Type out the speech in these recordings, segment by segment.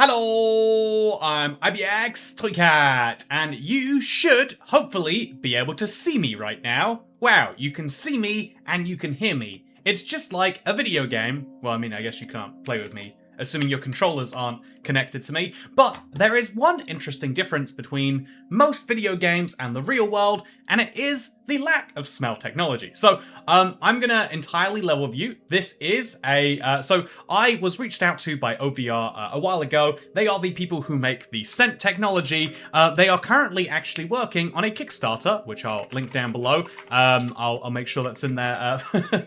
Hello, I'm IBX Toycat, and you should hopefully be able to see me right now. Wow, you can see me and you can hear me. It's just like a video game. Well, I mean, I guess you can't play with me, assuming your controllers aren't connected to me. But there is one interesting difference between most video games and the real world, and it is the lack of smell technology. So I'm gonna entirely level view. This is a, so I was reached out to by OVR a while ago. They are the people who make the scent technology. They are currently actually working on a Kickstarter, which I'll link down below. I'll make sure that's in there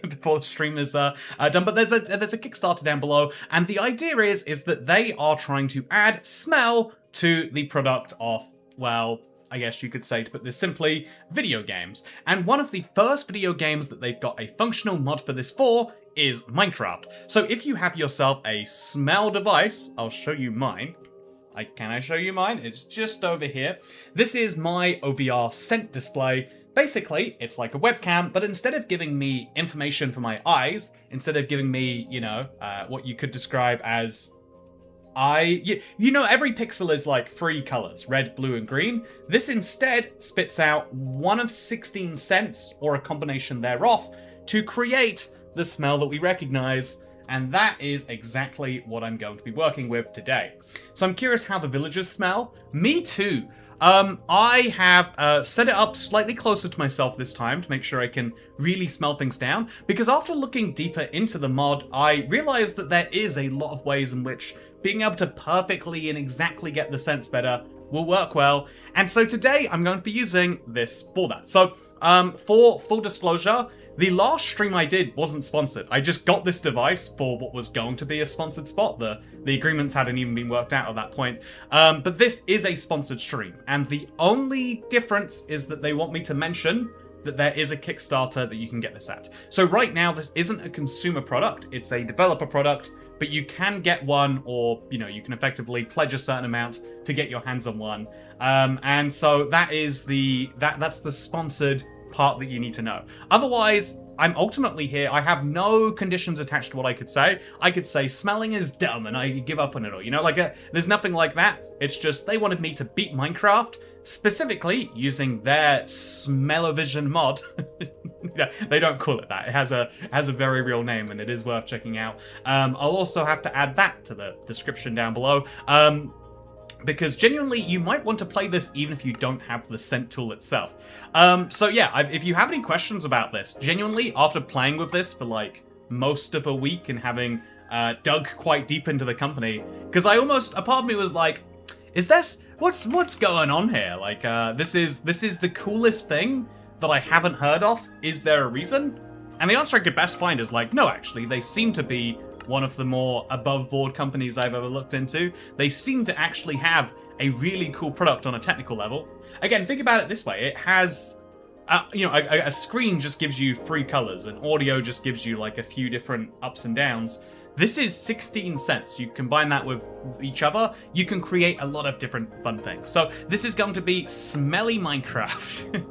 before the stream is done. But there's a Kickstarter down below, and the idea is that they are trying to add smell to the product of, well, I guess you could say, to put this simply, video games. And one of the first video games that they've got a functional mod for this for is Minecraft. So if you have yourself a smell device, I'll show you mine. Can I show you mine? It's just over here. This is my OVR scent display. Basically, it's like a webcam, but instead of giving me information for my eyes, instead of giving me, you know, what you could describe as you know, every pixel is like 3 colors, red, blue, and green. This instead spits out one of 16 scents, or a combination thereof, to create the smell that we recognize, and that is exactly what I'm going to be working with today. So I'm curious how the villagers smell. Me too. I have set it up slightly closer to myself this time to make sure I can really smell things down, because after looking deeper into the mod, I realized that there is a lot of ways in which being able to perfectly and exactly get the scents better will work well. And so today I'm going to be using this for that. So for full disclosure, the last stream I did wasn't sponsored. I just got this device for what was going to be a sponsored spot. The agreements hadn't even been worked out at that point. But this is a sponsored stream. And the only difference is that they want me to mention that there is a Kickstarter that you can get this at. So right now, this isn't a consumer product. It's a developer product, but you can get one, or, you know, you can effectively pledge a certain amount to get your hands on one. And so that is that's the sponsored part that you need to know. Otherwise, I'm ultimately here. I have no conditions attached to what I could say. I could say smelling is dumb and I give up on it all. You know, like there's nothing like that. It's just they wanted me to beat Minecraft, specifically using their smell-o-vision mod. Yeah, they don't call it that. It has a very real name, and it is worth checking out. I'll also have to add that to the description down below. Because genuinely, you might want to play this even if you don't have the scent tool itself. So yeah, if you have any questions about this, genuinely, after playing with this for like most of a week and having dug quite deep into the company, because a part of me was like, is this, what's going on here? Like, this is the coolest thing that I haven't heard of. Is there a reason? And the answer I could best find is like, no, actually, they seem to be one of the more above-board companies I've ever looked into. They seem to actually have a really cool product on a technical level. Again, think about it this way. It has, you know, a screen just gives you 3 colors, and audio just gives you like a few different ups and downs. This is 16 scents. You combine that with each other, you can create a lot of different fun things. So this is going to be Smelly Minecraft.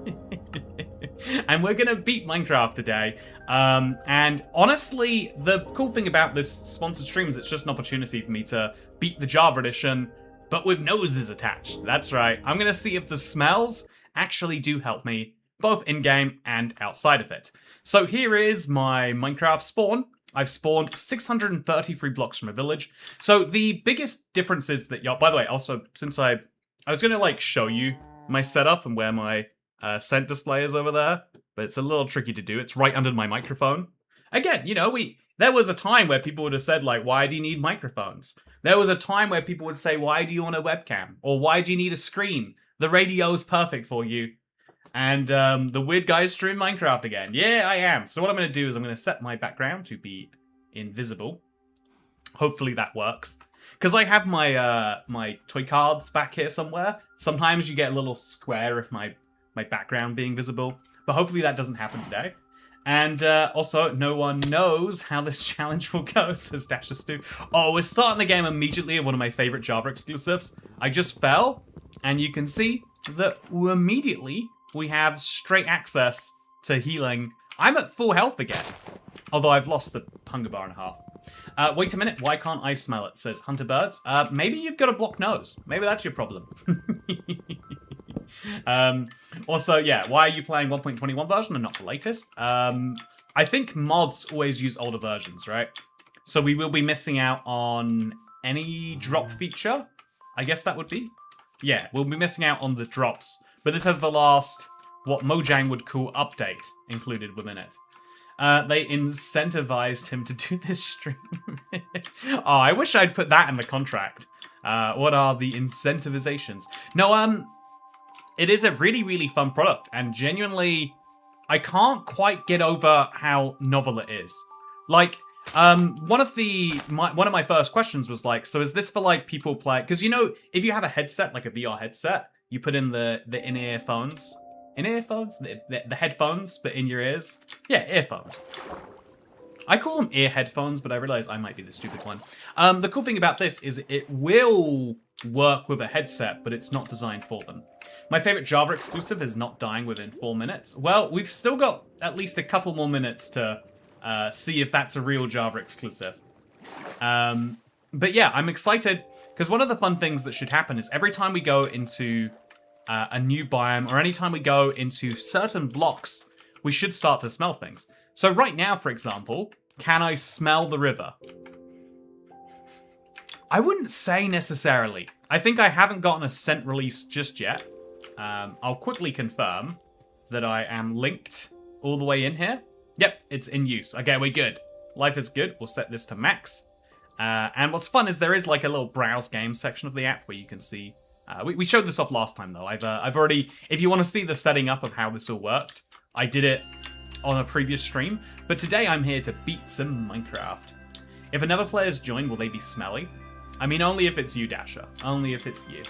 And we're gonna beat Minecraft today. And honestly, the cool thing about this sponsored stream is it's just an opportunity for me to beat the Java edition, but with noses attached. That's right. I'm gonna see if the smells actually do help me, both in-game and outside of it. So here is my Minecraft spawn. I've spawned 633 blocks from a village. So the biggest difference is that, by the way, also, since I was gonna like show you my setup and where my scent display is over there, but it's a little tricky to do. It's right under my microphone. Again, you know, there was a time where people would have said, like, why do you need microphones? There was a time where people would say, why do you want a webcam? Or why do you need a screen? The radio is perfect for you. And the weird guy stream Minecraft again. Yeah, I am. So what I'm going to do is I'm going to set my background to be invisible. Hopefully that works. Because I have my my toy cards back here somewhere. Sometimes you get a little square of my background being visible, but hopefully that doesn't happen today. And also, no one knows how this challenge will go, says Dasher Stu. Oh, we're starting the game immediately of one of my favorite Java exclusives. I just fell, and you can see that immediately we have straight access to healing. I'm at full health again, although I've lost a hunger bar and a half. Wait a minute, why can't I smell it? Says Hunter Birds. Maybe you've got a blocked nose. Maybe that's your problem. Also, yeah, why are you playing 1.21 version and not the latest? I think mods always use older versions, right? So we will be missing out on any drop feature. I guess that would be. Yeah, we'll be missing out on the drops. But this has the last, what Mojang would call update included within it. They incentivized him to do this stream. Oh, I wish I'd put that in the contract. What are the incentivizations? No, it is a really, really fun product. And genuinely, I can't quite get over how novel it is. Like, one of my first questions was like, so is this for like people play? Because you know, if you have a headset, like a VR headset, you put in the in-ear phones. In-ear phones? The headphones, but in your ears? Yeah, earphones. I call them ear headphones, but I realize I might be the stupid one. The cool thing about this is it will work with a headset, but it's not designed for them. My favorite Java exclusive is not dying within 4 minutes. Well, we've still got at least a couple more minutes to see if that's a real Java exclusive. But yeah, I'm excited, because one of the fun things that should happen is every time we go into a new biome, or anytime we go into certain blocks, we should start to smell things. So right now, for example, can I smell the river? I wouldn't say necessarily. I think I haven't gotten a scent release just yet. I'll quickly confirm that I am linked all the way in here. Yep, it's in use. Okay, we're good. Life is good. We'll set this to max. And what's fun is there is like a little browse game section of the app where you can see. We showed this off last time though. I've already. If you want to see the setting up of how this all worked, I did it on a previous stream. But today I'm here to beat some Minecraft. If another player's joined, will they be smelly? I mean, only if it's you, Dasher. Only if it's you.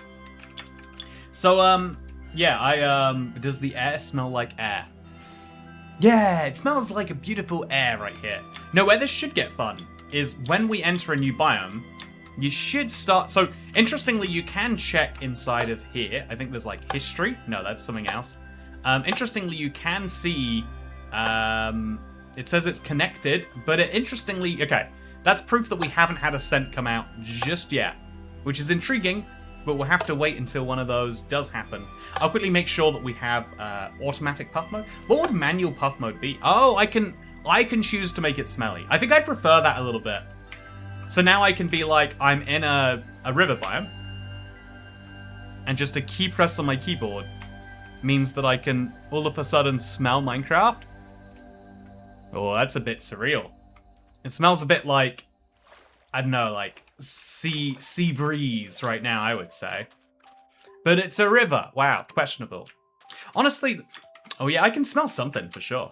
So yeah, does the air smell like air? Yeah, it smells like a beautiful air right here. No, where this should get fun is when we enter a new biome, you should start... So, interestingly, you can check inside of here. I think there's, like, history. No, that's something else. Interestingly, you can see... it says it's connected, but interestingly... Okay, that's proof that we haven't had a scent come out just yet, which is intriguing, but we'll have to wait until one of those does happen. I'll quickly make sure that we have automatic puff mode. What would manual puff mode be? Oh, I can choose to make it smelly. I think I'd prefer that a little bit. So now I can be like, I'm in a river biome, and just a key press on my keyboard means that I can all of a sudden smell Minecraft. Oh, that's a bit surreal. It smells a bit like, I don't know, like sea breeze right now, I would say. But it's a river. Wow, questionable. Honestly, oh yeah, I can smell something for sure.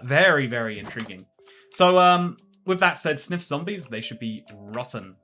Very, very intriguing. So, with that said, sniff zombies, they should be rotten.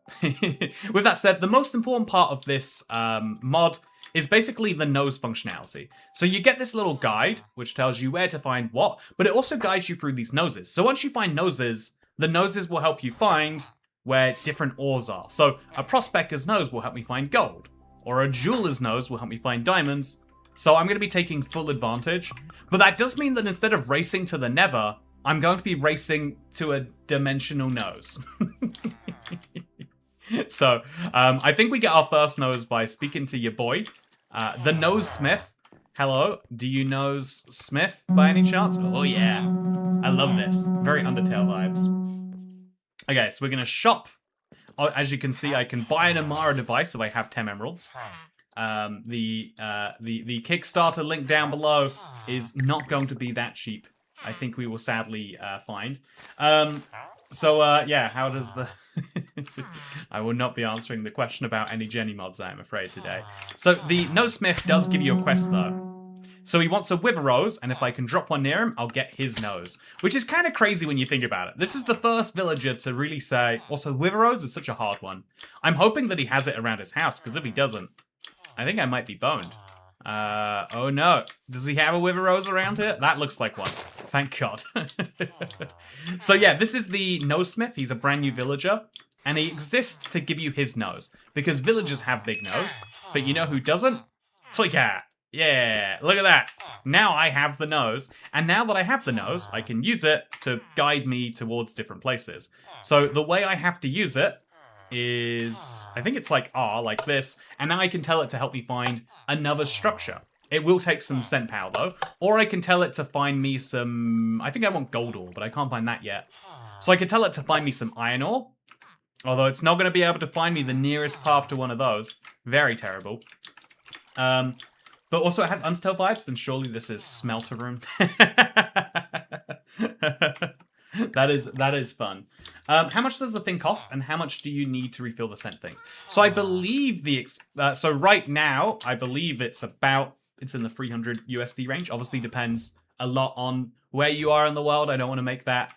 With that said, the most important part of this mod is basically the nose functionality. So you get this little guide, which tells you where to find what, but it also guides you through these noses. So once you find noses, the noses will help you find where different ores are. So a prospector's nose will help me find gold, or a jeweler's nose will help me find diamonds. So I'm going to be taking full advantage. But that does mean that instead of racing to the nether, I'm going to be racing to a dimensional nose. So, I think we get our first nose by speaking to your boy, the Nose Smith. Hello, do you nose Smith by any chance? Oh yeah, I love this. Very Undertale vibes. Okay, so we're gonna shop. Oh, as you can see, I can buy an Amara device if I have 10 emeralds. The Kickstarter link down below is not going to be that cheap. I think we will sadly find. Yeah, how does the... I will not be answering the question about any Jenny mods, I am afraid, today. So the Nosmith does give you a quest, though. So he wants a Wither Rose, and if I can drop one near him, I'll get his nose. Which is kind of crazy when you think about it. This is the first villager to really say... Also, Wither Rose is such a hard one. I'm hoping that he has it around his house, because if he doesn't, I think I might be boned. Oh no. Does he have a Wither Rose around here? That looks like one. Thank God. So yeah, this is the Nosmith. He's a brand new villager. And he exists to give you his nose. Because villagers have big nose. But you know who doesn't? Toy Cat. Yeah, look at that. Now I have the nose, and now that I have the nose, I can use it to guide me towards different places. So the way I have to use it is, I think it's like R, like this, and now I can tell it to help me find another structure. It will take some scent power though, or I can tell it to find me some, I think I want gold ore, but I can't find that yet. So I can tell it to find me some iron ore, although it's not going to be able to find me the nearest path to one of those. Very terrible. But also it has Unstealth vibes, then surely this is smelter room. That is fun. How much does the thing cost, and how much do you need to refill the scent things? So I believe so right now I believe it's in the 300 USD range. Obviously depends a lot on where you are in the world. I don't want to make that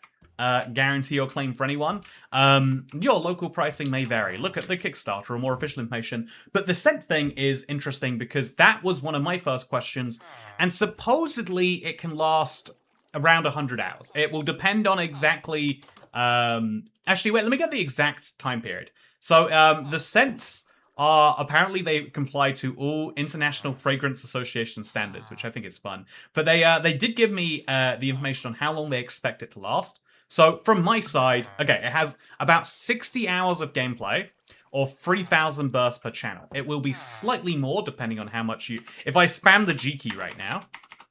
guarantee or claim for anyone. Your local pricing may vary. Look at the Kickstarter or more official information. But the scent thing is interesting because that was one of my first questions, and supposedly it can last around 100 hours. It will depend on exactly... actually, wait, let me get the exact time period. So the scents are, apparently they comply to all International Fragrance Association standards, which I think is fun. But they did give me the information on how long they expect it to last. So from my side, okay, it has about 60 hours of gameplay, or 3,000 bursts per channel. It will be slightly more depending on how much you... If I spam the G key right now,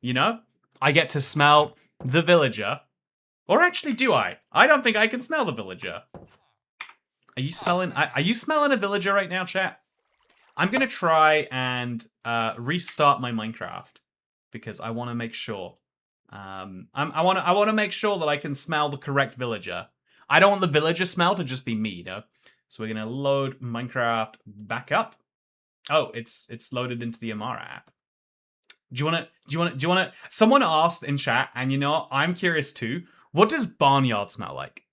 you know, I get to smell the villager. Or actually, do I? I don't think I can smell the villager. Are you smelling a villager right now, chat? I'm gonna try and restart my Minecraft because I want to make sure. I want to make sure that I can smell the correct villager. I don't want the villager smell to just be me, you know. So we're gonna load Minecraft back up. Oh, it's loaded into the Amara app. Do you wanna? Someone asked in chat, and you know, I'm curious too. What does barnyard smell like?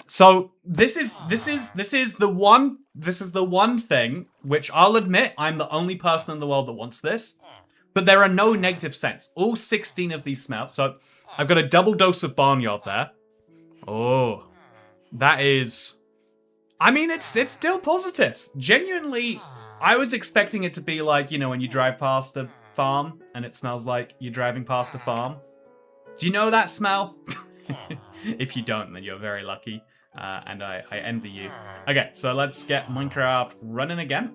So this is the one thing which I'll admit I'm the only person in the world that wants this. But there are no negative scents. All 16 of these smell. So I've got a double dose of barnyard there. Oh, that is... I mean, it's still positive. Genuinely, I was expecting it to be like, you know, when you drive past a farm and it smells like you're driving past a farm. Do you know that smell? If you don't, then you're very lucky. And I envy you. Okay, so let's get Minecraft running again.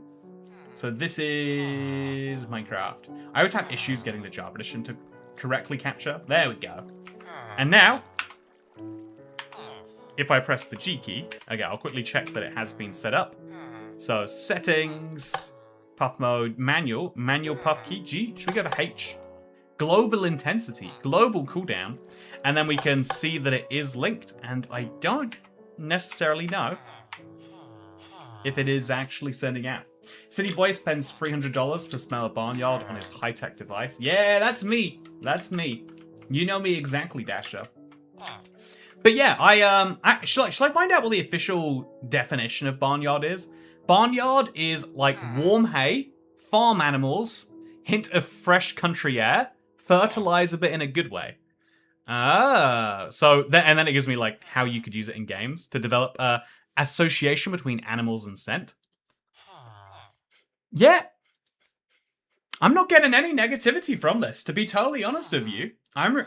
So this is Minecraft. I always have issues getting the Java edition to correctly capture. There we go. And now, if I press the G key, okay, I'll quickly check that it has been set up. So settings, puff mode, manual puff key, G. Should we go to H? Global intensity, global cooldown. And then we can see that it is linked. And I don't necessarily know if it is actually sending out. City Boy spends $300 to smell a barnyard on his high-tech device. Yeah, that's me. That's me. You know me exactly, Dasher. But yeah, should I find out what the official definition of barnyard is? Barnyard is like warm hay, farm animals, hint of fresh country air, fertilize a bit in a good way. So then it gives me like how you could use it in games to develop association between animals and scent. Yeah, I'm not getting any negativity from this. To be totally honest with you, I'm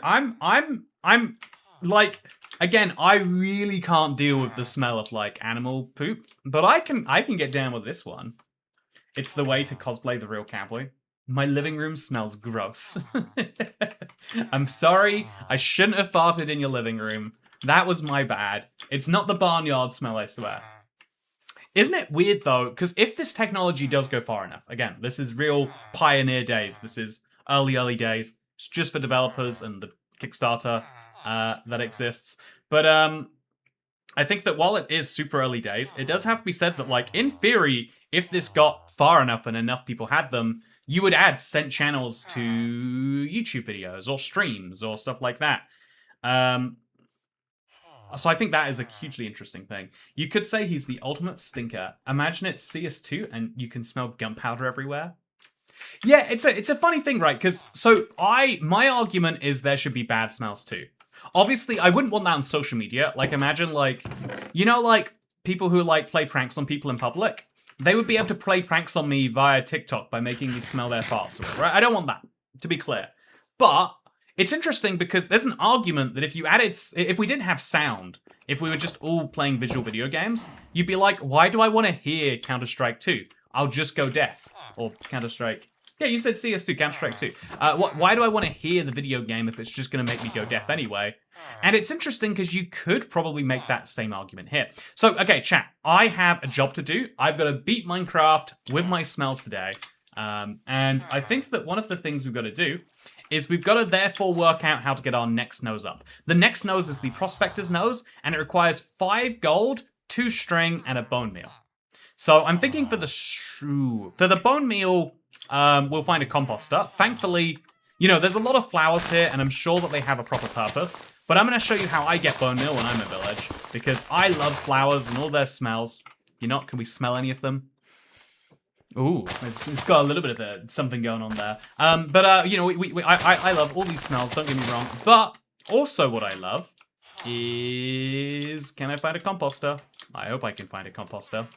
like, again, I really can't deal with the smell of like animal poop, but I can get down with this one. It's the way to cosplay the real cowboy. My living room smells gross. I'm sorry, I shouldn't have farted in your living room. That was my bad. It's not the barnyard smell, I swear. Isn't it weird, though? Because if this technology does go far enough, again, this is real pioneer days. This is early days. It's just for developers and the Kickstarter that exists. But I think that while it is super early days, it does have to be said that, like, in theory, if this got far enough and enough people had them, you would add scent channels to YouTube videos or streams or stuff like that. So I think that is a hugely interesting thing. You could say he's the ultimate stinker. Imagine it's CS2 and you can smell gunpowder everywhere. Yeah, it's a funny thing, right? Because my argument is there should be bad smells too. Obviously, I wouldn't want that on social media. Like, imagine like, you know, like people who like play pranks on people in public. they would be able to play pranks on me via TikTok by making me smell their farts, right? I don't want that, to be clear. But it's interesting because there's an argument that if we didn't have sound, if we were just all playing visual video games, you'd be like, why do I want to hear Counter-Strike 2? I'll just go deaf. Or Counter-Strike... Yeah, you said CS2, Counter-Strike 2. Why do I want to hear the video game if it's just going to make me go deaf anyway? And it's interesting because you could probably make that same argument here. So, okay, chat, I have a job to do. I've got to beat Minecraft with my smells today. And I think that one of the things we've got to do is we've got to therefore work out how to get our next nose up. The next nose is the Prospector's Nose, and it requires 5 gold, 2 string, and a bone meal. So I'm thinking for the bone meal, we'll find a composter. Thankfully, you know, there's a lot of flowers here, and I'm sure that they have a proper purpose. But I'm going to show you how I get bone meal when I'm in a village, because I love flowers and all their smells. You know, can we smell any of them? Ooh, it's got a little bit of something going on there. You know, I love all these smells, don't get me wrong. But also what I love is... Can I find a composter? I hope I can find a composter.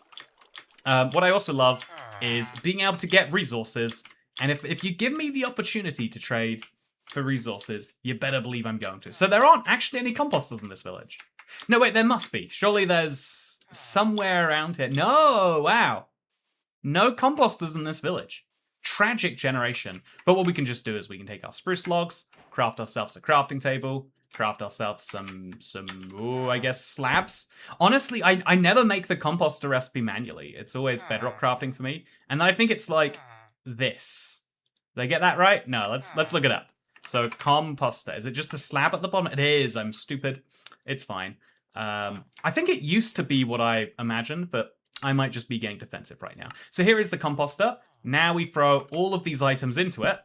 What I also love is being able to get resources. And if you give me the opportunity to trade for resources, you better believe I'm going to. So there aren't actually any composters in this village. No, wait, there must be. Surely there's somewhere around here. No, wow. No composters in this village. Tragic generation. But what we can just do is we can take our spruce logs, craft ourselves a crafting table, craft ourselves some I guess, slabs. Honestly, I never make the composter recipe manually. It's always bedrock crafting for me. And I think it's like this. Did I get that right? No, let's look it up. So, composter. Is it just a slab at the bottom? It is. I'm stupid. It's fine. I think it used to be what I imagined, but I might just be getting defensive right now. So here is the composter. Now we throw all of these items into it.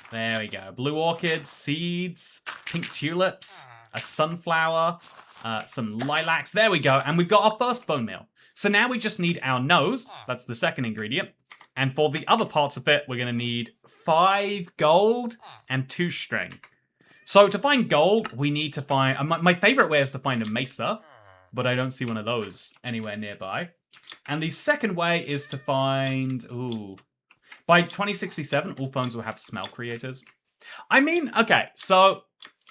There we go. Blue orchids, seeds, pink tulips, a sunflower, some lilacs. There we go. And we've got our first bone meal. So now we just need our nose. That's the second ingredient. And for the other parts of it, we're going to need 5 gold and 2 string. So to find gold, we need to find... my favorite way is to find a mesa, but I don't see one of those anywhere nearby. And the second way is to find... Ooh. By 2067, all phones will have smell creators. I mean, okay, so,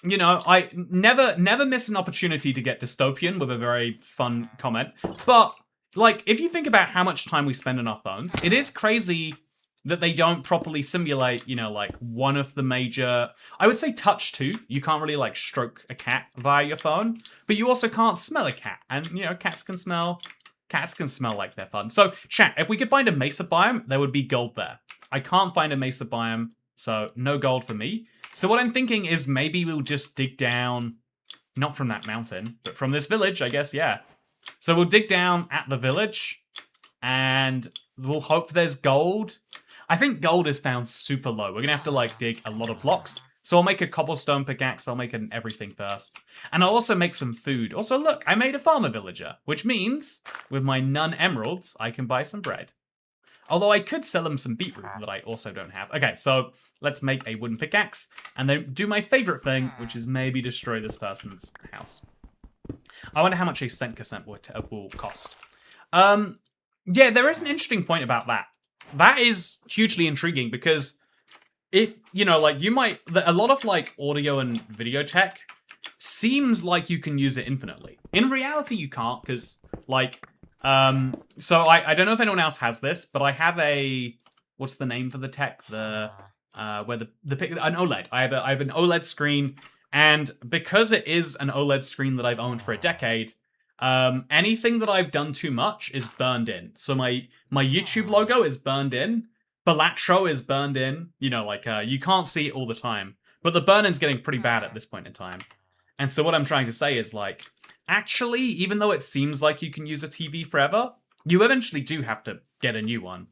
you know, I never miss an opportunity to get dystopian with a very fun comment. But, like, if you think about how much time we spend on our phones, it is crazy that they don't properly simulate, you know, like, one of the major... I would say touch too. You can't really, like, stroke a cat via your phone. But you also can't smell a cat. And, you know, cats can smell like they're fun. So, chat, if we could find a mesa biome, there would be gold there. I can't find a mesa biome, so no gold for me. So what I'm thinking is maybe we'll just dig down, not from that mountain, but from this village, I guess, yeah. So we'll dig down at the village, and we'll hope there's gold. I think gold is found super low. We're going to have to, like, dig a lot of blocks. So I'll make a cobblestone pickaxe, I'll make an everything first. And I'll also make some food. Also, look, I made a farmer villager, which means, with my none emeralds, I can buy some bread. Although I could sell them some beetroot that I also don't have. Okay, so let's make a wooden pickaxe, and then do my favorite thing, which is maybe destroy this person's house. I wonder how much a Senka will cost. Yeah, there is an interesting point about that. That is hugely intriguing, because if, you know, like, you might... A lot of, like, audio and video tech seems like you can use it infinitely. In reality, you can't, because, like... So I don't know if anyone else has this, but I have a... What's the name for the tech? Where an OLED. I have an OLED screen, and because it is an OLED screen that I've owned for a decade... anything that I've done too much is burned in. So my YouTube logo is burned in. Balatro is burned in. You know, like, you can't see it all the time. But the burn-in's getting pretty bad at this point in time. And so what I'm trying to say is, like, actually, even though it seems like you can use a TV forever, you eventually do have to get a new one.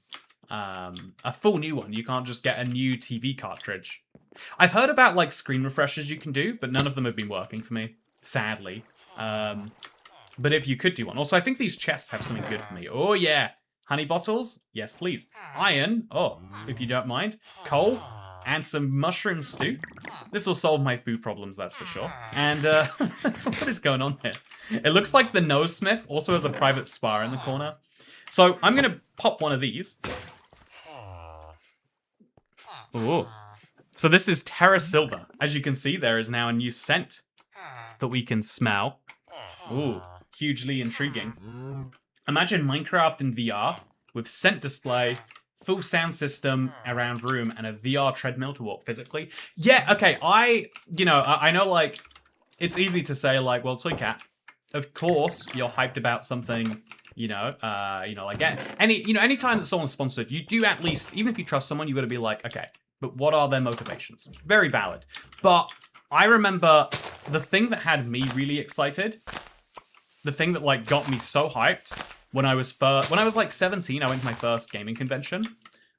A full new one. You can't just get a new TV cartridge. I've heard about, like, screen refreshers you can do, but none of them have been working for me, sadly. But if you could do one. Also, I think these chests have something good for me. Oh, yeah. Honey bottles? Yes, please. Iron? Oh, if you don't mind. Coal? and some mushroom stew. This will solve my food problems, that's for sure. And what is going on here? It looks like the Nosesmith also has a private spa in the corner. So I'm going to pop one of these. Ooh. So this is Terra Silver. As you can see, there is now a new scent that we can smell. Ooh, hugely intriguing. Imagine Minecraft in VR with scent display, full sound system around room, and a VR treadmill to walk physically. Yeah, okay, I know, like, it's easy to say, like, well, Toycat, of course you're hyped about something, like, anytime that someone's sponsored, you do at least, even if you trust someone, you got to be like, okay, but what are their motivations? Very valid. But I remember the thing that had me really excited, the thing that, like, got me so hyped when I was like 17, I went to my first gaming convention.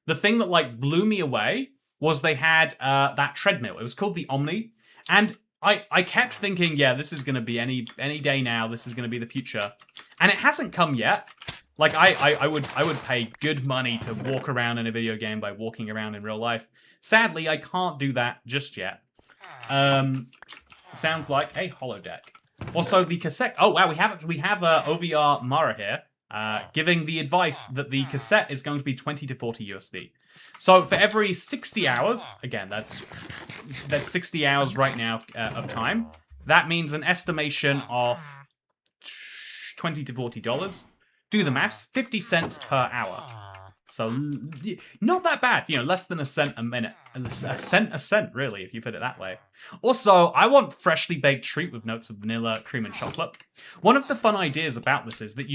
The thing that, like, blew me away was they had that treadmill. It was called the Omni. And I kept thinking, yeah, this is going to be any day now. This is going to be the future. And it hasn't come yet. Like, I would pay good money to walk around in a video game by walking around in real life. Sadly, I can't do that just yet. Sounds like a holodeck. Also, the cassette. Oh wow, we have OVR Mara here, giving the advice that the cassette is going to be 20 to 40 USD. So for every 60 hours, again, that's 60 hours right now of time. That means an estimation of $20 to $40. Do the maths, 50 cents per hour. So, not that bad. Less than a cent a minute. A cent, really, if you put it that way. Also, I want freshly baked treat with notes of vanilla, cream, and chocolate. One of the fun ideas about this is that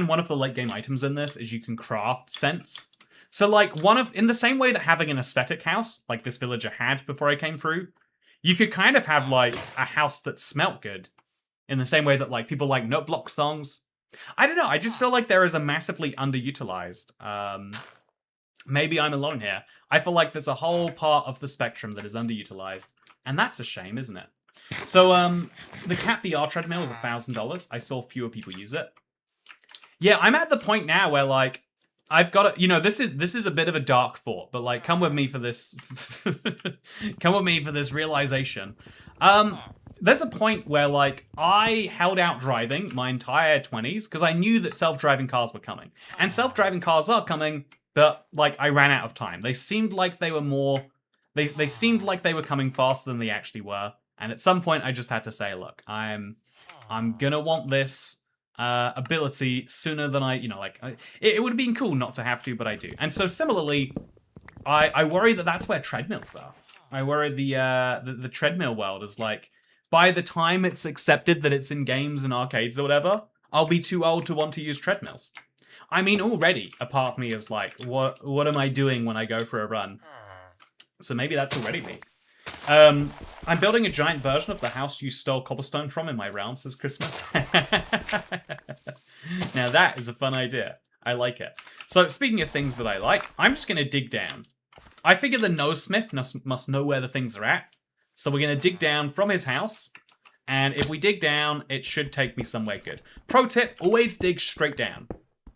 one of the late game items in this is you can craft scents. So, like, in the same way that having an aesthetic house, like this villager had before I came through, you could kind of have, like, a house that smelt good. In the same way that, like, people like note block songs. I don't know, I just feel like there is a massively underutilized, maybe I'm alone here. I feel like there's a whole part of the spectrum that is underutilized, and that's a shame, isn't it? So, the Cat VR treadmill is $1,000. I saw fewer people use it. Yeah, I'm at the point now where, like, I've got to, this is a bit of a dark thought, but, like, come with me for this, come with me for this realization. There's a point where, like, I held out driving my entire 20s because I knew that self-driving cars were coming. And self-driving cars are coming, but, like, I ran out of time. They seemed like they were more... They seemed like they were coming faster than they actually were. And at some point, I just had to say, look, I'm gonna want this ability sooner than it would have been cool not to have to, but I do. And so, similarly, I worry that that's where treadmills are. I worry the treadmill world is, like... By the time it's accepted that it's in games and arcades or whatever, I'll be too old to want to use treadmills. I mean, already, a part of me is like, what am I doing when I go for a run? So maybe that's already me. I'm building a giant version of the house you stole cobblestone from in my realms this Christmas. Now that is a fun idea. I like it. So speaking of things that I like, I'm just going to dig down. I figure the Nosesmith must know where the things are at. So we're going to dig down from his house, and if we dig down, it should take me somewhere good. Pro tip, always dig straight down.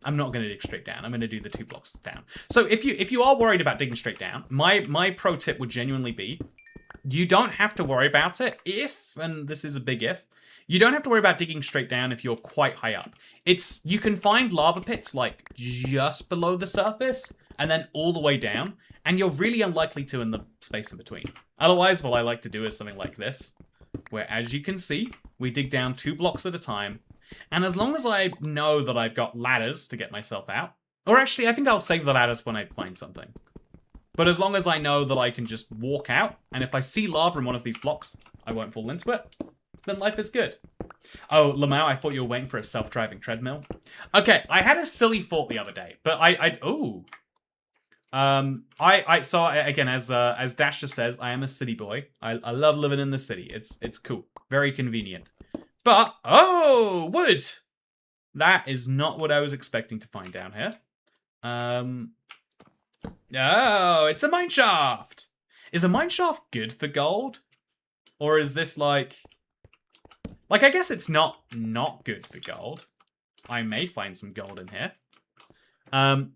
I'm not going to dig straight down. I'm going to do the 2 blocks down. So if you are worried about digging straight down, my pro tip would genuinely be, you don't have to worry about it if, and this is a big if, you don't have to worry about digging straight down if you're quite high up. You can find lava pits, like, just below the surface, and then all the way down, and you're really unlikely to in the space in between. Otherwise, what I like to do is something like this, where, as you can see, we dig down 2 blocks at a time, and as long as I know that I've got ladders to get myself out, or actually, I think I'll save the ladders when I find something. But as long as I know that I can just walk out, and if I see lava in one of these blocks, I won't fall into it, then life is good. Oh, Lamau, I thought you were waiting for a self-driving treadmill. Okay, I had a silly thought the other day, but so again, as Dash just says, I am a city boy. I love living in the city. It's cool. Very convenient. But, oh, wood! That is not what I was expecting to find down here. Oh, it's a mine shaft! Is a mine shaft good for gold? Or is this like, I guess it's not good for gold. I may find some gold in here. I'm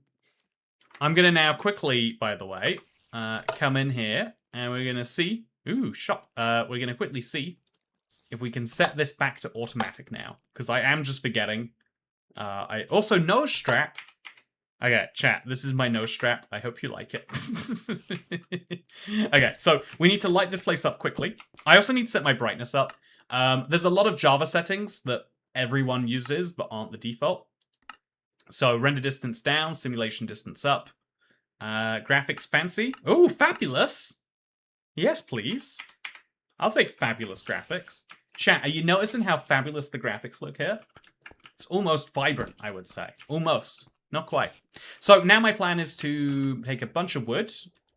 going to now quickly, by the way, come in here And we're going to see... Ooh, shop. We're going to quickly see if we can set this back to automatic now. Because I am just forgetting. I also nose strap. Okay, chat, this is my nose strap. I hope you like it. Okay, so we need to light this place up quickly. I also need to set my brightness up. There's a lot of Java settings that everyone uses, but aren't the default. So render distance down, simulation distance up. Graphics fancy. Oh, fabulous. Yes, please. I'll take fabulous graphics. Chat, are you noticing how fabulous the graphics look here? It's almost vibrant, I would say. Almost. Not quite. So now my plan is to take a bunch of wood,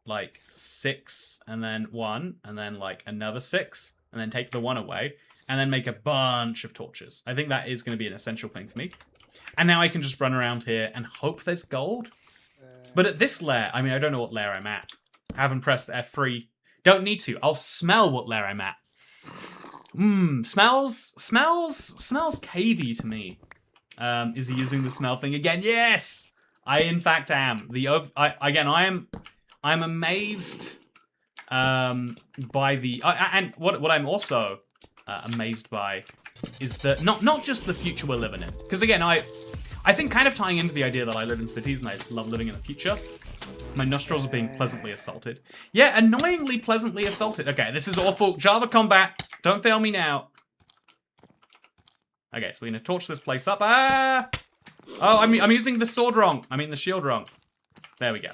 like 6, and then 1, and then like another 6, and then take the 1 away, and then make a bunch of torches. I think that is going to be an essential thing for me. And now I can just run around here and hope there's gold. But at this layer, I mean, I don't know what layer I'm at. I haven't pressed F3. Don't need to. I'll smell what layer I'm at. Smells cavey to me. Is he using the smell thing again? Yes, I in fact am. I'm amazed by the and what I'm also amazed by is that not just the future we're living in. Because again, I think kind of tying into the idea that I live in cities and I love living in the future. My nostrils are being pleasantly assaulted. Yeah, annoyingly pleasantly assaulted. Okay, this is awful. Java combat. Don't fail me now. Okay, so we're going to torch this place up. Ah! Oh, I'm using the sword wrong. I mean the shield wrong. There we go.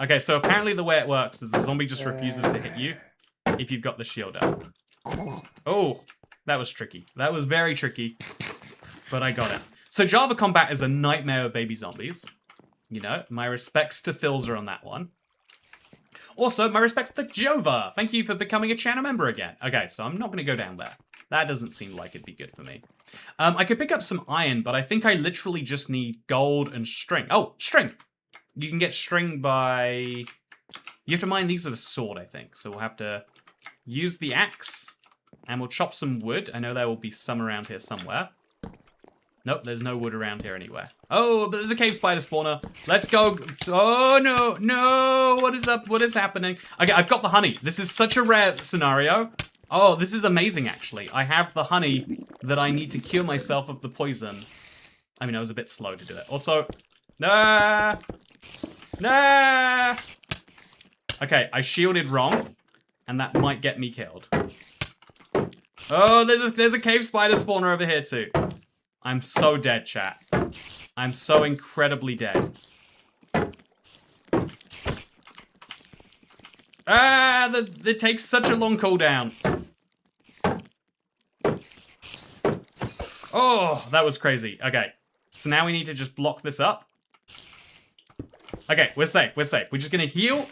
Okay, so apparently the way it works is the zombie just refuses to hit you if you've got the shield up. Oh, that was tricky. That was very tricky. But I got it. So Java combat is a nightmare of baby zombies. You know, my respects to Filzer on that one. Also, my respects to Jova. Thank you for becoming a channel member again. Okay, so I'm not going to go down there. That doesn't seem like it'd be good for me. I could pick up some iron, but I think I literally just need gold and string. Oh, string! You can get string by... You have to mine these with a sword, I think. So we'll have to use the axe, and we'll chop some wood. I know there will be some around here somewhere. Nope, there's no wood around here anywhere. Oh, but there's a cave spider spawner. Let's go. Oh, no, no. What is up? What is happening? Okay, I've got the honey. This is such a rare scenario. Oh, this is amazing, actually. I have the honey that I need to cure myself of the poison. I mean, I was a bit slow to do it. Also, nah. Nah. Okay, I shielded wrong, and that might get me killed. Oh, there's a cave spider spawner over here, too. I'm so dead, chat. I'm so incredibly dead. Ah, it takes such a long cooldown. Oh, that was crazy. Okay, so now we need to just block this up. Okay, we're safe, we're safe. We're just gonna heal.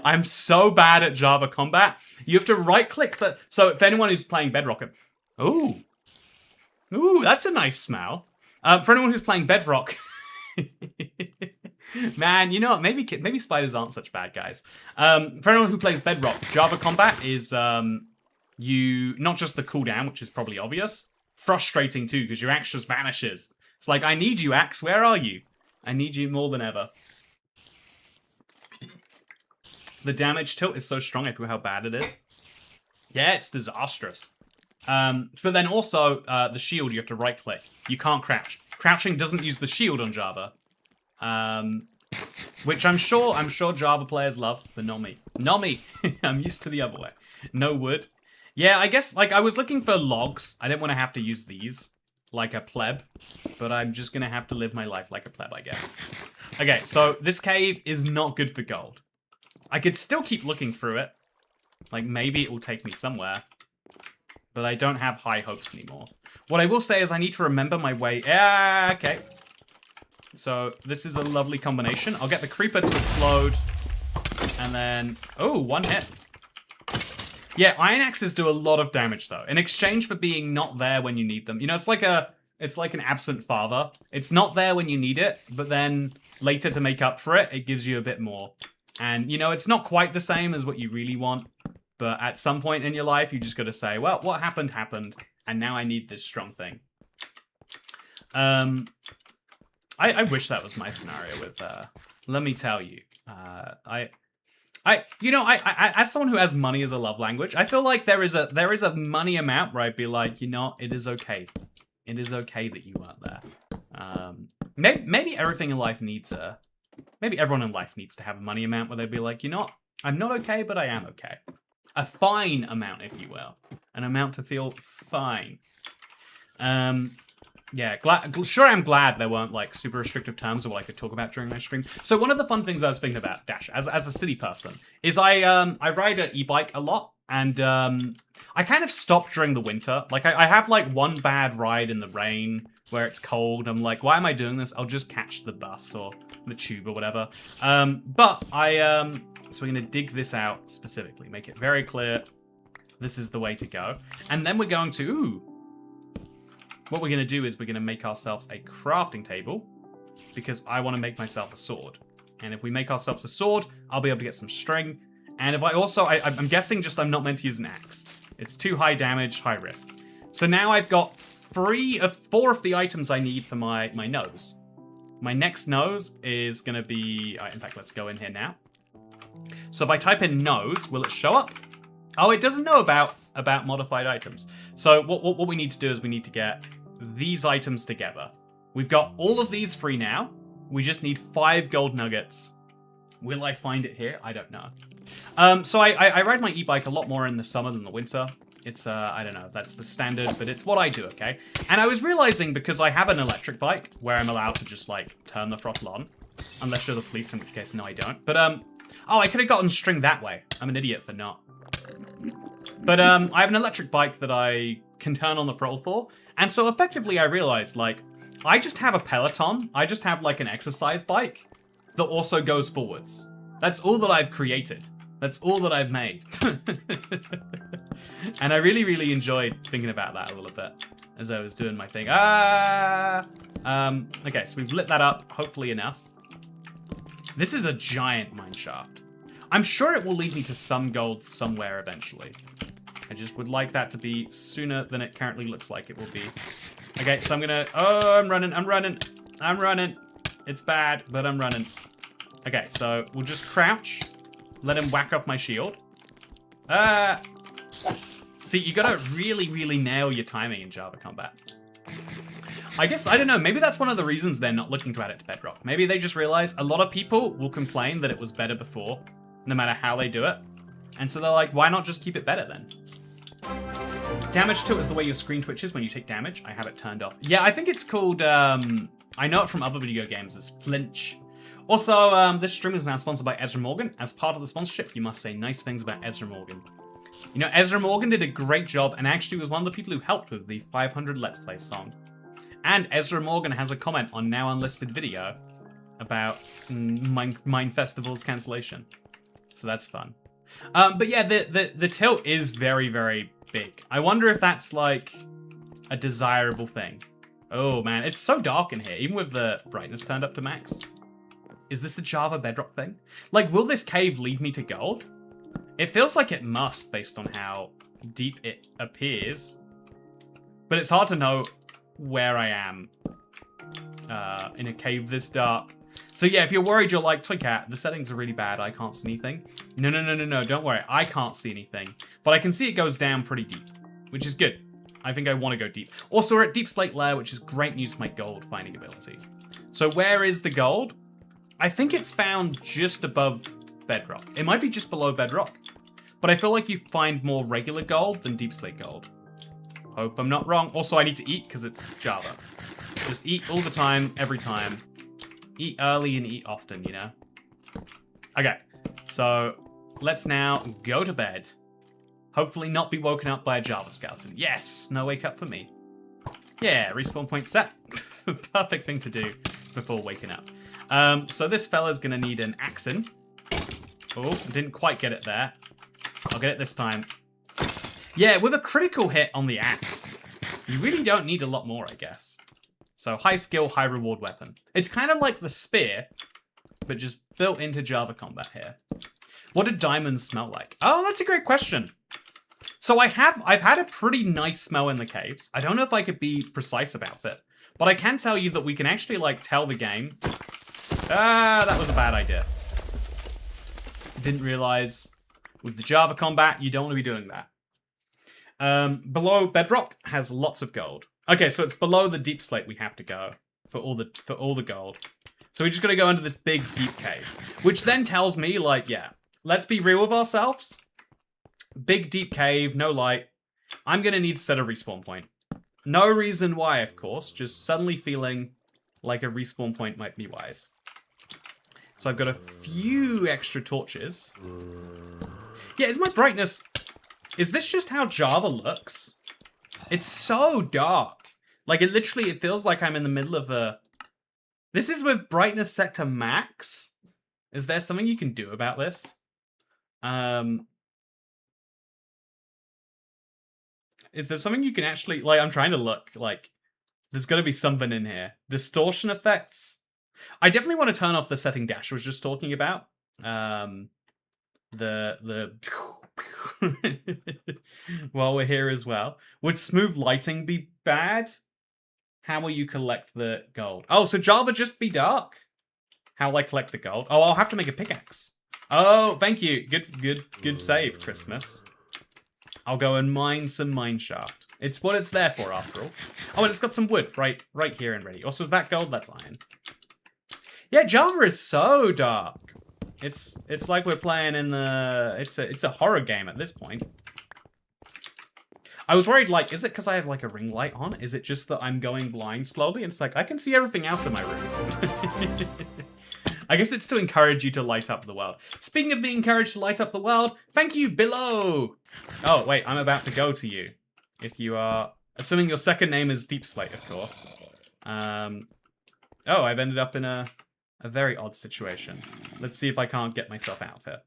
I'm so bad at Java combat. You have to right-click to... So, if anyone who's playing Bedrock... Ooh. Ooh, that's a nice smell. For anyone who's playing Bedrock... Man, you know what? Maybe spiders aren't such bad guys. For anyone who plays Bedrock, Java combat is... not just the cooldown, which is probably obvious. Frustrating, too, because your axe just vanishes. It's like, I need you, axe. Where are you? I need you more than ever. The damage tilt is so strong, I forget how bad it is. Yeah, it's disastrous. But then also, the shield, you have to right-click. You can't crouch. Crouching doesn't use the shield on Java. Which I'm sure Java players love, but not me. Not me! I'm used to the other way. No wood. Yeah, I guess, like, I was looking for logs. I didn't want to have to use these like a pleb, but I'm just gonna have to live my life like a pleb, I guess. Okay, so this cave is not good for gold. I could still keep looking through it. Like, maybe it will take me somewhere. But I don't have high hopes anymore. What I will say is I need to remember my way. Yeah, okay. So, this is a lovely combination. I'll get the creeper to explode. And then... Oh, one hit. Yeah, iron axes do a lot of damage, though. In exchange for being not there when you need them. You know, it's like an absent father. It's not there when you need it, but then later to make up for it, it gives you a bit more. And, you know, it's not quite the same as what you really want. But at some point in your life, you just got to say, well, what happened, happened. And now I need this strong thing. I wish that was my scenario with, let me tell you. As someone who has money as a love language, I feel like there is a money amount where I'd be like, you know, it is okay. It is okay that you weren't there. Maybe everything in life needs maybe everyone in life needs to have a money amount where they'd be like, you know what? I'm not okay, but I am okay. A fine amount, if you will. An amount to feel fine. Yeah, sure I'm glad there weren't, like, super restrictive terms of what I could talk about during my stream. So one of the fun things I was thinking about, Dash, as a city person, is I ride an e-bike a lot, and I kind of stop during the winter. Like, I have, like, one bad ride in the rain where it's cold. I'm like, why am I doing this? I'll just catch the bus or the tube or whatever. But so we're going to dig this out specifically, make it very clear this is the way to go. And then we're going to... What we're going to do is we're going to make ourselves a crafting table because I want to make myself a sword. And if we make ourselves a sword, I'll be able to get some string. And if I also... I'm guessing just I'm not meant to use an axe. It's too high damage, high risk. So now I've got 4 of the items I need for my nose. My next nose is going to be... in fact, let's go in here now. So if I type in nose, will it show up? Oh, it doesn't know about modified items. So what we need to do is we need to get these items together. We've got all of these free now. We just need 5 gold nuggets. Will I find it here? I don't know. So I ride my e-bike a lot more in the summer than the winter. It's, I don't know, that's the standard, but it's what I do, okay? And I was realizing, because I have an electric bike, where I'm allowed to just, like, turn the throttle on. Unless you're the police, in which case, no, I don't. But, oh, I could have gotten string that way. I'm an idiot for not. But, I have an electric bike that I can turn on the throttle for. And so, effectively, I realized, like, I just have a Peloton. I just have, like, an exercise bike that also goes forwards. That's all that I've created. That's all that I've made. And I really, really enjoyed thinking about that a little bit as I was doing my thing. Okay, so we've lit that up, hopefully enough. This is a giant mine shaft. I'm sure it will lead me to some gold somewhere eventually. I just would like that to be sooner than it currently looks like it will be. Okay, so I'm gonna... Oh, I'm running. It's bad, but I'm running. Okay, so we'll just crouch. Let him whack off my shield. See, you gotta really, really nail your timing in Java combat. I guess, I don't know, maybe that's one of the reasons they're not looking to add it to Bedrock. Maybe they just realize a lot of people will complain that it was better before, no matter how they do it. And so they're like, why not just keep it better then? Damage tilt is the way your screen twitches when you take damage. I have it turned off. Yeah, I think it's called, I know it from other video games as flinch. Also, this stream is now sponsored by Ezra Morgan. As part of the sponsorship, you must say nice things about Ezra Morgan. You know, Ezra Morgan did a great job and actually was one of the people who helped with the 500 Let's Play song. And Ezra Morgan has a comment on now unlisted video about Mine Festival's cancellation. So that's fun. But yeah, the tilt is very, very big. I wonder if that's like a desirable thing. Oh man, it's so dark in here, even with the brightness turned up to max. Is this a Java Bedrock thing? Like, will this cave lead me to gold? It feels like it must, based on how deep it appears. But it's hard to know where I am in a cave this dark. So yeah, if you're worried, you're like, Toycat, the settings are really bad, I can't see anything. No, don't worry, I can't see anything. But I can see it goes down pretty deep, which is good. I think I want to go deep. Also, we're at Deep Slate Lair, which is great news for my gold finding abilities. So where is the gold? I think it's found just above Bedrock. It might be just below Bedrock, but I feel like you find more regular gold than Deep Slate gold. Hope I'm not wrong. Also, I need to eat because it's Java. Just eat all the time, every time. Eat early and eat often, you know? Okay, so let's now go to bed. Hopefully not be woken up by a Java skeleton. Yes, no wake up for me. Yeah, respawn point set. Perfect thing to do before waking up. So this fella's gonna need an axon. Oh, didn't quite get it there. I'll get it this time. Yeah, with a critical hit on the axe, you really don't need a lot more, I guess. So high skill, high reward weapon. It's kind of like the spear, but just built into Java combat here. What do diamonds smell like? Oh, that's a great question. So I've had a pretty nice smell in the caves. I don't know if I could be precise about it, but I can tell you that we can actually like tell the game. That was a bad idea. Didn't realize with the Java combat, you don't want to be doing that. Below Bedrock has lots of gold. Okay, so it's below the deep slate we have to go for all the gold. So we just gotta go into this big deep cave, which then tells me, like, yeah, let's be real with ourselves. Big deep cave, no light. I'm gonna need to set a respawn point. No reason why, of course, just suddenly feeling like a respawn point might be wise. So I've got a few extra torches. Yeah, is my brightness... Is this just how Java looks? It's so dark. Like, it feels like I'm in the middle of a... This is with brightness set to max? Is there something you can do about this? Is there something you can actually... Like, I'm trying to look. Like, there's got to be something in here. Distortion effects? I definitely want to turn off the setting Dash was just talking about. While we're here as well. Would smooth lighting be bad? How will you collect the gold? Oh, so Java just be dark? How will I collect the gold? Oh, I'll have to make a pickaxe. Oh, thank you. Good save, Christmas. I'll go and mine some mineshaft. It's what it's there for, after all. Oh, and it's got some wood right here and ready. Also, is that gold? That's iron. Yeah, Java is so dark. It's like we're playing in the... It's a horror game at this point. I was worried, like, is it because I have, like, a ring light on? Is it just that I'm going blind slowly? And it's like, I can see everything else in my room. I guess it's to encourage you to light up the world. Speaking of being encouraged to light up the world, thank you, Below! Oh, wait, I'm about to go to you. If you are... Assuming your second name is Deep Slate, of course. Oh, I've ended up in a very odd situation. Let's see if I can't get myself out of here.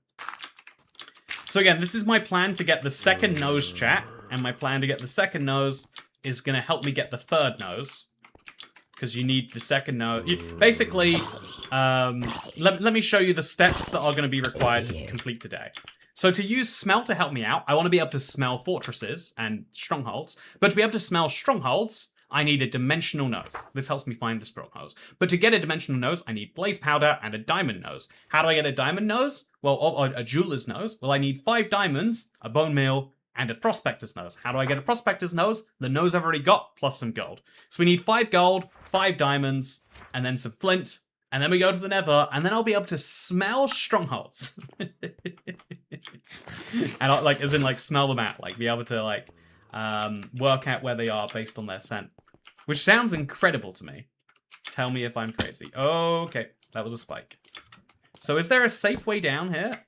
So again, this is my plan to get the second nose, chat. And my plan to get the second nose is going to help me get the third nose. Because you need the second nose. Basically, let me show you the steps that are going to be required to complete today. So to use smell to help me out, I want to be able to smell fortresses and strongholds. But to be able to smell strongholds, I need a dimensional nose. This helps me find the strongholds. But to get a dimensional nose, I need blaze powder and a diamond nose. How do I get a diamond nose? Well, or a jeweler's nose? Well, I need 5 diamonds, a bone meal, and a prospector's nose. How do I get a prospector's nose? The nose I've already got, plus some gold. So we need 5 gold, 5 diamonds, and then some flint. And then we go to the nether, and then I'll be able to smell strongholds. And I'll, like, as in, like, smell them out. Like, be able to, like, work out where they are based on their scent. Which sounds incredible to me. Tell me if I'm crazy. Okay, that was a spike. So is there a safe way down here?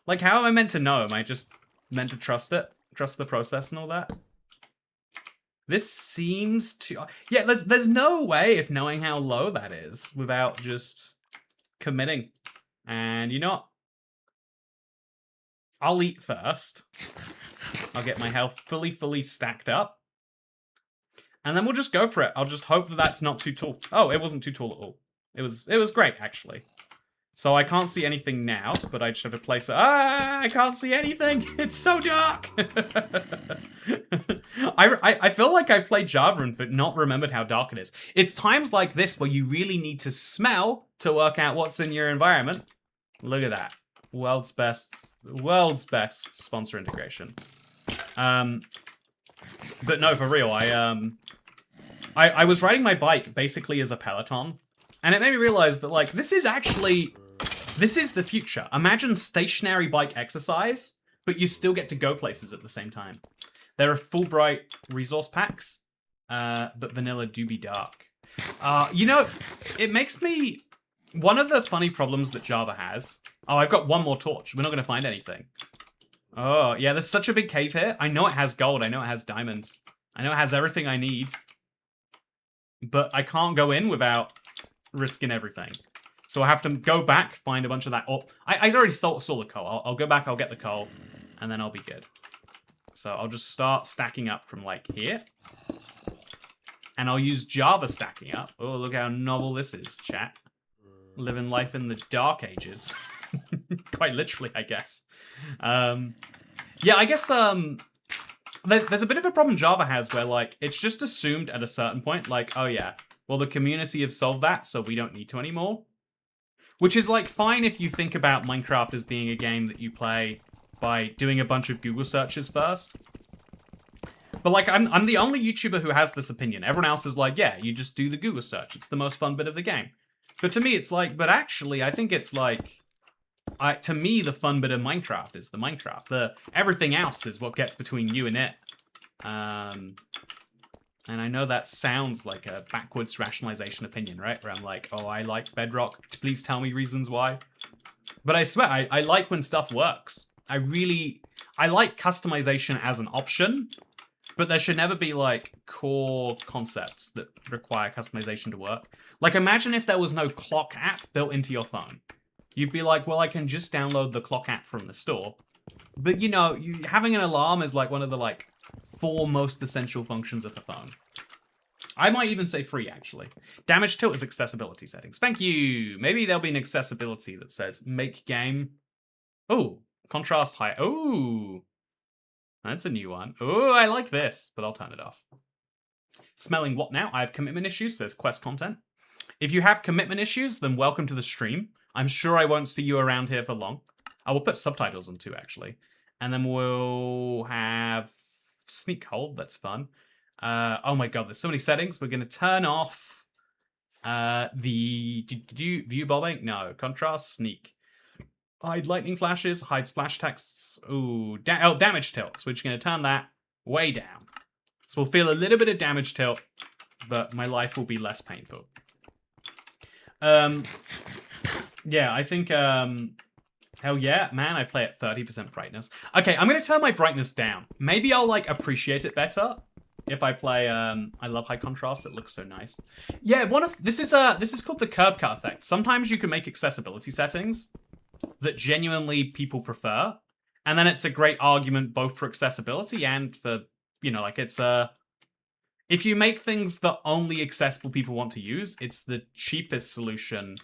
Like, how am I meant to know? Am I just meant to trust it? Trust the process and all that? This seems to... Yeah, there's no way of knowing how low that is without just committing. And you know what? I'll eat first. I'll get my health fully stacked up. And then we'll just go for it. I'll just hope that that's not too tall. Oh, it wasn't too tall at all. It was great, actually. So I can't see anything now, but I just have to place it. Ah, I can't see anything. It's so dark. I feel like I've played Java and not remembered how dark it is. It's times like this where you really need to smell to work out what's in your environment. Look at that. World's best sponsor integration. But no, for real, I was riding my bike basically as a Peloton, and it made me realize that, like, this is the future. Imagine stationary bike exercise, but you still get to go places at the same time. There are Fulbright resource packs, but vanilla do be dark. You know, it makes me... One of the funny problems that Java has... Oh, I've got one more torch. We're not going to find anything. Oh, yeah, there's such a big cave here. I know it has gold. I know it has diamonds. I know it has everything I need. But I can't go in without risking everything. So I have to go back, find a bunch of that. Oh, I already saw the coal. I'll go back, I'll get the coal, and then I'll be good. So I'll just start stacking up from, like, here. And I'll use Java stacking up. Oh, look how novel this is, chat. Living life in the dark ages. Quite literally, I guess. Yeah, I guess there's a bit of a problem Java has where, like, it's just assumed at a certain point, like, oh yeah, well, the community have solved that, so we don't need to anymore. Which is like fine if you think about Minecraft as being a game that you play by doing a bunch of Google searches first. But like, I'm the only YouTuber who has this opinion. Everyone else is like, yeah, you just do the Google search. It's the most fun bit of the game. But to me, it's like, but actually, I think it's like, to me, the fun bit of Minecraft is the Minecraft. Everything else is what gets between you and it. And I know that sounds like a backwards rationalization opinion, right? Where I'm like, oh, I like Bedrock. Please tell me reasons why. But I swear, I like when stuff works. I like customization as an option. But there should never be, like, core concepts that require customization to work. Like, imagine if there was no clock app built into your phone. You'd be like, well, I can just download the clock app from the store. But, you know, having an alarm is, like, one of the, like, 4 most essential functions of the phone. I might even say 3, actually. Damage tilt is accessibility settings. Thank you! Maybe there'll be an accessibility that says, make game... Oh, contrast high. Oh! That's a new one. Oh, I like this, but I'll turn it off. Smelling what now? I have commitment issues, says quest content. If you have commitment issues, then welcome to the stream. I'm sure I won't see you around here for long. I will put subtitles on too, actually. And then we'll have sneak hold. That's fun. Oh my god, there's so many settings. We're going to turn off the view bombing. No, contrast, sneak. Hide lightning flashes, hide splash texts. Ooh, damage tilt. So we're just going to turn that way down. So we'll feel a little bit of damage tilt, but my life will be less painful. Yeah, I think, hell yeah, man, I play at 30% brightness. Okay, I'm going to turn my brightness down. Maybe I'll, like, appreciate it better if I play, I love high contrast. It looks so nice. Yeah, this is called the curb cut effect. Sometimes you can make accessibility settings that genuinely people prefer, and then it's a great argument both for accessibility and for, you know, like it's if you make things that only accessible people want to use, it's the cheapest solution,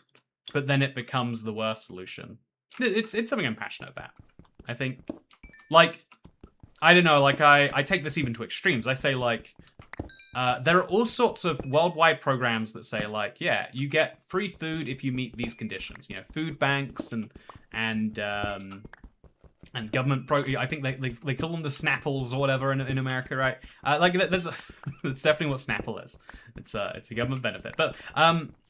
but then it becomes the worst solution. It's something I'm passionate about. I think, like, I don't know, like I take this even to extremes. I say like there are all sorts of worldwide programs that say, like, yeah, you get free food if you meet these conditions. You know, food banks and government I think they call them the Snapples or whatever in America, right? Like, that's definitely what Snapple is. It's a government benefit, but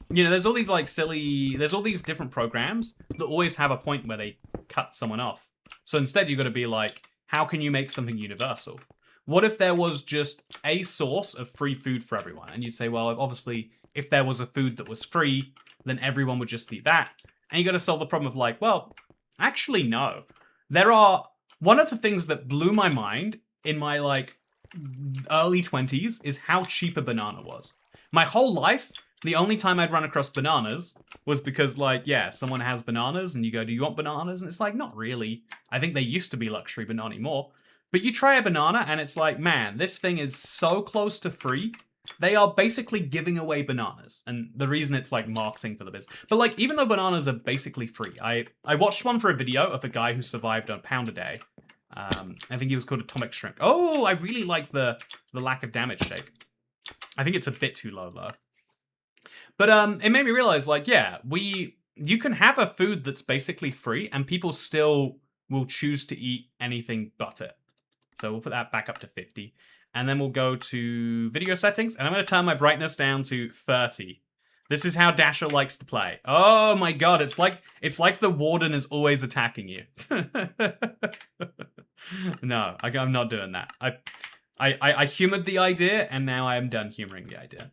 you know, there's all these like there's all these different programs that always have a point where they cut someone off. So instead, you've got to be like, how can you make something universal? What if there was just a source of free food for everyone? And you'd say, well, obviously, if there was a food that was free, then everyone would just eat that. And you got to solve the problem of like, well, actually, no. One of the things that blew my mind in my like early 20s is how cheap a banana was. My whole life, the only time I'd run across bananas was because, like, yeah, someone has bananas and you go, do you want bananas? And it's like, not really. I think they used to be luxury, but not anymore. But you try a banana and it's like, man, this thing is so close to free. They are basically giving away bananas. And the reason it's like marketing for the business. But like, even though bananas are basically free, I watched one for a video of a guy who survived on £1 a day. I think he was called Atomic Shrink. Oh, I really like the lack of damage shake. I think it's a bit too low though. But it made me realize, like, yeah, you can have a food that's basically free and people still will choose to eat anything but it. So we'll put that back up to 50. And then we'll go to video settings. And I'm going to turn my brightness down to 30. This is how Dasher likes to play. Oh my god, it's like the warden is always attacking you. No, I'm not doing that. I humored the idea, and now I am done humoring the idea.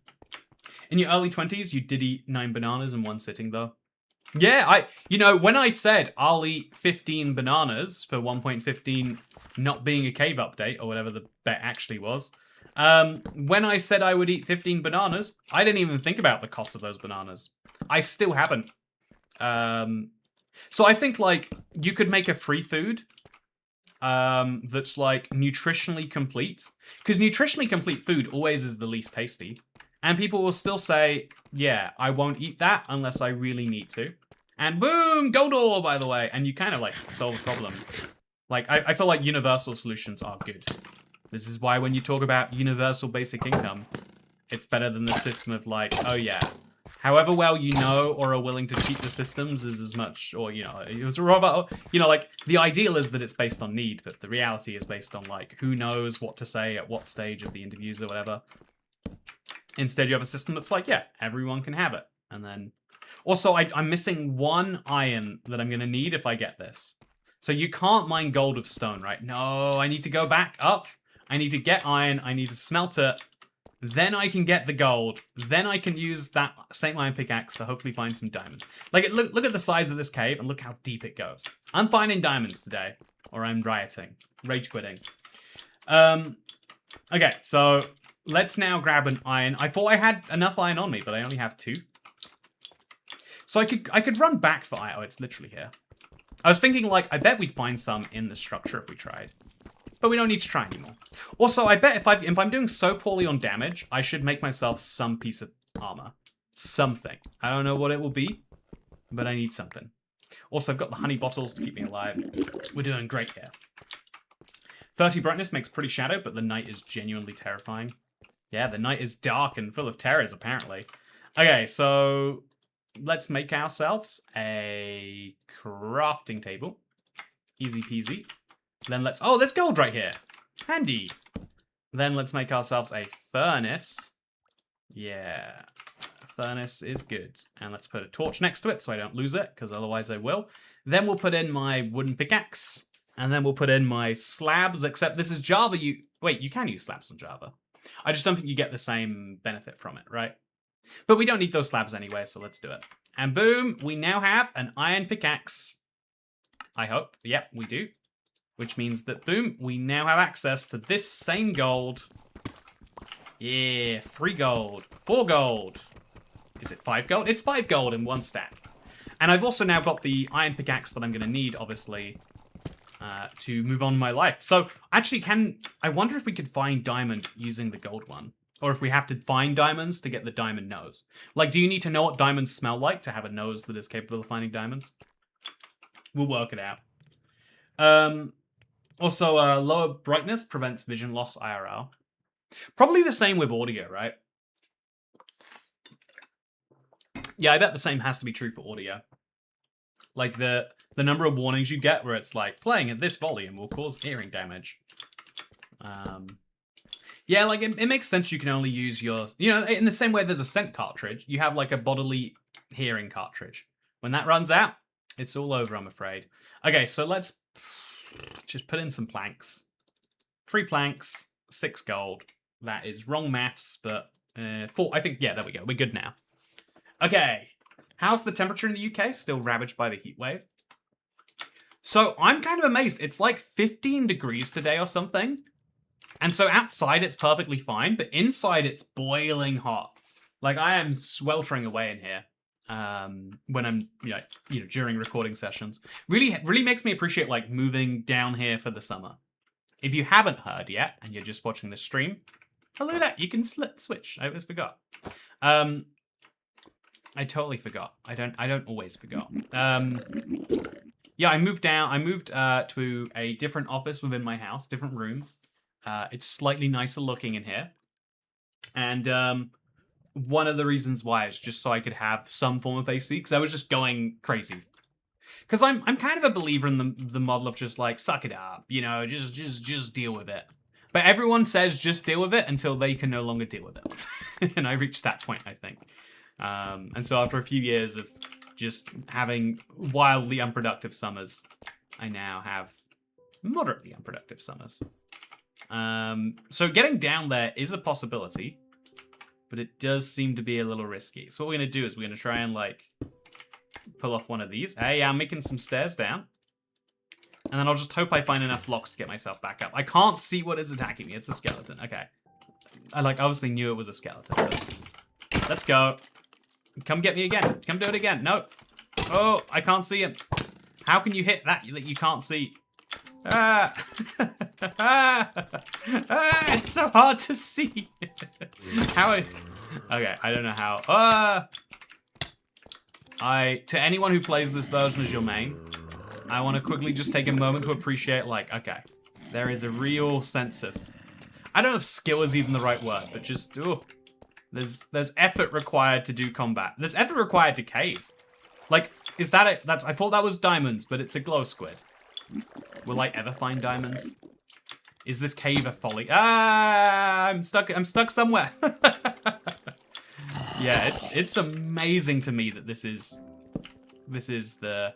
In your early 20s, you did eat 9 bananas in one sitting, though. Yeah, you know, when I said I'll eat 15 bananas for 1.15 not being a cave update, or whatever the bet actually was, when I said I would eat 15 bananas, I didn't even think about the cost of those bananas. I still haven't. So I think, like, you could make a free food that's, like, nutritionally complete. Because nutritionally complete food always is the least tasty. And people will still say, yeah, I won't eat that unless I really need to. And boom, Goldor, by the way. And you kind of, like, solve the problem. Like, I feel like universal solutions are good. This is why when you talk about universal basic income, it's better than the system of, like, oh yeah, however well you know or are willing to cheat the systems is as much, or, you know, it was rather, you know, like, the ideal is that it's based on need, but the reality is based on, like, who knows what to say at what stage of the interviews or whatever. Instead, you have a system that's like, yeah, everyone can have it. And then, also, I'm missing 1 iron that I'm going to need if I get this. So you can't mine gold with stone, right? No, I need to go back up. I need to get iron. I need to smelt it. Then I can get the gold. Then I can use that same iron pickaxe to hopefully find some diamonds. Like, look at the size of this cave and look how deep it goes. I'm finding diamonds today. Or I'm rioting. Rage quitting. Okay, so let's now grab an iron. I thought I had enough iron on me, but I only have 2. So I could run back for iron. Oh, it's literally here. I was thinking, like, I bet we'd find some in the structure if we tried. But we don't need to try anymore. Also, I bet if I'm doing so poorly on damage, I should make myself some piece of armor. Something. I don't know what it will be, but I need something. Also, I've got the honey bottles to keep me alive. We're doing great here. 30 brightness makes pretty shadow, but the night is genuinely terrifying. Yeah, the night is dark and full of terrors, apparently. Okay, so let's make ourselves a crafting table. Easy peasy. Then let's... Oh, there's gold right here. Handy. Then let's make ourselves a furnace. Yeah. Furnace is good. And let's put a torch next to it so I don't lose it, because otherwise I will. Then we'll put in my wooden pickaxe. And then we'll put in my slabs, except this is Java. Wait, you can use slabs on Java. I just don't think you get the same benefit from it, right? But we don't need those slabs anyway, so let's do it. And boom, we now have an iron pickaxe. I hope. Yep, we do. Which means that, boom, we now have access to this same gold. Yeah, 3 gold, 4 gold. Is it 5 gold? It's 5 gold in 1 stack. And I've also now got the iron pickaxe that I'm going to need, obviously, to move on in my life. So, actually, I wonder if we could find diamond using the gold one. Or if we have to find diamonds to get the diamond nose. Like, do you need to know what diamonds smell like to have a nose that is capable of finding diamonds? We'll work it out. Also, lower brightness prevents vision loss IRL. Probably the same with audio, right? Yeah, I bet the same has to be true for audio. Like, the number of warnings you get where it's like, playing at this volume will cause hearing damage. Yeah, like, it makes sense you can only use your... You know, in the same way there's a scent cartridge, you have, like, a bodily hearing cartridge. When that runs out, it's all over, I'm afraid. Okay, so let's just put in some planks. 3 planks, 6 gold. That is wrong maths, but 4. I think, yeah, there we go. We're good now. Okay. How's the temperature in the UK? Still ravaged by the heat wave. So I'm kind of amazed. It's like 15 degrees today or something. And so outside it's perfectly fine, but inside it's boiling hot. Like, I am sweltering away in here. When I'm, you know, during recording sessions. Really makes me appreciate, like, moving down here for the summer. If you haven't heard yet, and you're just watching this stream, hello there, you can switch. I always forgot. I totally forgot. I don't always forgot. Yeah, I moved down. I moved to a different office within my house, different room. It's slightly nicer looking in here. And one of the reasons why is just so I could have some form of AC, because I was just going crazy. Because I'm kind of a believer in the model of just like, suck it up, you know, just deal with it. But everyone says just deal with it until they can no longer deal with it. And I reached that point, I think. And so after a few years of just having wildly unproductive summers, I now have moderately unproductive summers. So getting down there is a possibility, but it does seem to be a little risky. So what we're going to do is we're going to try and, like, pull off one of these. Hey, I'm making some stairs down. And then I'll just hope I find enough blocks to get myself back up. I can't see what is attacking me. It's a skeleton. Okay. I, like, obviously knew it was a skeleton. But let's go. Come get me again. Come do it again. No. Oh, I can't see him. How can you hit that you can't see? Ah. It's so hard to see. Okay, I don't know how. To anyone who plays this version as your main, I want to quickly just take a moment to appreciate, like, okay, there is a real sense of, I don't know if skill is even the right word, but just, There's effort required to do combat. There's effort required to cave. Like, is that it? I thought that was diamonds, but it's a glow squid. Will I ever find diamonds? Is this cave a folly? Ah, I'm stuck somewhere. Yeah, it's amazing to me that this is the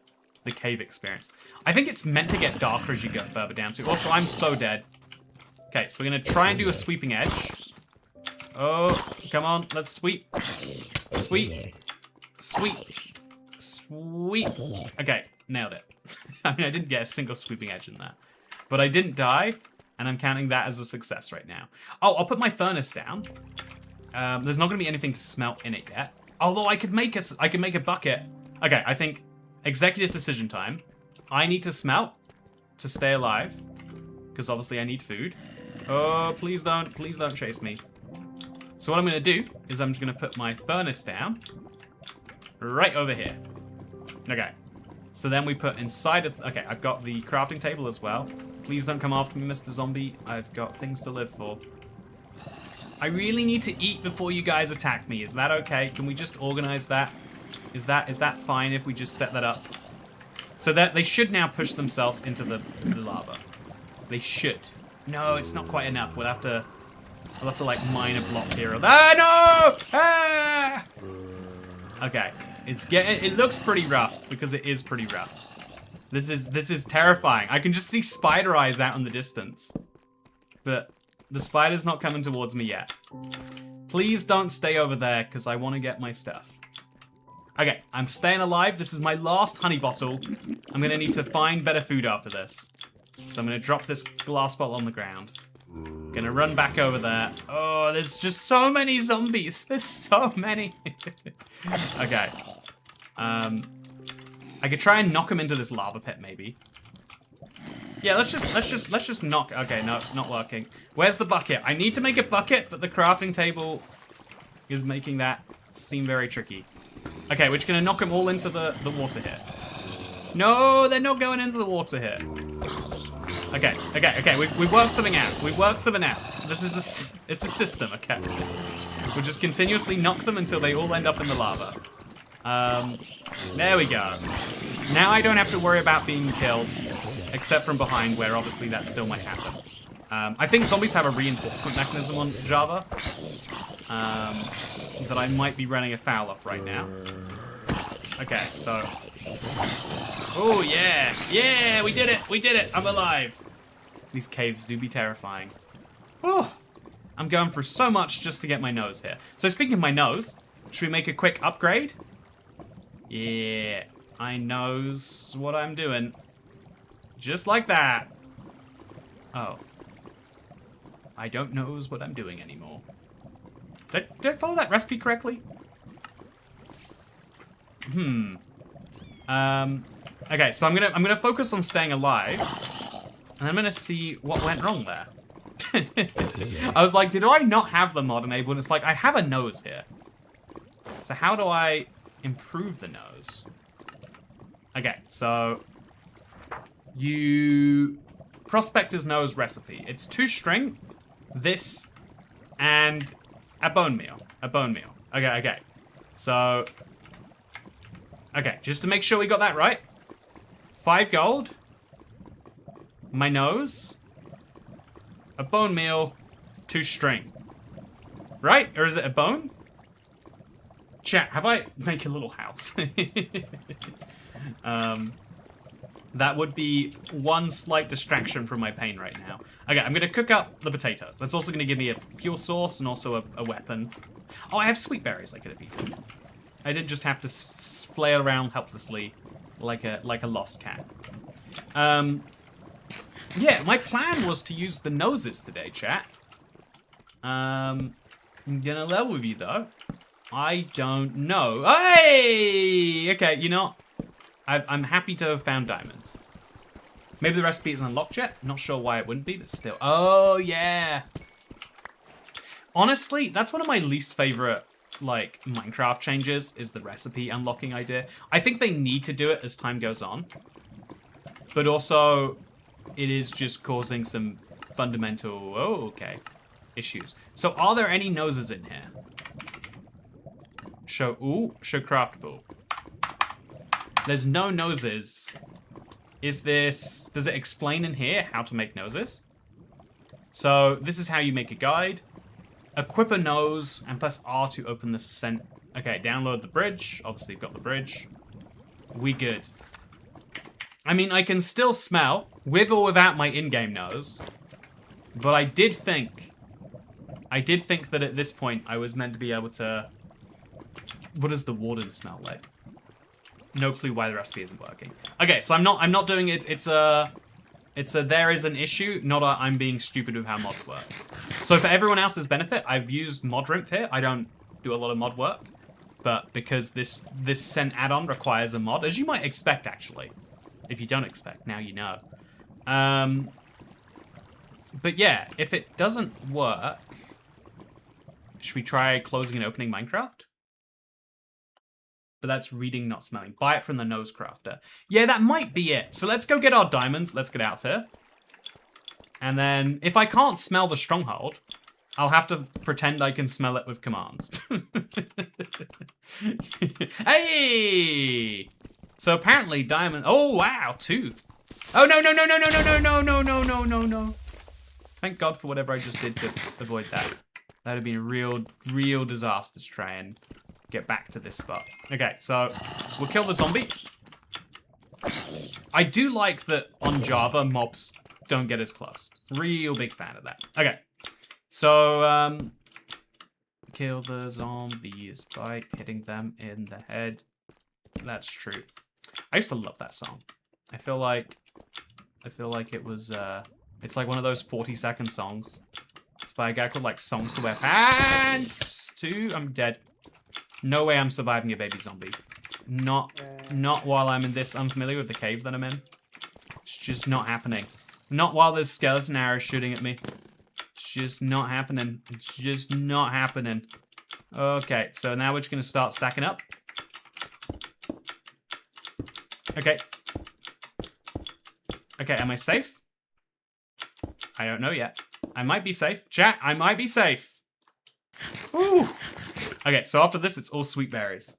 cave experience. I think it's meant to get darker as you go further down too. Also, I'm so dead. Okay, so we're gonna try and do a sweeping edge. Oh, come on, let's sweep. Sweep. Sweep. Sweep. Okay, nailed it. I mean, I didn't get a single sweeping edge in that. But I didn't die, and I'm counting that as a success right now. Oh, I'll put my furnace down. There's not going to be anything to smelt in it yet. Although I could make a bucket. Okay, I think executive decision time. I need to smelt to stay alive. Because obviously I need food. Oh, please don't chase me. So what I'm going to do is I'm just going to put my furnace down right over here. Okay. So then we put inside of... Okay, I've got the crafting table as well. Please don't come after me, Mr. Zombie. I've got things to live for. I really need to eat before you guys attack me. Is that okay? Can we just organize that? Is that fine if we just set that up? So that they should now push themselves into the lava. They should. No, it's not quite enough. We'll have to like mine a block here. Ah, no! Ah! Okay. It looks pretty rough because it is pretty rough. This is terrifying. I can just see spider eyes out in the distance. But the spider's not coming towards me yet. Please don't stay over there because I want to get my stuff. Okay, I'm staying alive. This is my last honey bottle. I'm going to need to find better food after this. So I'm going to drop this glass bottle on the ground. Gonna run back over there. Oh, there's just so many zombies. There's so many. Okay. I could try and knock him into this lava pit, maybe. Yeah, let's just knock. Okay, no, not working. Where's the bucket? I need to make a bucket, but the crafting table is making that seem very tricky. Okay, we're just gonna knock them all into the water here. No, they're not going into the water here. Okay. We've worked something out. It's a system, okay. We'll just continuously knock them until they all end up in the lava. There we go. Now I don't have to worry about being killed, except from behind, where obviously that still might happen. I think zombies have a reinforcement mechanism on Java that I might be running afoul of right now. Okay, so... Oh, yeah! Yeah, we did it! I'm alive! These caves do be terrifying. Oh, I'm going through so much just to get my nose here. So speaking of my nose, should we make a quick upgrade? Yeah, I knows what I'm doing. Just like that. Oh. I don't knows what I'm doing anymore. Did I follow that recipe correctly? Okay, so I'm gonna focus on staying alive, and I'm gonna see what went wrong there. I was like, did I not have the mod enabled? And it's like, I have a nose here. So how do I improve the nose? Okay, so Prospector's nose recipe. It's 2 string, this, and a bone meal. Okay. So, okay, just to make sure we got that right. 5 gold, my nose, a bone meal, 2 string. Right? Or is it a bone? Chat, have I... Make a little house. That would be one slight distraction from my pain right now. Okay, I'm going to cook up the potatoes. That's also going to give me a fuel source and also a weapon. Oh, I have sweet berries I could have eaten. I didn't just have to flail around helplessly like a lost cat. Yeah, my plan was to use the noses today, chat. I'm gonna level with you though. I don't know. Hey! Okay, you know, I'm happy to have found diamonds. Maybe the recipe isn't unlocked yet. Not sure why it wouldn't be, but still. Oh yeah. Honestly, that's one of my least favorite like Minecraft changes is the recipe unlocking idea. I think they need to do it as time goes on. But also it is just causing some fundamental issues. So are there any noses in here? Show craftable. There's no noses. Does it explain in here how to make noses? So this is how you make a guide. Equip a nose and press R to open the scent. Okay, download the bridge. Obviously you've got the bridge. We good. I mean, I can still smell with or without my in-game nose. But I did think that at this point I was meant to be able to... What does the warden smell like? No clue why the recipe isn't working. Okay, so I'm not doing it. It's a there is an issue, not a I'm being stupid with how mods work. So for everyone else's benefit, I've used modrimp here. I don't do a lot of mod work, but because this scent add-on requires a mod, as you might expect actually. If you don't expect, now you know. But yeah, if it doesn't work, should we try closing and opening Minecraft? But that's reading, not smelling. Buy it from the nose crafter. Yeah, that might be it. So let's go get our diamonds. Let's get out there. And then if I can't smell the stronghold, I'll have to pretend I can smell it with commands. Hey! So apparently diamond... Oh, wow, 2. Oh, no. Thank God for whatever I just did to avoid that. That would have been a real disaster to try and get back to this spot. Okay, so we'll kill the zombie. I do like that on Java, mobs don't get as close. Real big fan of that. Okay, so kill the zombies by hitting them in the head. That's true. I used to love that song. I feel like it was it's like one of those 40-second songs. It's by a guy called like Songs to Wear Pants 2. I'm dead. No way I'm surviving a baby zombie. Not while I'm in this unfamiliar with the cave that I'm in. It's just not happening. Not while there's skeleton arrows shooting at me. It's just not happening. It's just not happening. Okay, so now we're just gonna start stacking up. Okay. Okay, am I safe? I don't know yet. I might be safe. Chat, I might be safe. Ooh. Okay, so after this, it's all sweet berries.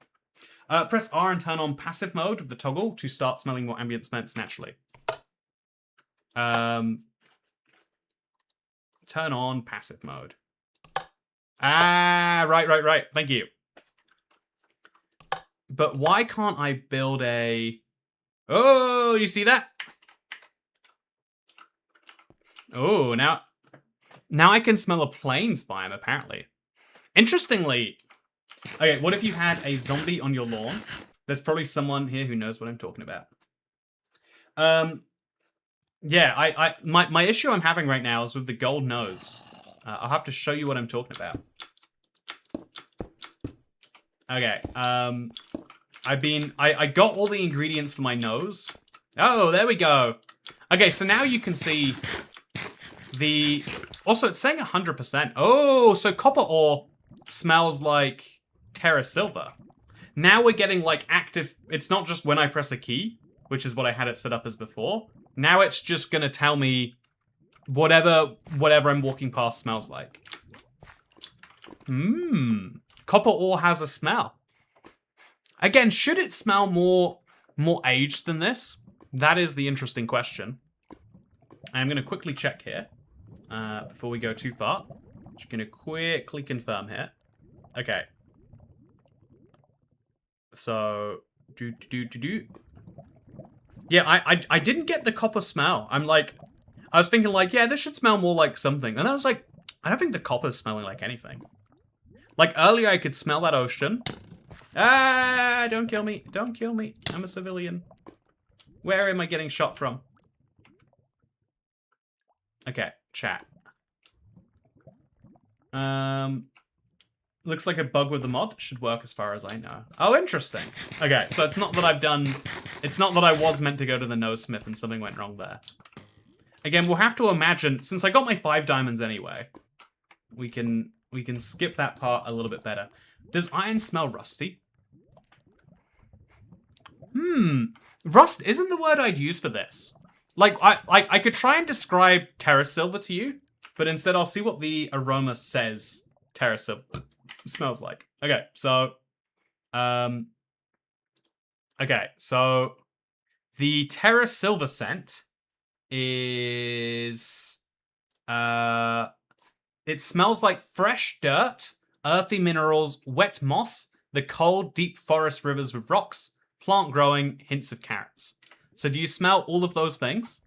Press R and turn on passive mode of the toggle to start smelling more ambient scents naturally. Turn on passive mode. Ah, right. Thank you. But why can't I build a... Oh, you see that? Oh, now I can smell a plains biome, apparently. Interestingly... Okay, what if you had a zombie on your lawn? There's probably someone here who knows what I'm talking about. Yeah, my issue I'm having right now is with the gold nose. I'll have to show you what I'm talking about. Okay, I got all the ingredients for my nose. Oh, there we go. Okay, so now you can see the... Also, it's saying 100%. Oh, so copper ore smells like Terra Silver. Now we're getting like active... It's not just when I press a key, which is what I had it set up as before. Now it's just gonna tell me whatever I'm walking past smells like. Copper ore has a smell. Again, should it smell more aged than this? That is the interesting question. I'm gonna quickly check here before we go too far. Just gonna quickly confirm here. Okay. So, yeah, I didn't get the copper smell. I was thinking like, yeah, this should smell more like something. And then I was like, I don't think the copper's smelling like anything. Like earlier I could smell that ocean. Ah, don't kill me. Don't kill me. I'm a civilian. Where am I getting shot from? Okay, chat. Looks like a bug with the mod. Should work as far as I know. Oh, interesting. Okay, so it's not that I've done... It's not that I was meant to go to the nose smith and something went wrong there. Again, we'll have to imagine... Since I got my 5 diamonds anyway, we can skip that part a little bit better. Does iron smell rusty? Rust isn't the word I'd use for this. Like, I could try and describe Terra Silver to you, but instead I'll see what the aroma says Terra Silver smells like. Okay, so Okay, so the Terra Silver scent is it smells like fresh dirt, earthy minerals, wet moss, the cold, deep forest rivers with rocks, plant growing, hints of carrots. So do you smell all of those things?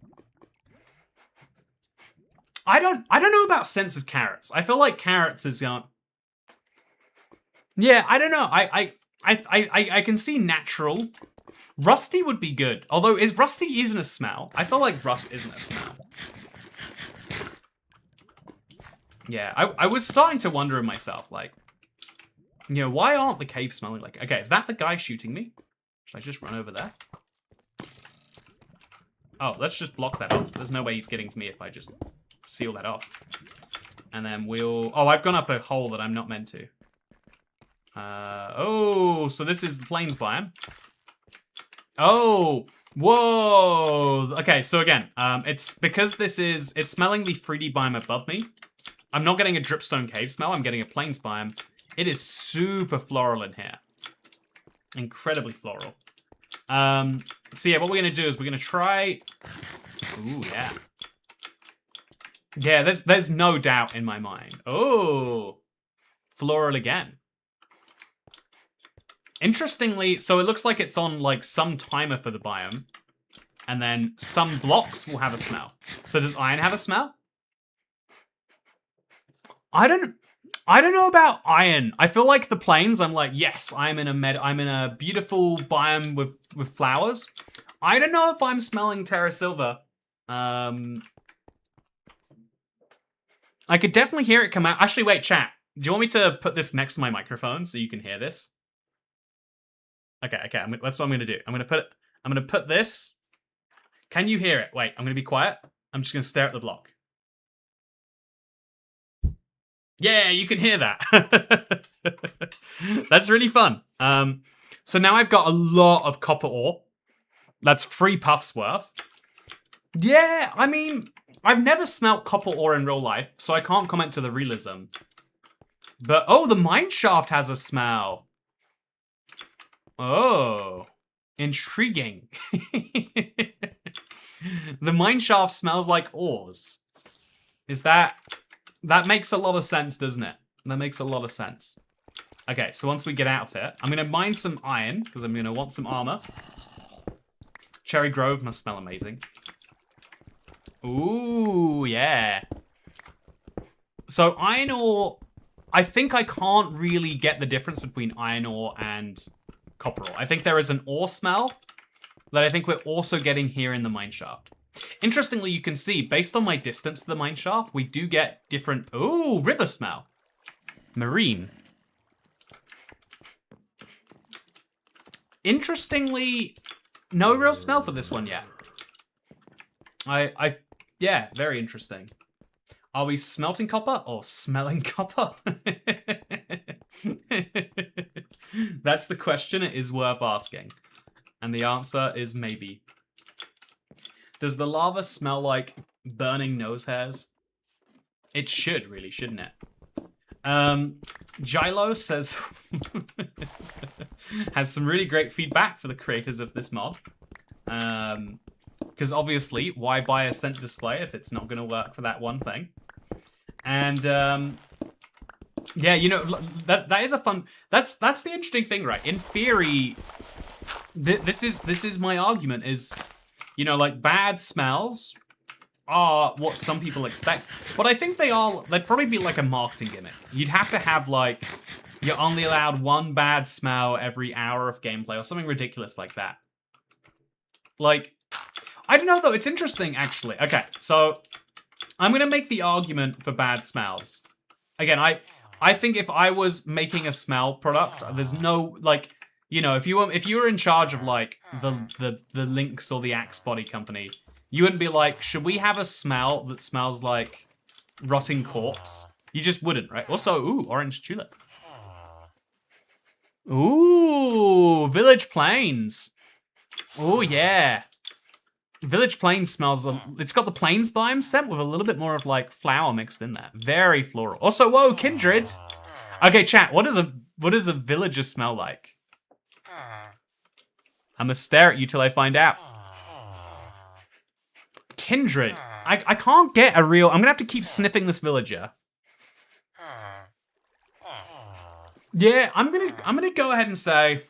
I don't know about scents of carrots. I feel like carrots is yeah, I don't know. I can see natural. Rusty would be good. Although, is rusty even a smell? I feel like rust isn't a smell. Yeah, I was starting to wonder in myself, like, you know, why aren't the caves smelling like... Okay, is that the guy shooting me? Should I just run over there? Oh, let's just block that off. There's no way he's getting to me if I just seal that off. And then we'll... Oh, I've gone up a hole that I'm not meant to. Oh, so this is the plains biome. Oh, whoa. Okay, so again, it's because it's smelling the 3D biome above me. I'm not getting a dripstone cave smell. I'm getting a plains biome. It is super floral in here. Incredibly floral. So yeah, what we're going to do is we're going to try... Ooh, yeah. Yeah, there's no doubt in my mind. Oh, floral again. Interestingly, so it looks like it's on like some timer for the biome. And then some blocks will have a smell. So does iron have a smell? I don't know about iron. I feel like the plains, I'm like, yes, I'm in a beautiful biome with flowers. I don't know if I'm smelling Terra Silver. I could definitely hear it come out. Actually, wait, chat. Do you want me to put this next to my microphone so you can hear this? Okay. That's what I'm gonna do. I'm gonna put this. Can you hear it? Wait, I'm gonna be quiet. I'm just gonna stare at the block. Yeah, you can hear that. That's really fun. So now I've got a lot of copper ore. That's 3 puffs worth. Yeah, I mean, I've never smelt copper ore in real life, so I can't comment to the realism. But, oh, the mine shaft has a smell. Oh, intriguing. The mine shaft smells like ores. Is that... That makes a lot of sense, doesn't it? That makes a lot of sense. Okay, so once we get out of here, I'm going to mine some iron, because I'm going to want some armor. Cherry Grove must smell amazing. Ooh, yeah. So iron ore, I think I can't really get the difference between iron ore and copper ore. I think there is an ore smell that I think we're also getting here in the mine shaft. Interestingly, you can see, based on my distance to the mine shaft, we do get different... Ooh, river smell. Marine. Interestingly, no real smell for this one yet. Yeah, very interesting. Are we smelting copper or smelling copper? That's the question. It is worth asking. And the answer is maybe. Does the lava smell like burning nose hairs? It should, really, shouldn't it? Gilo says... has some really great feedback for the creators of this mod. Because obviously, why buy a scent display if it's not going to work for that one thing? And, yeah, you know, that is a fun... That's the interesting thing, right? In theory, this is my argument, is... You know, like, bad smells are what some people expect. But I think they'd probably be like a marketing gimmick. You'd have to have, like, you're only allowed 1 bad smell every hour of gameplay or something ridiculous like that. Like, I don't know, though. It's interesting, actually. Okay, so I'm going to make the argument for bad smells. Again, I think if I was making a smell product, there's no, like... You know, if you were in charge of, like, the Lynx or the Axe Body Company, you wouldn't be like, should we have a smell that smells like rotting corpse? You just wouldn't, right? Also, ooh, orange tulip. Ooh, Village Plains. Ooh, yeah. Village Plains smells, it's got the Plains biome scent with a little bit more of, like, flower mixed in there. Very floral. Also, whoa, Kindred. Okay, chat, what does a villager smell like? I'm gonna stare at you till I find out. Kindred. I can't get a real... I'm gonna have to keep sniffing this villager. Yeah, I'm gonna go ahead and say...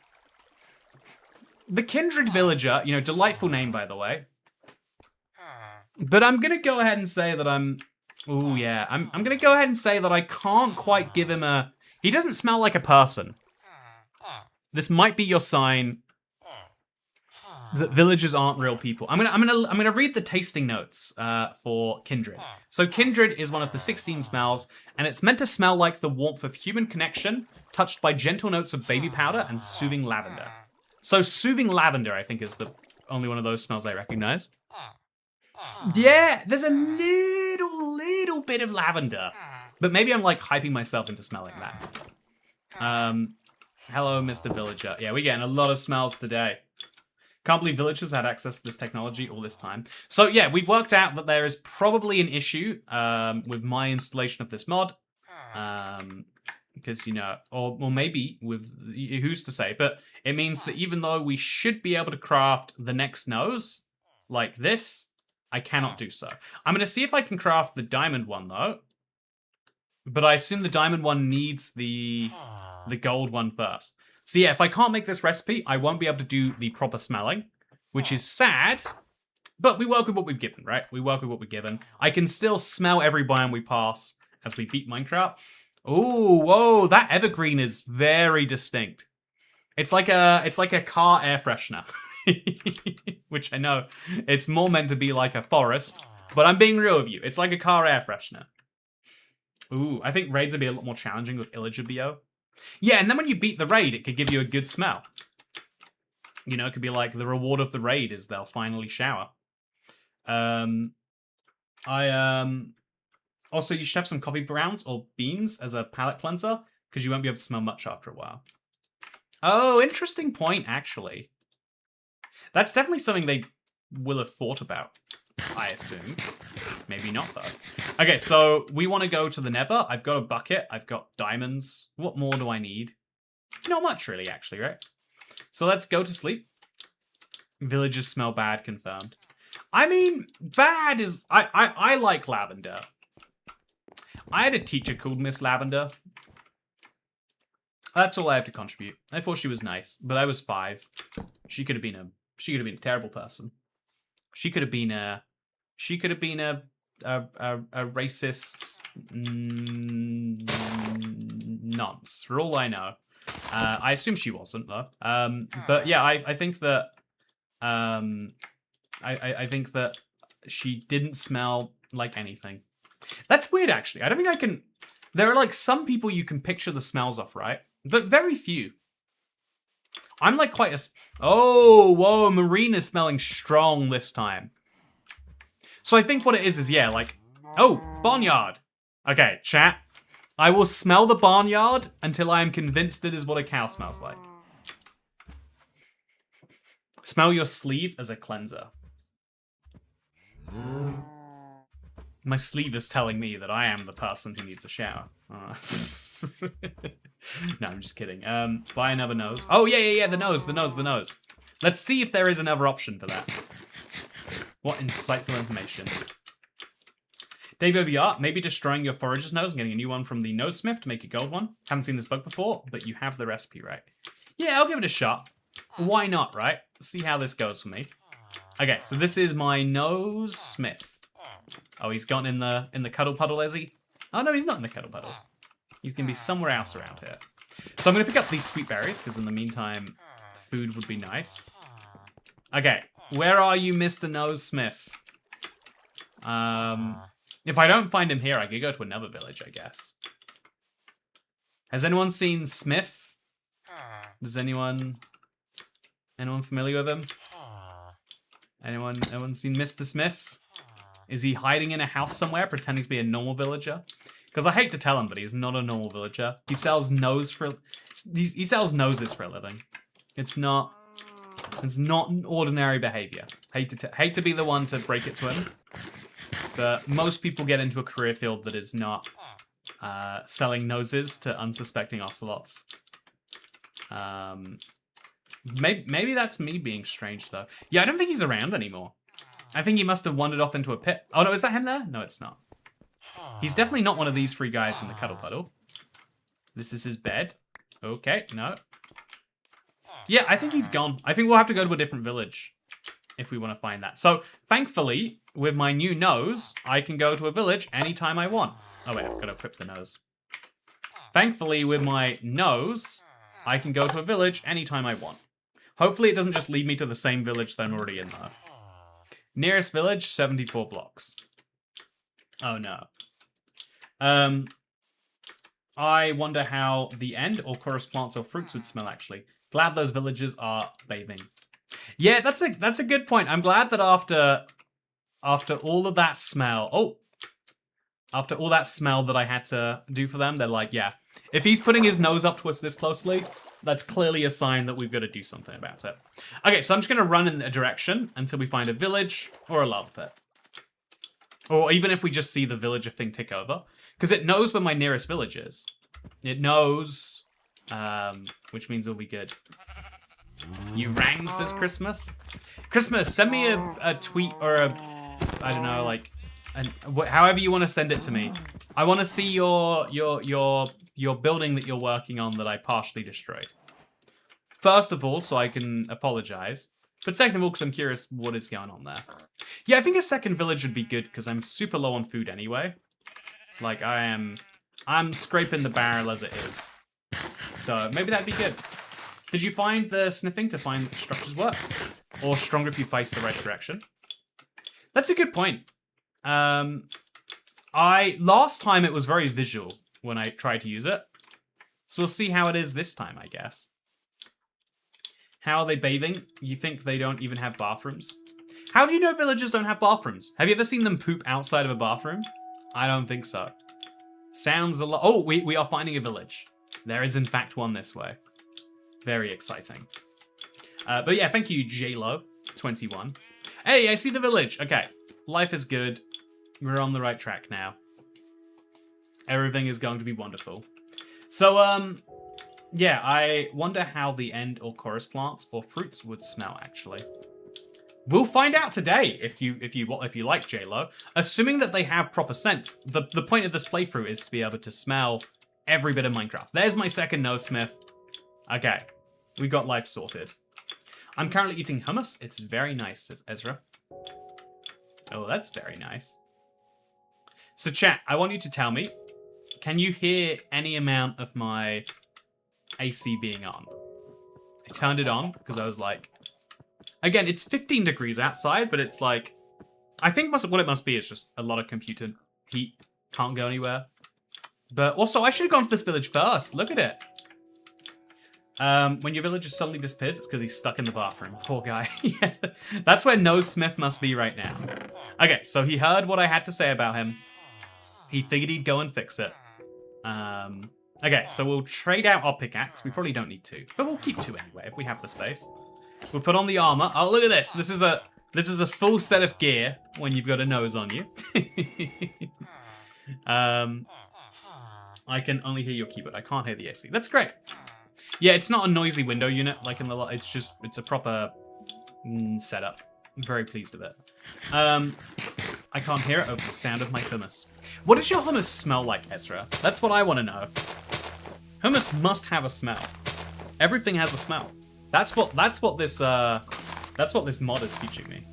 The Kindred villager, you know, delightful name, by the way. But I'm gonna go ahead and say that I'm... Ooh, yeah. I'm gonna go ahead and say that I can't quite give him a... He doesn't smell like a person. This might be your sign that villagers aren't real people. I'm gonna read the tasting notes for Kindred. So Kindred is one of the 16 smells, and it's meant to smell like the warmth of human connection, touched by gentle notes of baby powder and soothing lavender. So soothing lavender, I think, is the only one of those smells I recognize. Yeah, there's a little bit of lavender, but maybe I'm like hyping myself into smelling that. Hello, Mr. Villager. Yeah, we're getting a lot of smells today. Can't believe villagers had access to this technology all this time. So yeah, we've worked out that there is probably an issue with my installation of this mod. Because, you know, or maybe with, who's to say, but it means that even though we should be able to craft the next nose, like this, I cannot do so. I'm going to see if I can craft the diamond one, though. But I assume the diamond one needs the gold one first. So yeah, if I can't make this recipe, I won't be able to do the proper smelling, which is sad, but we work with what we've given, right? We work with what we're given. I can still smell every biome we pass as we beat Minecraft. Ooh, whoa, that evergreen is very distinct. It's like a car air freshener, which I know it's more meant to be like a forest, but I'm being real with you. It's like a car air freshener. Ooh, I think raids would be a lot more challenging with Illager BO. Yeah, and then when you beat the raid, it could give you a good smell. You know, it could be like the reward of the raid is they'll finally shower. Also, you should have some coffee grounds or beans as a palate cleanser, because you won't be able to smell much after a while. Oh, interesting point, actually. That's definitely something they will have thought about, I assume. Maybe not, though. Okay, so we want to go to the Nether. I've got a bucket. I've got diamonds. What more do I need? Not much, really, actually, right? So let's go to sleep. Villagers smell bad, confirmed. I mean, bad is... I like lavender. I had a teacher called Miss Lavender. That's all I have to contribute. I thought she was nice, but I was 5. She could have been a terrible person. She could have been a racist nonce, for all I know. I assume she wasn't, though. But yeah, I think that I think that she didn't smell like anything. That's weird, actually. I don't think I can... There are, like, some people you can picture the smells of, right? But very few. I'm, like, quite a... Oh, whoa, Marine is smelling strong this time. So I think what it is, yeah, like... Oh, barnyard. Okay, chat. I will smell the barnyard until I am convinced it is what a cow smells like. Smell your sleeve as a cleanser. My sleeve is telling me that I am the person who needs a shower. No, I'm just kidding. Buy another nose. Oh, yeah, the nose. Let's see if there is another option for that. What insightful information. Dave OVR, maybe destroying your forager's nose and getting a new one from the nose smith to make a gold one. Haven't seen this bug before, but you have the recipe, right? Yeah, I'll give it a shot. Why not, right? See how this goes for me. Okay, so this is my nose smith. Oh, he's gone in the cuddle puddle, is he? Oh, no, he's not in the cuddle puddle. He's going to be somewhere else around here. So I'm going to pick up these sweet berries, because in the meantime, food would be nice. Okay, where are you, Mr. Nose Smith? If I don't find him here, I could go to another village, I guess. Has anyone seen Smith? Does anyone familiar with him? Anyone seen Mr. Smith? Is he hiding in a house somewhere, pretending to be a normal villager? Because I hate to tell him, but he's not a normal villager. He sells he sells noses for a living. It's not an ordinary behavior. Hate to be the one to break it to him, but most people get into a career field that is not selling noses to unsuspecting ocelots. Maybe that's me being strange, though. Yeah, I don't think he's around anymore. I think he must have wandered off into a pit. Oh, no, is that him there? No, it's not. He's definitely not one of these 3 guys in the cuddle puddle. This is his bed. Okay, no. Yeah, I think he's gone. I think we'll have to go to a different village if we want to find that. So, thankfully, with my new nose, I can go to a village anytime I want. Oh, wait, I've got to equip the nose. Thankfully, with my nose, I can go to a village anytime I want. Hopefully, it doesn't just lead me to the same village that I'm already in, though. Nearest village, 74 blocks. Oh, no. I wonder how the end or chorus plants or fruits would smell, actually. Glad those villagers are bathing. Yeah, that's a good point. I'm glad that after all of that smell... After all that smell that I had to do for them, they're like, yeah. If he's putting his nose up to us this closely, that's clearly a sign that we've got to do something about it. Okay, so I'm just going to run in a direction until we find a village or a lava pit. Or even if we just see the villager thing tick over. Because it knows where my nearest village is. It knows, which means it'll be good. You rang, says Christmas. Christmas, send me a tweet or I don't know, like, however you want to send it to me. I want to see your building that you're working on that I partially destroyed. First of all, so I can apologize. But second of all, because I'm curious what is going on there. Yeah, I think a second village would be good because I'm super low on food anyway. Like, I'm scraping the barrel as it is. So maybe that'd be good. Did you find the sniffing to find structures work? Or stronger if you face the right direction? That's a good point. Last time it was very visual when I tried to use it. So we'll see how it is this time, I guess. How are they bathing? You think they don't even have bathrooms? How do you know villagers don't have bathrooms? Have you ever seen them poop outside of a bathroom? I don't think so. Sounds a lot... Oh, we are finding a village. There is in fact one this way. Very exciting. But yeah, thank you, JLo21. Hey, I see the village. Okay, life is good. We're on the right track now. Everything is going to be wonderful. So, yeah, I wonder how the end or chorus plants or fruits would smell, actually. We'll find out today if you like JLo. Assuming that they have proper scents. The point of this playthrough is to be able to smell every bit of Minecraft. There's my second nose, Smith. Okay, we got life sorted. I'm currently eating hummus. It's very nice, says Ezra. Oh, that's very nice. So chat, I want you to tell me, can you hear any amount of my AC being on? I turned it on because I was like, again, it's 15 degrees outside, but it's like, I think what it must be is just a lot of computer heat. Can't go anywhere. But also, I should have gone to this village first. Look at it. When your villager suddenly disappears, it's because he's stuck in the bathroom. Poor guy. Yeah, that's where Nose Smith must be right now. Okay, so he heard what I had to say about him. He figured he'd go and fix it. Okay, so we'll trade out our pickaxe. We probably don't need 2, but we'll keep 2 anyway if we have the space. We'll put on the armor. Oh, look at this. This is a full set of gear when you've got a nose on you. I can only hear your keyboard. I can't hear the AC. That's great. Yeah, it's not a noisy window unit like in the lot. It's a proper setup. I'm very pleased with it. I can't hear it over the sound of my hummus. What does your hummus smell like, Ezra? That's what I want to know. Hummus must have a smell. Everything has a smell. That's what this mod is teaching me.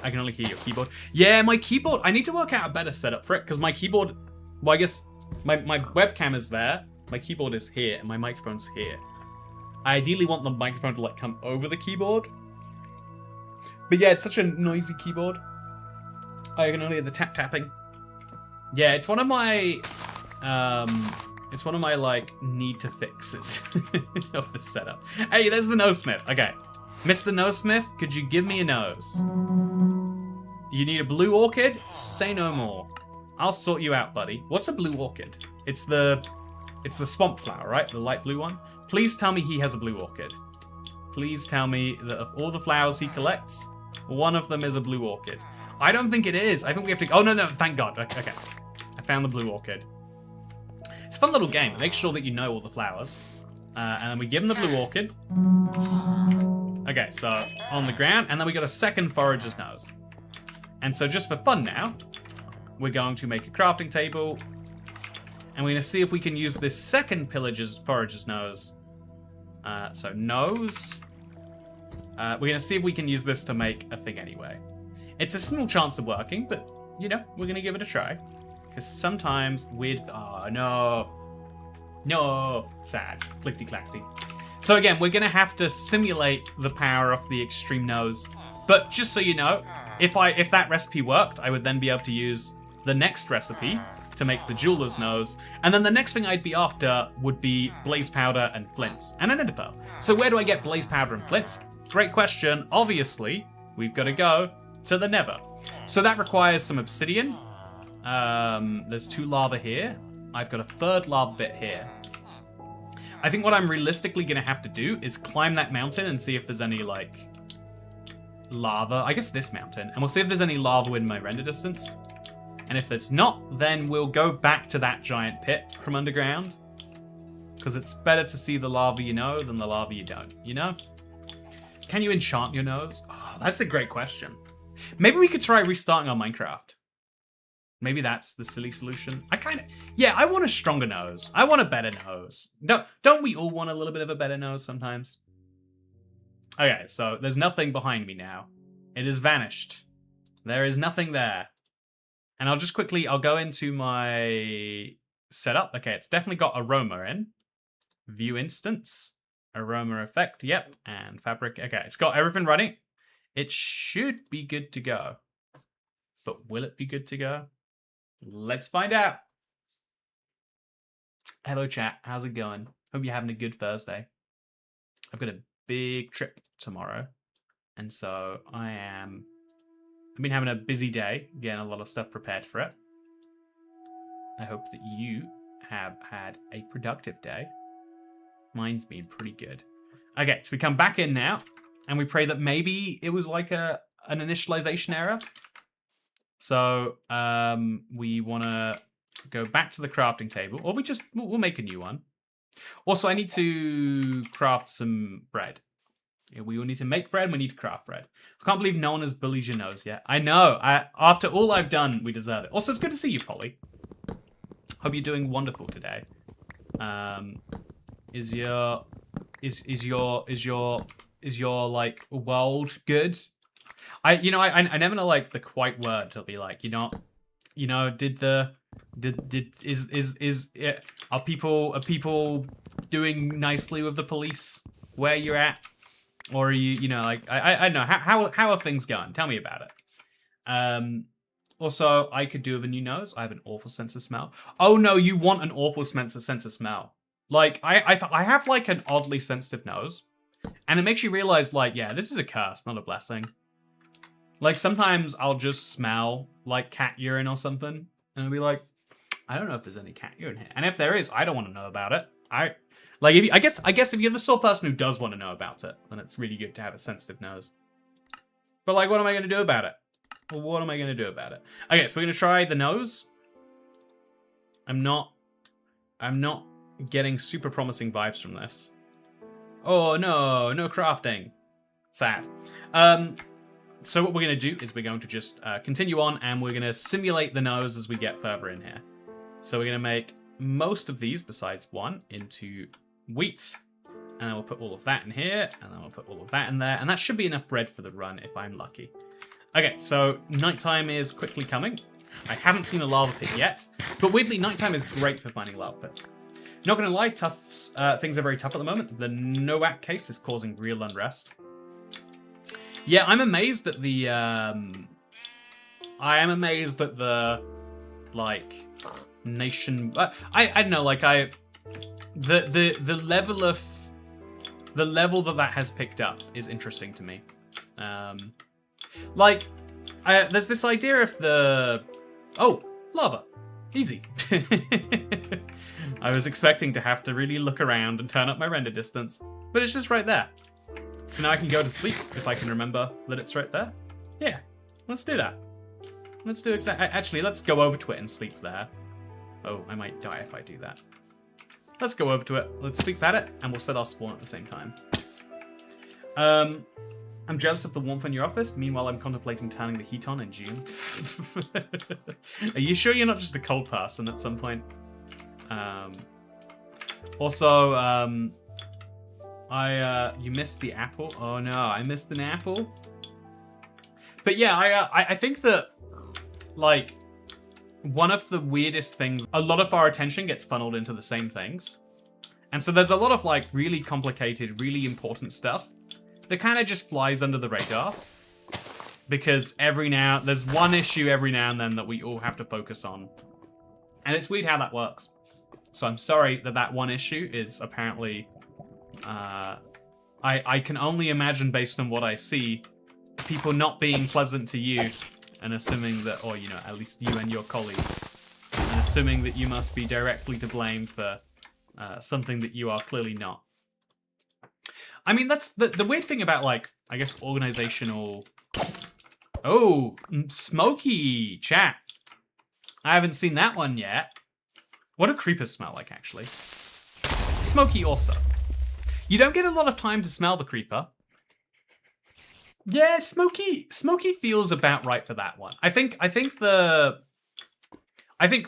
I can only hear your keyboard. Yeah, my keyboard. I need to work out a better setup for it because my keyboard. Well, I guess my webcam is there. My keyboard is here and my microphone's here. I ideally want the microphone to like come over the keyboard. But yeah, it's such a noisy keyboard. I can only hear the tapping. Yeah, it's one of my like need to fixes of the setup. Hey, there's the Nose Smith. Okay. Mr. Nose Smith, could you give me a nose? You need a blue orchid? Say no more. I'll sort you out, buddy. What's a blue orchid? It's the swamp flower, right? The light blue one. Please tell me he has a blue orchid. Please tell me that of all the flowers he collects, one of them is a blue orchid. I don't think it is. I think we have to... Oh, no, thank God. Okay. I found the blue orchid. It's a fun little game. Make sure that you know all the flowers. And then we give him the blue orchid. Okay, so on the ground, and then we got a second forager's nose. And so just for fun now, we're going to make a crafting table, and we're going to see if we can use this second forager's nose. So nose. We're going to see if we can use this to make a thing anyway. It's a small chance of working, but, you know, we're going to give it a try. Because sometimes weird... Oh, no. No. Sad. Clickety-clackety. So again, we're going to have to simulate the power of the extreme nose. But just so you know, if that recipe worked, I would then be able to use the next recipe to make the jeweler's nose. And then the next thing I'd be after would be blaze powder and flint. And an ender pearl. So where do I get blaze powder and flint? Great question. Obviously, we've got to go to the Nether. So that requires some obsidian. There's 2 lava here. I've got a 3rd lava bit here. I think what I'm realistically going to have to do is climb that mountain and see if there's any, like, lava. I guess this mountain. And we'll see if there's any lava in my render distance. And if there's not, then we'll go back to that giant pit from underground. Because it's better to see the lava you know than the lava you don't, you know? Can you enchant your nose? Oh, that's a great question. Maybe we could try restarting our Minecraft. Maybe that's the silly solution. I want a stronger nose. I want a better nose. Don't we all want a little bit of a better nose sometimes? Okay, so there's nothing behind me now. It has vanished. There is nothing there. And I'll go into my setup. Okay, it's definitely got aroma in. View instance. Aroma effect, yep. And fabric. Okay, it's got everything running. It should be good to go. But will it be good to go? Let's find out. Hello, chat. How's it going? Hope you're having a good Thursday. I've got a big trip tomorrow. And so I've been having a busy day, getting a lot of stuff prepared for it. I hope that you have had a productive day. Mine's been pretty good. Okay, so we come back in now, and we pray that maybe it was like an initialization error. So we want to go back to the crafting table, or we'll make a new one. Also, I need to craft some bread. Yeah, we will need to make bread, we need to craft bread. I can't believe no one has bullied your nose yet. I know, after all I've done, we deserve it. Also, it's good to see you, Polly. Hope you're doing wonderful today. Is your like world good? I never know like the quite word to be like, are people doing nicely with the police where you're at? Or are you like I don't know, how are things going? Tell me about it. Also, I could do with a new nose. I have an awful sense of smell. Oh no, you want an awful sense of smell. Like, I have, like, an oddly sensitive nose. And it makes you realize, like, yeah, this is a curse, not a blessing. Like, sometimes I'll just smell, like, cat urine or something. And I'll be like, I don't know if there's any cat urine here. And if there is, I don't want to know about it. I guess if you're the sort of person who does want to know about it, then it's really good to have a sensitive nose. But, like, what am I going to do about it? Well, what am I going to do about it? Okay, so we're going to try the nose. I'm not getting super promising vibes from this. Oh no, no crafting. Sad. So what we're going to do is we're going to just continue on, and we're going to simulate the nose as we get further in here. So we're going to make most of these, besides one, into wheat. And then we'll put all of that in here, and then we'll put all of that in there, and that should be enough bread for the run if I'm lucky. Okay, so nighttime is quickly coming. I haven't seen a lava pit yet, but weirdly, nighttime is great for finding lava pits. Not gonna lie, things are very tough at the moment. The Nowak case is causing real unrest. Yeah, I'm amazed at the like nation. I don't know, like the level that has picked up is interesting to me. Like there's this idea of lava, easy. I was expecting to have to really look around and turn up my render distance, but it's just right there. So now I can go to sleep if I can remember that it's right there. Yeah, let's do that. Let's do actually, let's go over to it and sleep there. Oh, I might die if I do that. Let's go over to it. Let's sleep at it, and we'll set our spawn at the same time. I'm jealous of the warmth in your office. Meanwhile, I'm contemplating turning the heat on in June. Are you sure you're not just a cold person at some point? Also, you missed the apple. Oh no, I missed an apple. But yeah, I think that, like, one of the weirdest things, a lot of our attention gets funneled into the same things. And so there's a lot of, like, really complicated, really important stuff that kind of just flies under the radar. Because there's one issue every now and then that we all have to focus on. And it's weird how that works. So I'm sorry that one issue is apparently, I can only imagine based on what I see, people not being pleasant to you and assuming that, or, you know, at least you and your colleagues, and assuming that you must be directly to blame for something that you are clearly not. I mean, that's the weird thing about, like, I guess, organizational... Oh, smoky chat. I haven't seen that one yet. What do creepers smell like, actually? Smoky also. You don't get a lot of time to smell the creeper. Yeah, smoky feels about right for that one. I think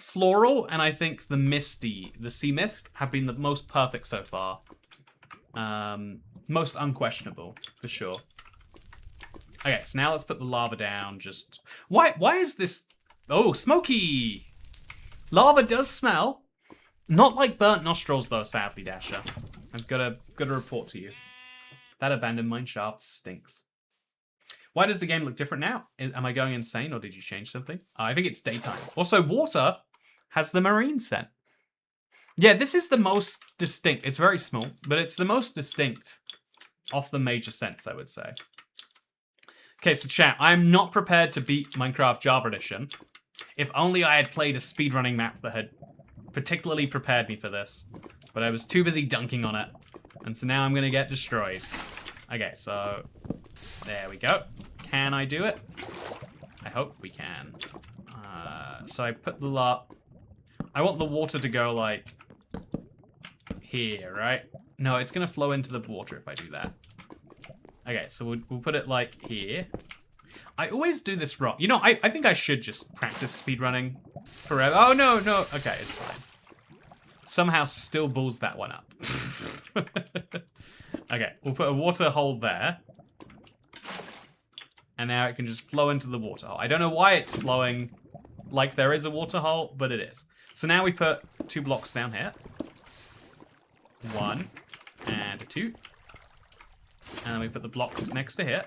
floral and I think the sea mist have been the most perfect so far. Most unquestionable, for sure. Okay, so now let's put the lava down. Just why is this? Oh, smoky! Lava does smell. Not like burnt nostrils though, sadly, Dasher. I've got to report to you. That abandoned mine shaft stinks. Why does the game look different now? Am I going insane or did you change something? I think it's daytime. Also, water has the marine scent. Yeah, this is the most distinct. It's very small, but it's the most distinct of the major scents, I would say. Okay, so chat, I'm not prepared to beat Minecraft Java Edition. If only I had played a speedrunning map that had particularly prepared me for this. But I was too busy dunking on it. And so now I'm going to get destroyed. Okay, so there we go. Can I do it? I hope we can. So I put the I want the water to go, like, here, right? No, it's going to flow into the water if I do that. Okay, so we'll put it, like, here. I always do this wrong. You know, I think I should just practice speedrunning forever. Oh, no. Okay, it's fine. Somehow still balls that one up. Okay, we'll put a water hole there. And now it can just flow into the water hole. I don't know why it's flowing like there is a water hole, but it is. So now we put 2 blocks down here. 1 and 2. And then we put the blocks next to here.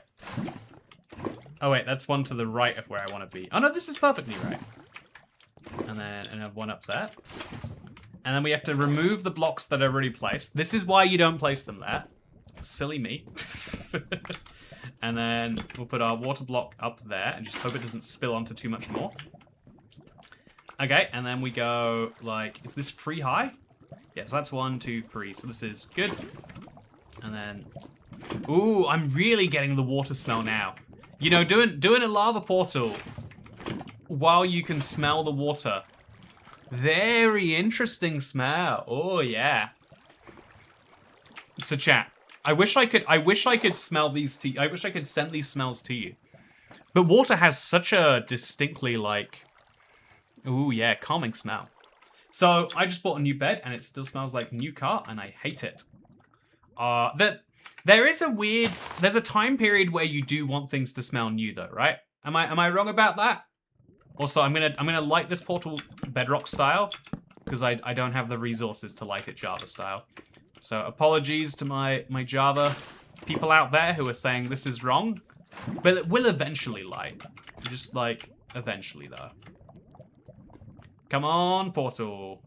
Oh wait, that's one to the right of where I want to be. Oh no, this is perfectly right. And then I have one up there. And then we have to remove the blocks that are already placed. This is why you don't place them there. Silly me. And then we'll put our water block up there and just hope it doesn't spill onto too much more. Okay, and then we go, like, is this 3 high? Yes, that's 1, 2, 3. So this is good. And then, ooh, I'm really getting the water smell now. You know, doing a lava portal while you can smell the water. Very interesting smell. Oh yeah. So chat, I wish I could smell these to you. I wish I could send these smells to you. But water has such a distinctly, like, ooh yeah, calming smell. So I just bought a new bed and it still smells like a new car and I hate it. There's a time period where you do want things to smell new though, right? Am I wrong about that? Also, I'm gonna light this portal Bedrock style because I don't have the resources to light it Java style. So apologies to my Java people out there who are saying this is wrong, but it will eventually light. Just like eventually though. Come on, portal.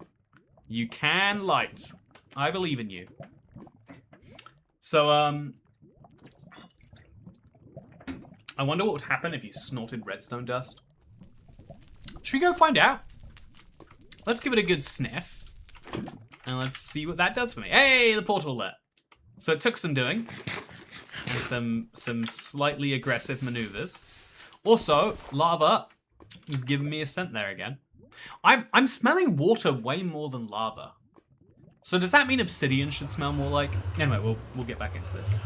You can light. I believe in you. So, I wonder what would happen if you snorted redstone dust. Should we go find out? Let's give it a good sniff. And let's see what that does for me. Hey, the portal lit. So it took some doing. And some slightly aggressive maneuvers. Also, lava giving me a scent there again. I'm smelling water way more than lava. So does that mean obsidian should smell more like? Anyway, we'll get back into this.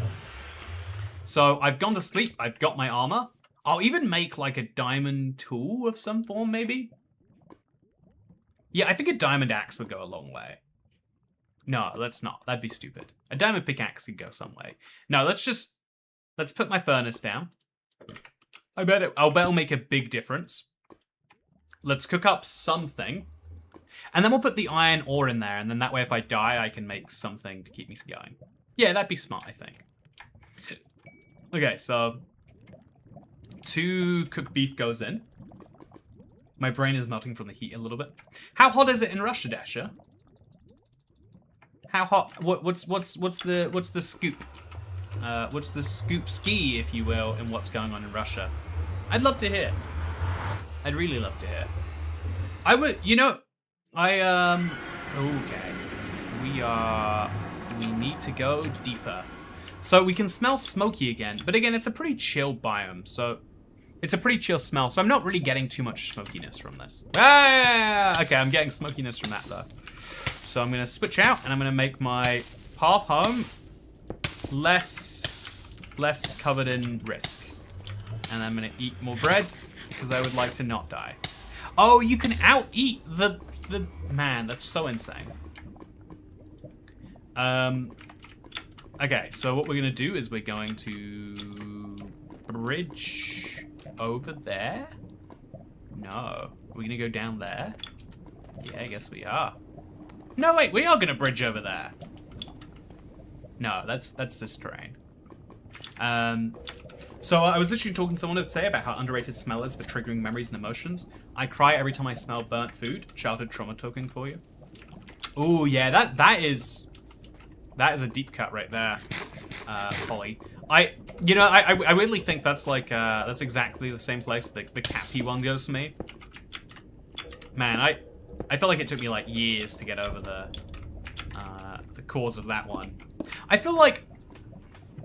So I've gone to sleep. I've got my armor. I'll even make like a diamond tool of some form, maybe. Yeah, I think a diamond axe would go a long way. No, let's not. That'd be stupid. A diamond pickaxe could go some way. No, let's put my furnace down. I'll bet it'll make a big difference. Let's cook up something. And then we'll put the iron ore in there, and then that way if I die, I can make something to keep me going. Yeah, that'd be smart, I think. Okay, so 2 cooked beef goes in. My brain is melting from the heat a little bit. How hot is it in Russia, Dasher? How hot? What's the scoop? What's the scoop ski, if you will, in what's going on in Russia? I'd love to hear. I'd really love to hear. I would, you know, okay. We need to go deeper. So we can smell smoky again, but again, it's a pretty chill biome, so it's a pretty chill smell, so I'm not really getting too much smokiness from this. Ah! Okay, I'm getting smokiness from that, though. So I'm going to switch out, and I'm going to make my path home less covered in risk. And I'm going to eat more bread, because I would like to not die. Oh, you can out-eat the... Man, that's so insane. Okay, so what we're going to do is we're going to bridge over there. No. We're going to go down there. Yeah, I guess we are. No, wait, we are going to bridge over there. No, that's this terrain. So I was literally talking to someone today about how underrated smell is for triggering memories and emotions. I cry every time I smell burnt food. Childhood trauma token for you. Ooh, yeah, that is a deep cut right there, Polly. I weirdly think that's like that's exactly the same place the Cappy one goes for me. Man, I feel like it took me like years to get over the cause of that one. I feel like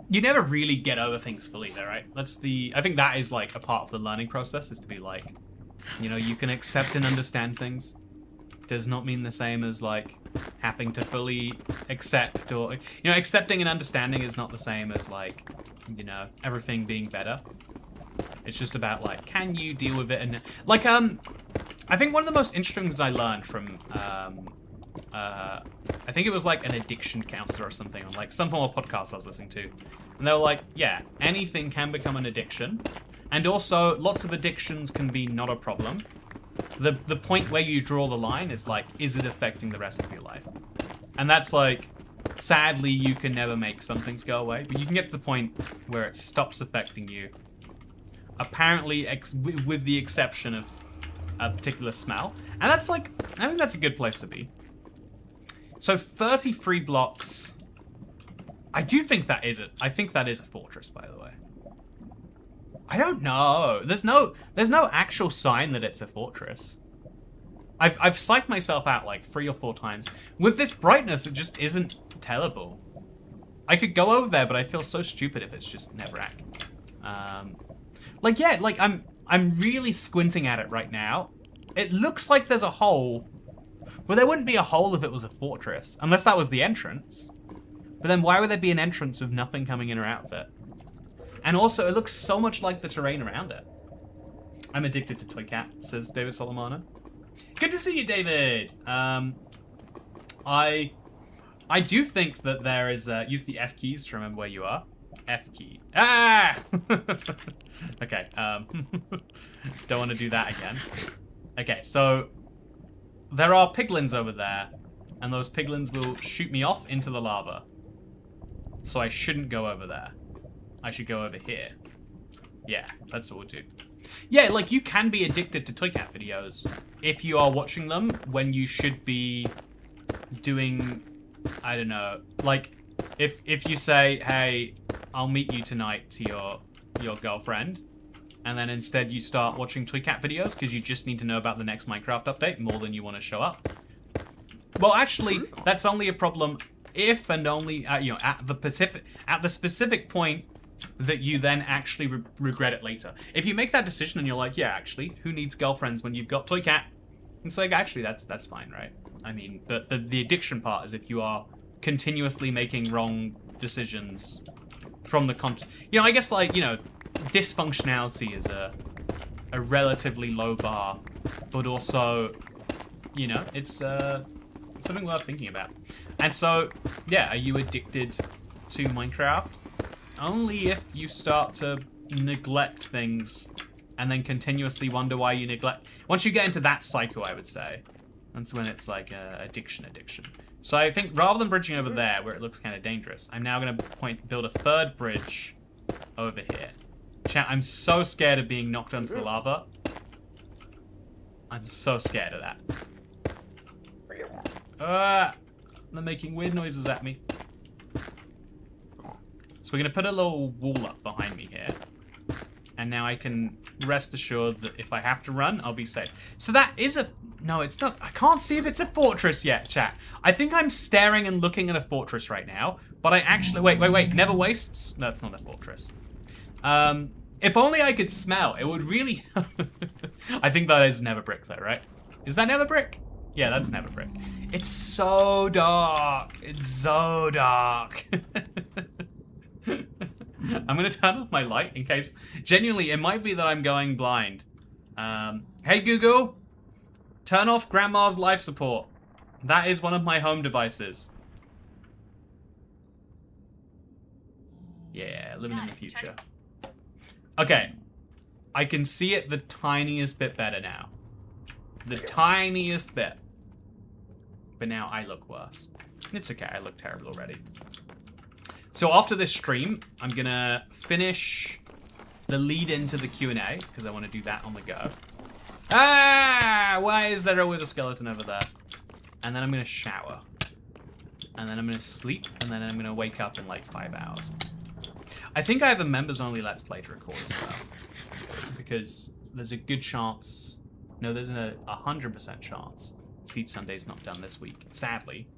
you never really get over things fully, though, right? I think that is like a part of the learning process, is to be like, you know, you can accept and understand things. Does not mean the same as like having to fully accept, or, you know, accepting and understanding is not the same as like, you know, everything being better. It's just about like, can you deal with it? And like, I think one of the most interesting things I learned from, I think it was like an addiction counselor or something, on like some form of podcast I was listening to. And they were like, yeah, anything can become an addiction. And also, lots of addictions can be not a problem. The point where you draw the line is like, is it affecting the rest of your life? And that's like, sadly, you can never make some things go away, but you can get to the point where it stops affecting you. Apparently, with the exception of a particular smell. And that's like, I think that's a good place to be. So 33 blocks. I do think that is it. I think that is a fortress, by the way. I don't know. There's no actual sign that it's a fortress. I've psyched myself out like 3 or 4 times. With this brightness, it just isn't tellable. I could go over there, but I feel so stupid if it's just Netherrack. Like, yeah, like I'm really squinting at it right now. It looks like there's a hole, but there wouldn't be a hole if it was a fortress, unless that was the entrance. But then why would there be an entrance with nothing coming in or out of it? And also, it looks so much like the terrain around it. I'm addicted to Toy Cat, says David Solomano. Good to see you, David. I do think that there is use the F keys to remember where you are. F key. Ah! Okay. Don't want to do that again. Okay, so there are piglins over there, and those piglins will shoot me off into the lava. So I shouldn't go over there. I should go over here. Yeah, that's what we'll do. Yeah, like, you can be addicted to Toy Cat videos if you are watching them when you should be doing, I don't know, like, if you say, hey, I'll meet you tonight to your girlfriend, and then instead you start watching Toy Cat videos because you just need to know about the next Minecraft update more than you want to show up. Well, actually, that's only a problem if and only you know, at the specific point that you then actually regret it later. If you make that decision and you're like, yeah, actually, who needs girlfriends when you've got Toy Cat? It's like, actually, that's fine, right? I mean, but the addiction part is if you are continuously making wrong decisions from the you know, I guess, like, you know, dysfunctionality is a relatively low bar, but also, you know, it's something worth thinking about. And so, yeah, are you addicted to Minecraft? Only if you start to neglect things and then continuously wonder why you neglect. Once you get into that cycle, I would say, that's when it's like addiction. So I think rather than bridging over there where it looks kind of dangerous, I'm now going to build a third bridge over here. Chat, I'm so scared of being knocked onto the lava. I'm so scared of that. They're making weird noises at me. So we're going to put a little wall up behind me here. And now I can rest assured that if I have to run, I'll be safe. So that is a... No, it's not. I can't see if it's a fortress yet, chat. I think I'm staring and looking at a fortress right now. But I actually... Wait. Never wastes? No, it's not a fortress. If only I could smell. It would really... I think that is Never Brick, though, right? Is that Never Brick? Yeah, that's Never Brick. It's so dark. It's so dark. I'm going to turn off my light in case... Genuinely, it might be that I'm going blind. Hey, Google. Turn off Grandma's life support. That is one of my home devices. Yeah, living in the future. Okay. I can see it the tiniest bit better now. The tiniest bit. But now I look worse. It's okay, I look terrible already. So after this stream, I'm gonna finish the lead into the Q&A, because I want to do that on the go. Ah! Why is there a wither skeleton over there? And then I'm gonna shower. And then I'm gonna sleep, and then I'm gonna wake up in like 5 hours. I think I have a members-only Let's Play to record as well. Because there's a good chance... No, there's a 100% chance Seed Sunday's not done this week, sadly.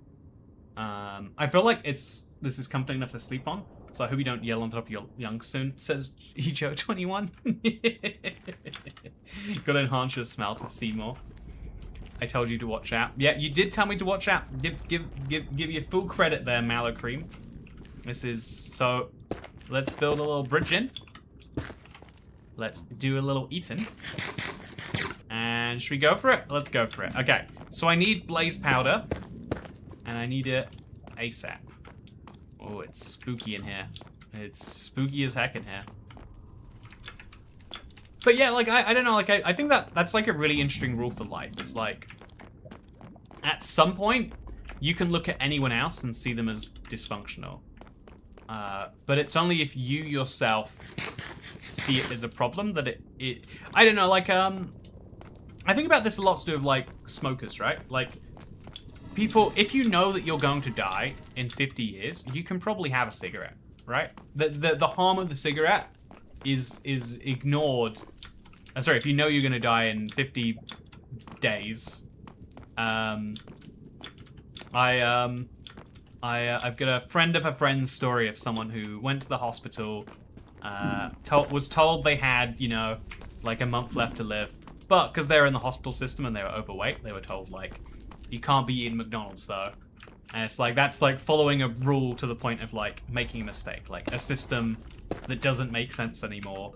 I feel like this is comforting enough to sleep on, so I hope you don't yell on top of your young soon, says Ejo21. Gotta enhance your smell to see more. I told you to watch out. Yeah, you did tell me to watch out. Give you full credit there, Mallow Cream. This is so... Let's build a little bridge in. Let's do a little eating. And should we go for it? Let's go for it. Okay, so I need blaze powder. And I need it ASAP. Oh, it's spooky in here. It's spooky as heck in here. But yeah, like, I don't know, like, I think that's like a really interesting rule for life. It's like, at some point, you can look at anyone else and see them as dysfunctional. But it's only if you yourself see it as a problem that it I don't know, like, I think about this a lot to do with, like, smokers, right? Like, people, if you know that you're going to die in 50 years, you can probably have a cigarette, right? The harm of the cigarette is ignored. Sorry, if you know you're going to die in 50 days, I've got a friend of a friend's story of someone who went to the hospital, was told they had, you know, like a month left to live, but because they were in the hospital system and they were overweight, they were told, like, you can't be eating McDonald's, though. And it's like, that's like following a rule to the point of, like, making a mistake. Like, a system that doesn't make sense anymore.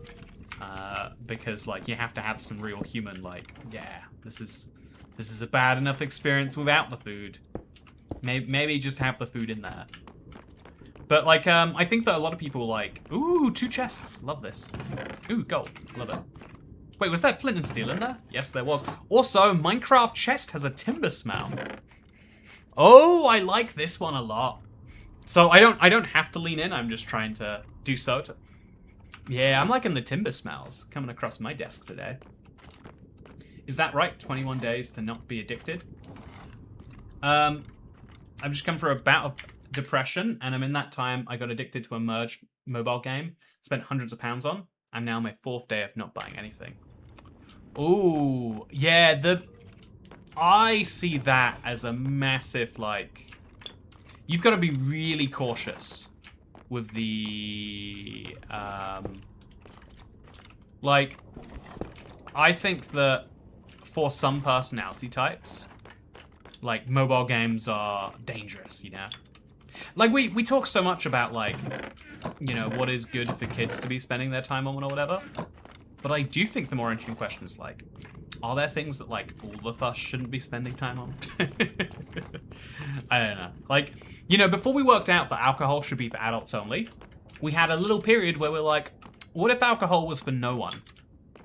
Because, like, you have to have some real human, like, yeah, this is a bad enough experience without the food. Maybe just have the food in there. But, like, I think that a lot of people, like, ooh, 2 chests. Love this. Ooh, gold. Love it. Wait, was that flint and steel in there? Yes, there was. Also, Minecraft chest has a timber smell. Oh, I like this one a lot. So I don't have to lean in. I'm just trying to do so. Yeah, I'm liking the timber smells coming across my desk today. Is that right? 21 days to not be addicted. I've just come through a bout of depression, and in that time I got addicted to a merged mobile game. Spent hundreds of pounds on. I'm now on my 4th day of not buying anything. Ooh, yeah, I see that as a massive, like, you've got to be really cautious with the, like, I think that for some personality types, like, mobile games are dangerous, you know? Like, we talk so much about, like, you know, what is good for kids to be spending their time on or whatever. But I do think the more interesting question is, like, are there things that, like, all of us shouldn't be spending time on? I don't know. Like, you know, before we worked out that alcohol should be for adults only, we had a little period where we're like, what if alcohol was for no one?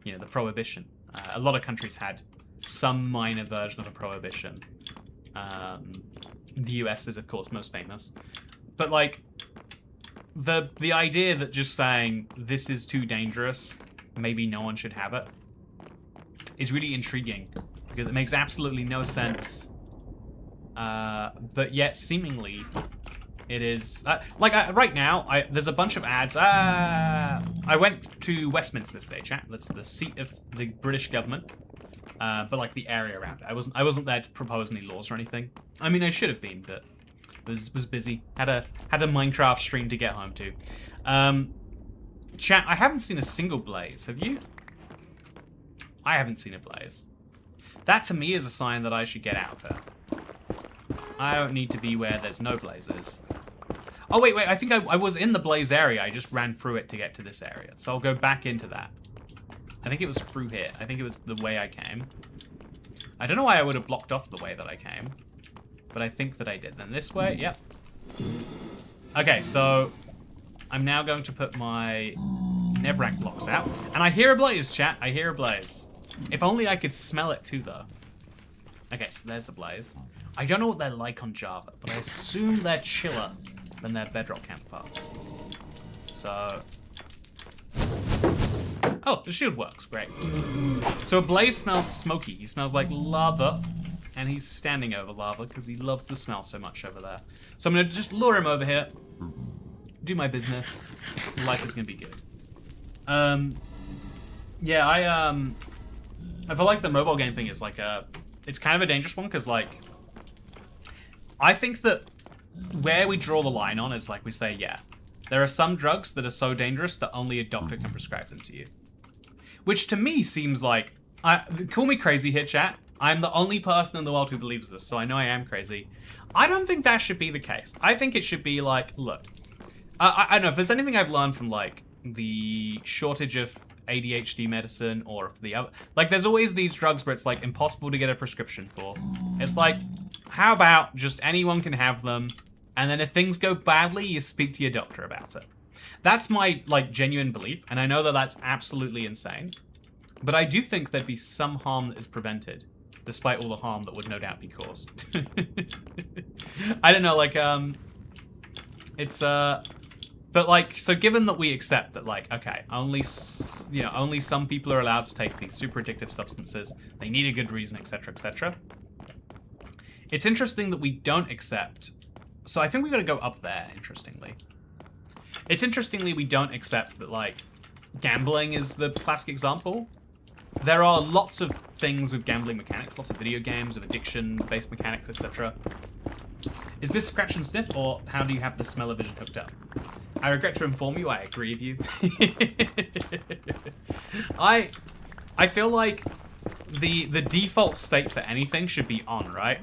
You know, the prohibition. A lot of countries had some minor version of a prohibition. The US is, of course, most famous. But, like, the idea that just saying, this is too dangerous, maybe no one should have it, is really intriguing. Because it makes absolutely no sense. But yet, seemingly, it is... right now, there's a bunch of ads. I went to Westminster today, chat. That's the seat of the British government. But like the area around it. I wasn't there to propose any laws or anything. I mean, I should have been, but was busy. Had a Minecraft stream to get home to. Chat, I haven't seen a single blaze. Have you? I haven't seen a blaze. That to me is a sign that I should get out of here. I don't need to be where there's no blazes. Oh wait, I think I was in the blaze area. I just ran through it to get to this area. So I'll go back into that. I think it was through here. I think it was the way I came. I don't know why I would have blocked off the way that I came. But I think that I did. Then this way, yep. Okay, so I'm now going to put my Nevrac blocks out. And I hear a blaze, chat. I hear a blaze. If only I could smell it too, though. Okay, so there's the blaze. I don't know what they're like on Java, but I assume they're chiller than their Bedrock counterparts. So... Oh, the shield works. Great. So a blaze smells smoky. He smells like lava, and he's standing over lava because he loves the smell so much over there. So I'm going to just lure him over here, do my business. Life is going to be good. Yeah, I feel like the mobile game thing is like it's kind of a dangerous one because, like, I think that where we draw the line on is, like, we say, yeah, there are some drugs that are so dangerous that only a doctor can prescribe them to you. Which to me seems like, call me crazy here, chat. I'm the only person in the world who believes this, so I know I am crazy. I don't think that should be the case. I think it should be like, look, I don't know, if there's anything I've learned from, like, the shortage of ADHD medicine or the other, like, there's always these drugs where it's, like, impossible to get a prescription for. It's like, how about just anyone can have them, and then if things go badly, you speak to your doctor about it. That's my, like, genuine belief, and I know that that's absolutely insane. But I do think there'd be some harm that is prevented, despite all the harm that would no doubt be caused. I don't know, like, it's, but, like, so given that we accept that, like, okay, only some people are allowed to take these super addictive substances, they need a good reason, etc., etc. It's interesting that we don't accept, so I think we've got to go up there, interestingly. It's interestingly we don't accept that, like, gambling is the classic example. There are lots of things with gambling mechanics, lots of video games with addiction-based mechanics, etc. Is this scratch and sniff, or how do you have the smell-o-vision hooked up? I regret to inform you, I agree with you. I feel like the default state for anything should be on, right?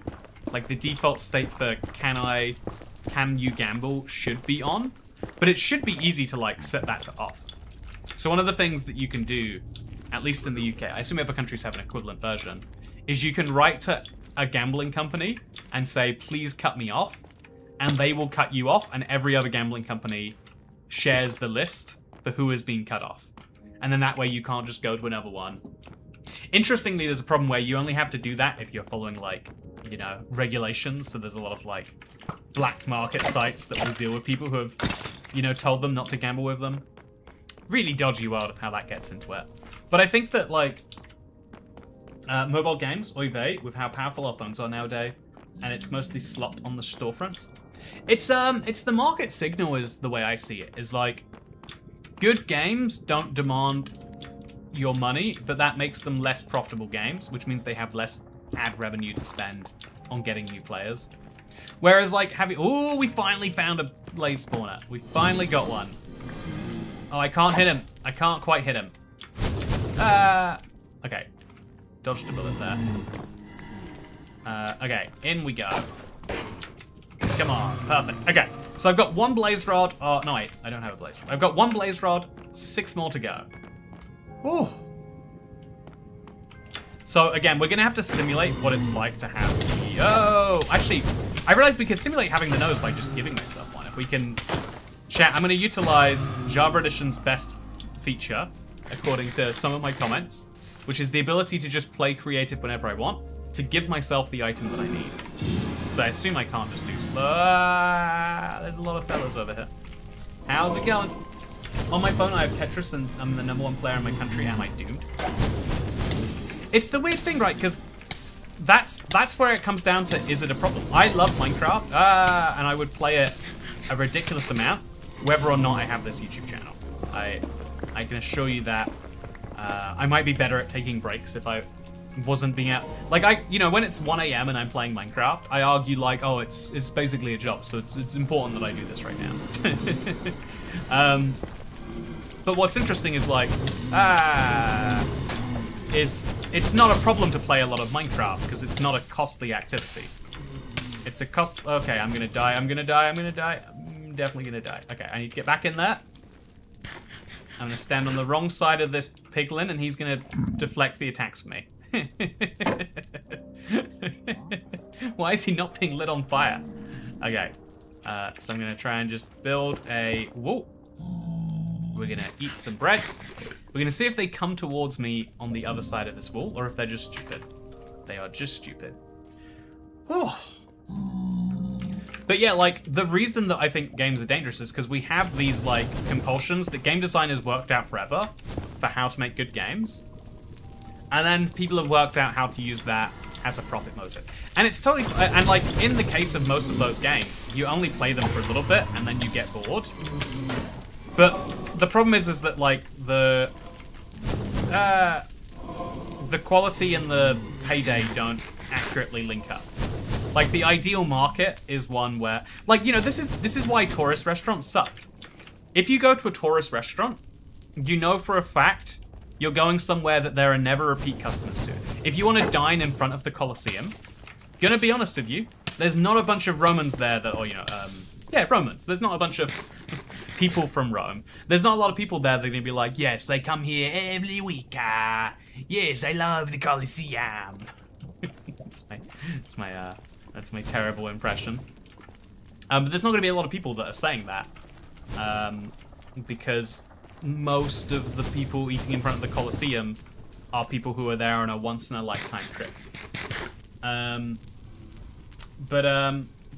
Like, the default state for can you gamble should be on. But it should be easy to, like, set that to off. So one of the things that you can do, at least in the UK, I assume other countries have an equivalent version, is you can write to a gambling company and say, please cut me off, and they will cut you off, and every other gambling company shares the list for who has been cut off. And then that way you can't just go to another one. Interestingly, there's a problem where you only have to do that if you're following, like, you know, regulations. So there's a lot of, like, black market sites that will deal with people who have, you know, told them not to gamble with them. Really dodgy world of how that gets into it. But I think that, like, mobile games, oy vey, with how powerful our phones are nowadays, and it's mostly slot on the storefronts. It's the market signal is the way I see it, is like, good games don't demand your money, but that makes them less profitable games, which means they have less ad revenue to spend on getting new players. Whereas, like, ooh, we finally found a blaze spawner. We finally got one. Oh, I can't hit him. I can't quite hit him. Okay. Dodged a bullet there. Okay, in we go. Come on, perfect. Okay, so I've got 1 blaze rod. Oh, no, wait, I don't have a blaze rod. I've got 1 blaze rod, 6 more to go. Ooh. So, again, we're going to have to simulate what it's like to have... Yo! Actually, I realized we could simulate having the nose by just giving myself one. If we can... Chat, I'm going to utilize Java Edition's best feature, according to some of my comments, which is the ability to just play creative whenever I want, to give myself the item that I need. So I assume I can't just do slow. There's a lot of fellas over here. How's it going? On my phone, I have Tetris, and I'm the #1 player in my country. Am I doomed? It's the weird thing, right? Because that's where it comes down to, is it a problem? I love Minecraft, and I would play it a ridiculous amount, whether or not I have this YouTube channel. I can assure you that I might be better at taking breaks if I wasn't being out. Like, when it's 1 a.m. and I'm playing Minecraft, I argue like, oh, it's basically a job, so it's important that I do this right now. But what's interesting is like, it's not a problem to play a lot of Minecraft because it's not a costly activity. It's a cost. Okay, I'm gonna die. I'm definitely gonna die. Okay, I need to get back in there. I'm gonna stand on the wrong side of this piglin, and he's gonna deflect the attacks for me. Why is he not being lit on fire? Okay, so I'm gonna try and just build a... Whoa. We're gonna eat some bread. We're gonna see if they come towards me on the other side of this wall, or if they're just stupid. They are just stupid. Oh. But yeah, like, the reason that I think games are dangerous is because we have these, like, compulsions that game designers worked out forever for how to make good games. And then people have worked out how to use that as a profit motive. And it's totally... And, like, in the case of most of those games, you only play them for a little bit, and then you get bored. But the problem is that, like, the quality and the payday don't accurately link up. Like, the ideal market is one where... Like, this is why tourist restaurants suck. If you go to a tourist restaurant, you know for a fact you're going somewhere that there are never repeat customers to. If you want to dine in front of the Colosseum, gonna be honest with you, there's not a bunch of Romans there that... Or, yeah, Romans. There's not a bunch of people from Rome. There's not a lot of people there that are gonna be like, yes, I come here every week. Yes, I love the Colosseum. That's my terrible impression. But there's not going to be a lot of people that are saying that. Because most of the people eating in front of the Colosseum are people who are there on a once-in-a-lifetime trip.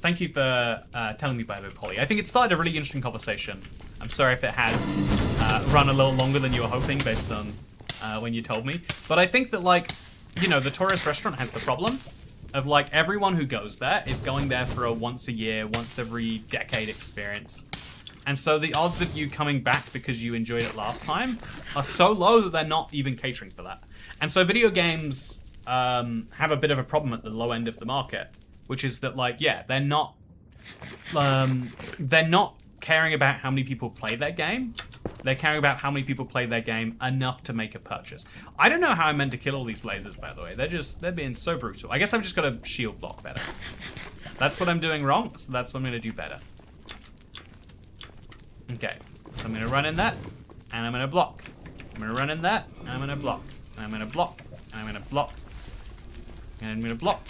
Thank you for telling me about it, Polly. I think it started a really interesting conversation. I'm sorry if it has run a little longer than you were hoping based on when you told me. But I think that, like, the tourist restaurant has the problem of, like, everyone who goes there is going there for a once a year, once every decade experience. And so the odds of you coming back because you enjoyed it last time are so low that they're not even catering for that. And so video games have a bit of a problem at the low end of the market, which is that, like, yeah, they're not caring about how many people play their game. They're caring about how many people play their game enough to make a purchase. I don't know how I'm meant to kill all these blazers, by the way. They're being so brutal. I guess I've just got to shield block better. That's what I'm doing wrong, so that's what I'm going to do better. Okay, so I'm going to run in that, and I'm going to block. I'm going to run in that, and I'm going to block. And I'm going to block, and I'm going to block. And I'm going to block.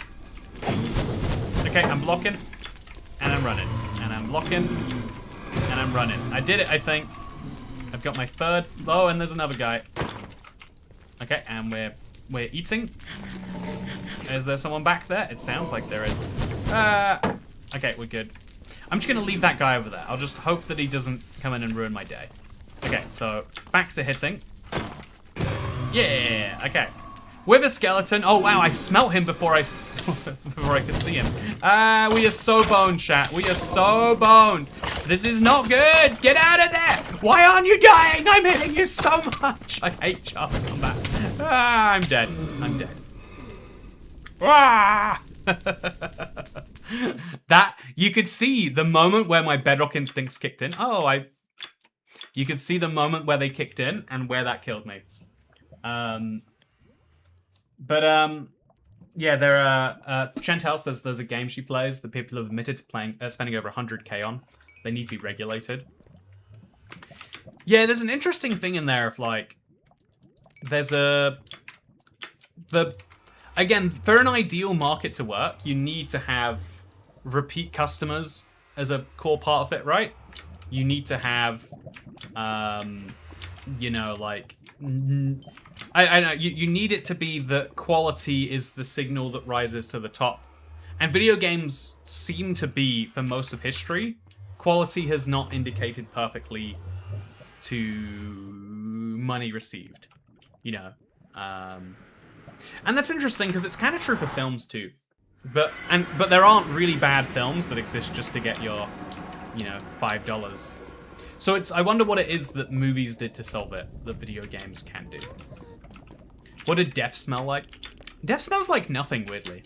Okay, I'm blocking, and I'm running. And I'm blocking, and I'm running. I did it, I think. I've got my third. Oh, and there's another guy. Okay, and we're eating. Is there someone back there? It sounds like there is. Okay, we're good. I'm just gonna leave that guy over there. I'll just hope that he doesn't come in and ruin my day. Okay, so back to hitting. Yeah. Okay. With a skeleton. Oh wow, I smelt him before I could see him. We are so boned, chat. We are so boned. This is not good. Get out of there. Why aren't you dying? I'm hitting you so much. I hate Java combat. I'm dead. I'm dead. That, you could see the moment where my Bedrock instincts kicked in. You could see the moment where they kicked in and where that killed me. Yeah, there are. Chantel says there's a game she plays that people have admitted to playing, spending over 100k on. They need to be regulated. Yeah, there's an interesting thing in there of like, there's again, for an ideal market to work, you need to have repeat customers as a core part of it, right? You need to have, you know, like, I know, you need it to be that quality is the signal that rises to the top. And video games seem to be, for most of history, quality has not indicated perfectly to money received, you know. And that's interesting because it's kind of true for films too. But there aren't really bad films that exist just to get your, you know, $5. So I wonder what it is that movies did to solve it that video games can do. What did death smell like? Death smells like nothing, weirdly.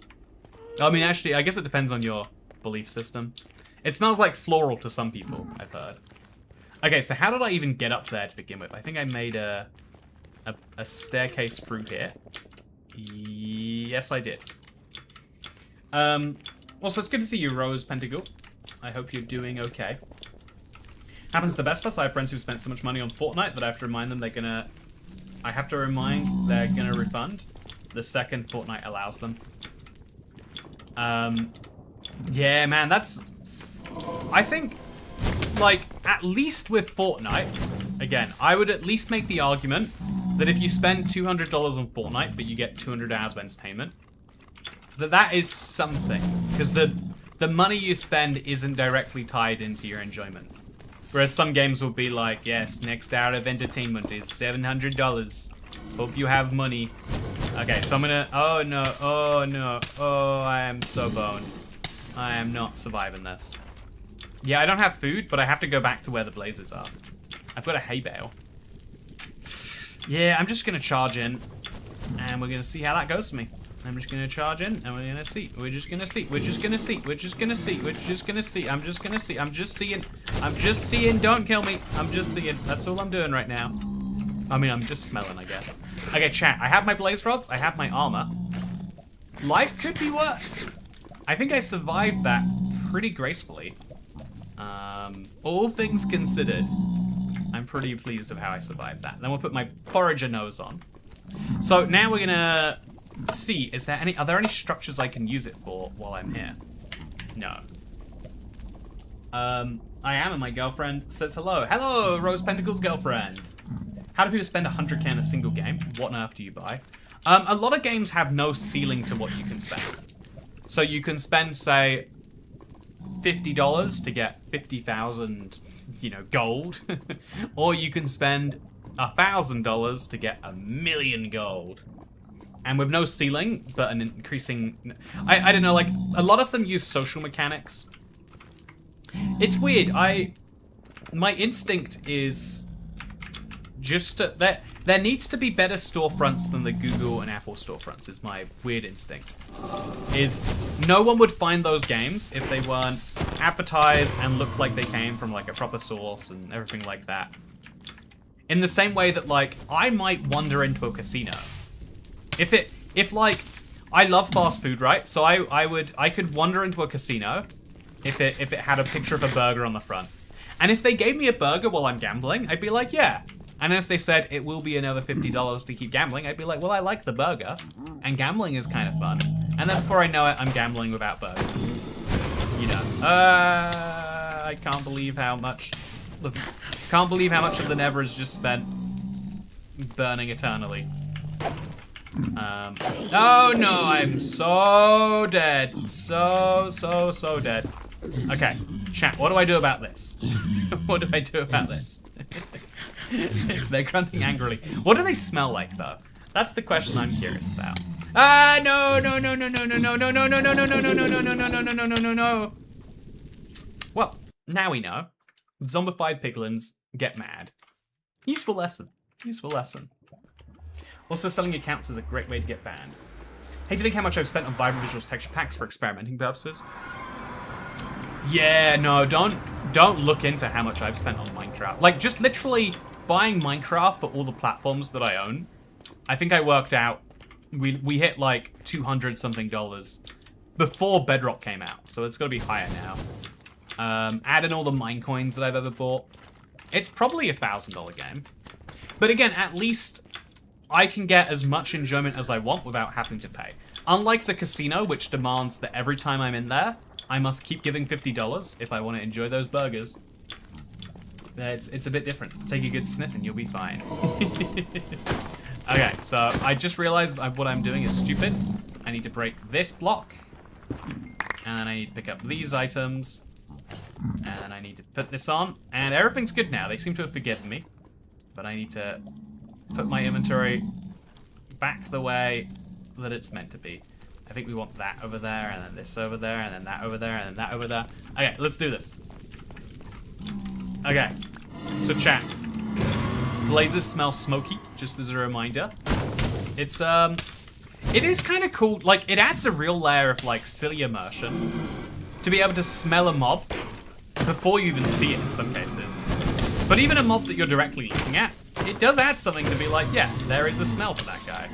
I mean, actually, I guess it depends on your belief system. It smells like floral to some people, I've heard. Okay, so how did I even get up there to begin with? I think I made a staircase through here. Yes, I did. Also, it's good to see you, Rose Pentacle. I hope you're doing okay. Happens to the best of us. I have friends who spent so much money on Fortnite that I have to remind them they're gonna refund the second Fortnite allows them. Yeah, man, that's... I think, like, at least with Fortnite, again, I would at least make the argument that if you spend $200 on Fortnite, but you get 200 hours of entertainment, that is something. Because the money you spend isn't directly tied into your enjoyment. Whereas some games will be like, yes, next hour of entertainment is $700. Hope you have money. Okay, so I'm gonna... Oh, no. Oh, no. Oh, I am so boned. I am not surviving this. Yeah, I don't have food, but I have to go back to where the blazes are. I've got a hay bale. Yeah, I'm just gonna charge in, and we're gonna see how that goes for me. I'm just gonna charge in, and we're gonna see. We're just gonna see. We're just gonna see. We're just gonna see. We're just gonna see. I'm just gonna see. I'm just seeing. I'm just seeing. Don't kill me. I'm just seeing. That's all I'm doing right now. I mean, I'm just smelling, I guess. Okay, chat. I have my blaze rods. I have my armor. Life could be worse. I think I survived that pretty gracefully. All things considered, I'm pretty pleased of how I survived that. Then we'll put my forager nose on. So now we're gonna see, are there any structures I can use it for while I'm here? No. I am, and my girlfriend says hello. Hello, Rose Pentacle's girlfriend. How do people spend 100k in a single game? What on earth do you buy? A lot of games have no ceiling to what you can spend. So you can spend, say, $50 to get 50,000, you know, gold. Or you can spend $1,000 to get 1,000,000 gold. And with no ceiling, but an increasing... I don't know, like, a lot of them use social mechanics. It's weird. My instinct is just that there needs to be better storefronts than the Google and Apple storefronts, is my weird instinct. Is no one would find those games if they weren't advertised and looked like they came from like a proper source and everything like that. In the same way that, like, I might wander into a casino. If like, I love fast food, right? So I could wander into a casino if it had a picture of a burger on the front. And if they gave me a burger while I'm gambling, I'd be like, yeah. And if they said it will be another $50 to keep gambling, I'd be like, well, I like the burger, and gambling is kind of fun. And then before I know it, I'm gambling without burgers. You know. I can't believe how much of the Never is just spent burning eternally. Oh no, I'm so dead. So dead. Okay, chat, what do I do about this? What do I do about this? They're grunting angrily. What do they smell like, though? That's the question I'm curious about. Ah, no. Well, now we know. Zombified piglins get mad. Useful lesson. Useful lesson. Also, selling accounts is a great way to get banned. Hey, do you think how much I've spent on Vibrant Visuals texture packs for experimenting purposes? Yeah, no, don't look into how much I've spent on Minecraft. Like, just literally buying Minecraft for all the platforms that I own. I think I worked out We hit like $200 something before Bedrock came out, so it's got to be higher now. Add in all the mine coins that I've ever bought. It's probably a $1,000 game. But again, at least I can get as much enjoyment as I want without having to pay. Unlike the casino, which demands that every time I'm in there, I must keep giving $50 if I want to enjoy those burgers. It's a bit different. Take a good sniff and you'll be fine. Okay, so I just realized what I'm doing is stupid. I need to break this block. And then I need to pick up these items. And then I need to put this on. And everything's good now. They seem to have forgiven me. But I need to put my inventory back the way that it's meant to be. I think we want that over there, and then this over there, and then that over there, and then that over there. Okay, let's do this. Okay, so chat. Blazes smell smoky, just as a reminder. It is kind of cool. Like, it adds a real layer of, like, silly immersion to be able to smell a mob before you even see it in some cases. But even a mob that you're directly looking at, it does add something to be like, yeah, there is a smell for that guy.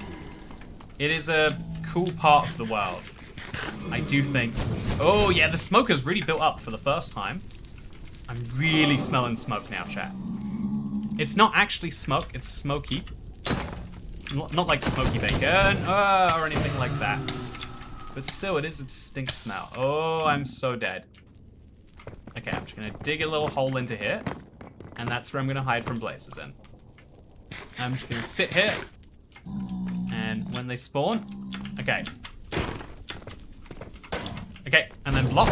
It is a cool part of the world. I do think... Oh, yeah, the smoke has really built up for the first time. I'm really smelling smoke now, chat. It's not actually smoke, it's smoky. Not like smoky bacon or anything like that. But still, it is a distinct smell. Oh, I'm so dead. Okay, I'm just going to dig a little hole into here. And that's where I'm going to hide from blazes in. I'm just going to sit here. And when they spawn... Okay. Okay, and then block.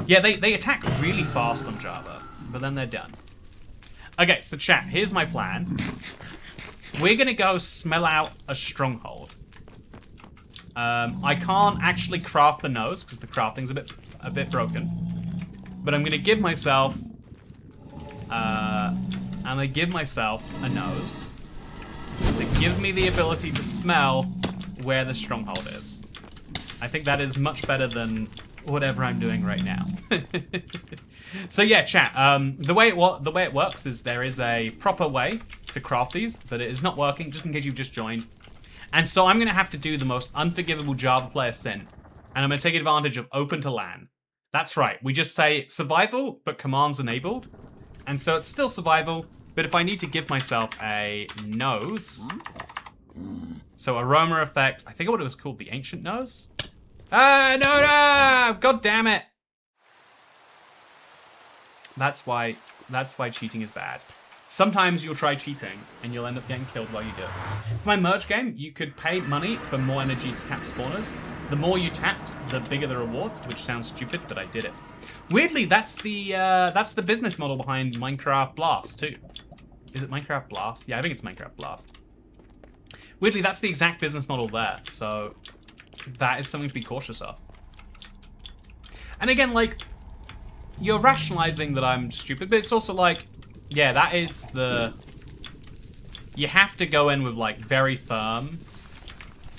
Yeah, they attack really fast on Java. But then they're done. Okay, so chat, here's my plan. We're going to go smell out a stronghold. I can't actually craft the nose because the crafting's a bit broken. But I'm going to give myself... I'm going to give myself a nose that gives me the ability to smell where the stronghold is. I think that is much better than whatever I'm doing right now. So yeah, chat, the way it works is there is a proper way to craft these, but it is not working, just in case you've just joined. And so I'm going to have to do the most unforgivable Java player sin, and I'm going to take advantage of open to LAN. That's right, we just say survival, but commands enabled. And so it's still survival, but if I need to give myself a nose... So aroma effect, I think what it was called, the ancient nose? No! God damn it! That's why cheating is bad. Sometimes you'll try cheating, and you'll end up getting killed while you do it. For my merge game, you could pay money for more energy to tap spawners. The more you tapped, the bigger the rewards, which sounds stupid, but I did it. Weirdly, that's the business model behind Minecraft Blast, too. Is it Minecraft Blast? Yeah, I think it's Minecraft Blast. Weirdly, that's the exact business model there, so that is something to be cautious of. And again, like, you're rationalizing that I'm stupid, but it's also like, yeah, that is the... You have to go in with, like, very firm.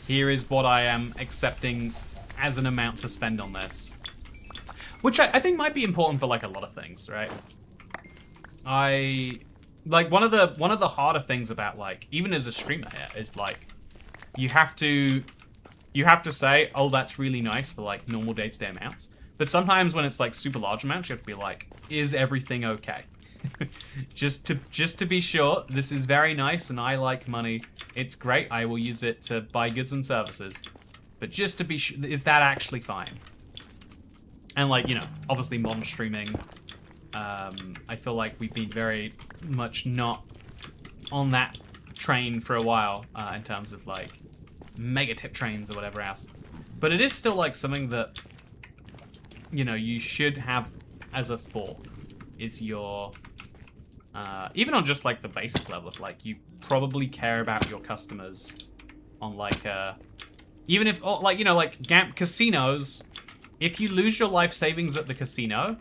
Here is what I am accepting as an amount to spend on this. Which I think might be important for, like, a lot of things, right? Like, one of the harder things about, like, even as a streamer here, is, like, you have to say, oh, that's really nice for, like, normal day-to-day amounts. But sometimes when it's, like, super large amounts, you have to be like, is everything okay? just to be sure, this is very nice and I like money. It's great, I will use it to buy goods and services. But just to be sure, is that actually fine? And, like, you know, obviously modern streaming... I feel like we've been very much not on that train for a while in terms of like mega tip trains or whatever else. But it is still like something that, you know, you should have as a thought is your, even on just like the basic level of like, you probably care about your customers on like, even if, like, you know, like casinos, if you lose your life savings at the casino,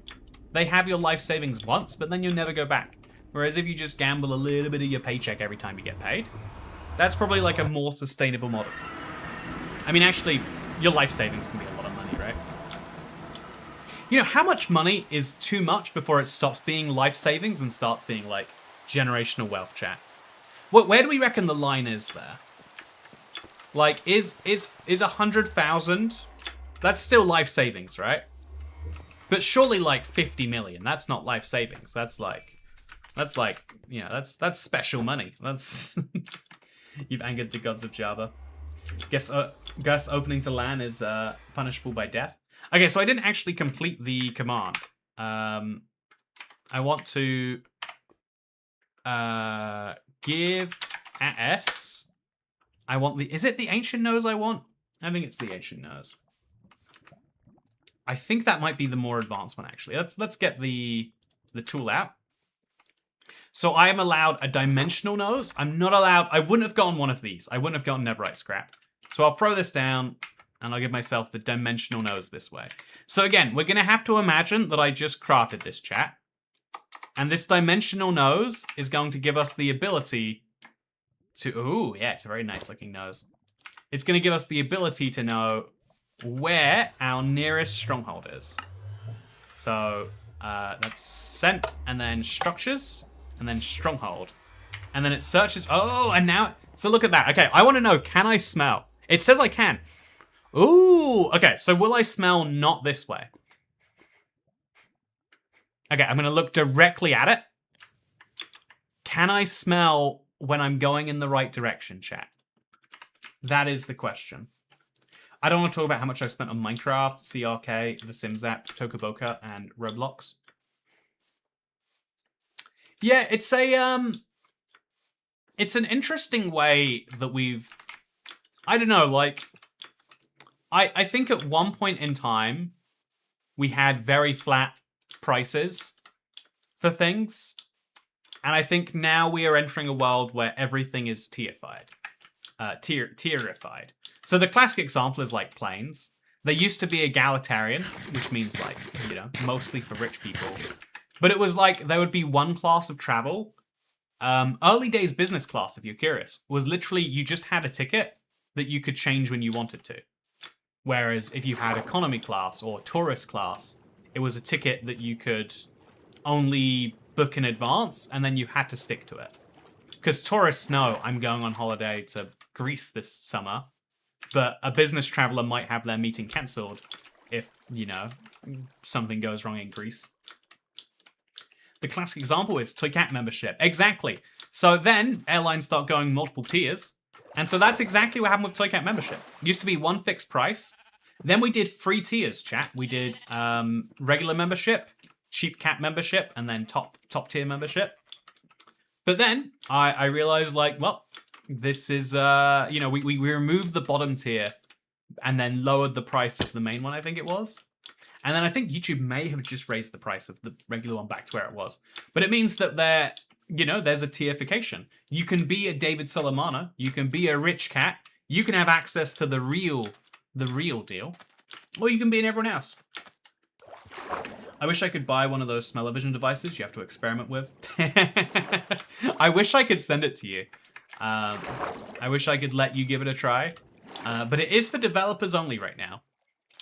they have your life savings once, but then you'll never go back. Whereas if you just gamble a little bit of your paycheck every time you get paid, that's probably like a more sustainable model. I mean, actually, your life savings can be a lot of money, right? You know, how much money is too much before it stops being life savings and starts being like generational wealth, chat? Where do we reckon the line is there? Like, is 100,000? That's still life savings, right? But surely like 50 million. That's not life savings. That's like, you know, that's special money. That's you've angered the gods of Java. Guess opening to LAN is punishable by death. Okay, so I didn't actually complete the command. I want to give s. I want the. Is it the ancient nose I want? I think it's the ancient nose. I think that might be the more advanced one actually. Let's get the tool out. So I am allowed a dimensional nose. I'm not allowed. I wouldn't have gotten one of these. I wouldn't have gotten Neverite scrap. So I'll throw this down. And I'll give myself the dimensional nose this way. So again, we're going to have to imagine that I just crafted this, chat. And this dimensional nose is going to give us the ability to... Ooh, yeah, it's a very nice looking nose. It's going to give us the ability to know where our nearest stronghold is. So that's sent, and then structures, and then stronghold. And then it searches... Oh, and now... So look at that. Okay, I want to know, can I smell? It says I can. Ooh, okay, so will I smell not this way? Okay, I'm gonna look directly at it. Can I smell when I'm going in the right direction, chat? That is the question. I don't want to talk about how much I've spent on Minecraft, CRK, The Sims app, Tokaboka, and Roblox. Yeah, it's a, it's an interesting way that we've, I don't know, like, I think at one point in time, we had very flat prices for things. And I think now we are entering a world where everything is tierified. Tierified. So the classic example is like planes. They used to be egalitarian, which means like, you know, mostly for rich people. But it was like, there would be one class of travel. Early days business class, if you're curious, was literally you just had a ticket that you could change when you wanted to. Whereas if you had economy class or tourist class, it was a ticket that you could only book in advance, and then you had to stick to it. Because tourists know I'm going on holiday to Greece this summer, but a business traveler might have their meeting cancelled if, you know, something goes wrong in Greece. The classic example is Toy Cat membership. Exactly. So then airlines start going multiple tiers. And so that's exactly what happened with Toy Cat membership. It used to be one fixed price. Then we did 3 tiers, chat. We did regular membership, cheap cat membership, and then top tier membership. But then I realized, like, well, this is, you know, we removed the bottom tier and then lowered the price of the main one, I think it was. And then I think YouTube may have just raised the price of the regular one back to where it was. But it means that there, you know, there's a tierification. You can be a David Solomana. You can be a rich cat. You can have access to the real deal. Or you can be in everyone else. I wish I could buy one of those smell-o-vision devices you have to experiment with. I wish I could send it to you. I wish I could let you give it a try. But it is for developers only right now.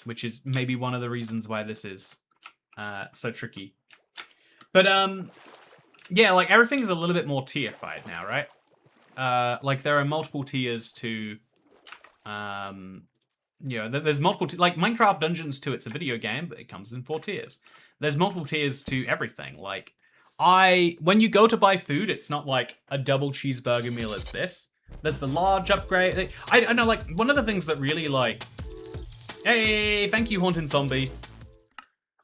Which is maybe one of the reasons why this is so tricky. But, yeah, like, everything's a little bit more tierified now, right? Like, there are multiple tiers to, you know, there's multiple, like, Minecraft Dungeons 2, it's a video game, but it comes in 4 tiers. There's multiple tiers to everything. Like, when you go to buy food, it's not like a double cheeseburger meal is this. There's the large upgrade. I know, like, one of the things that really, like, hey, thank you, Haunted Zombie.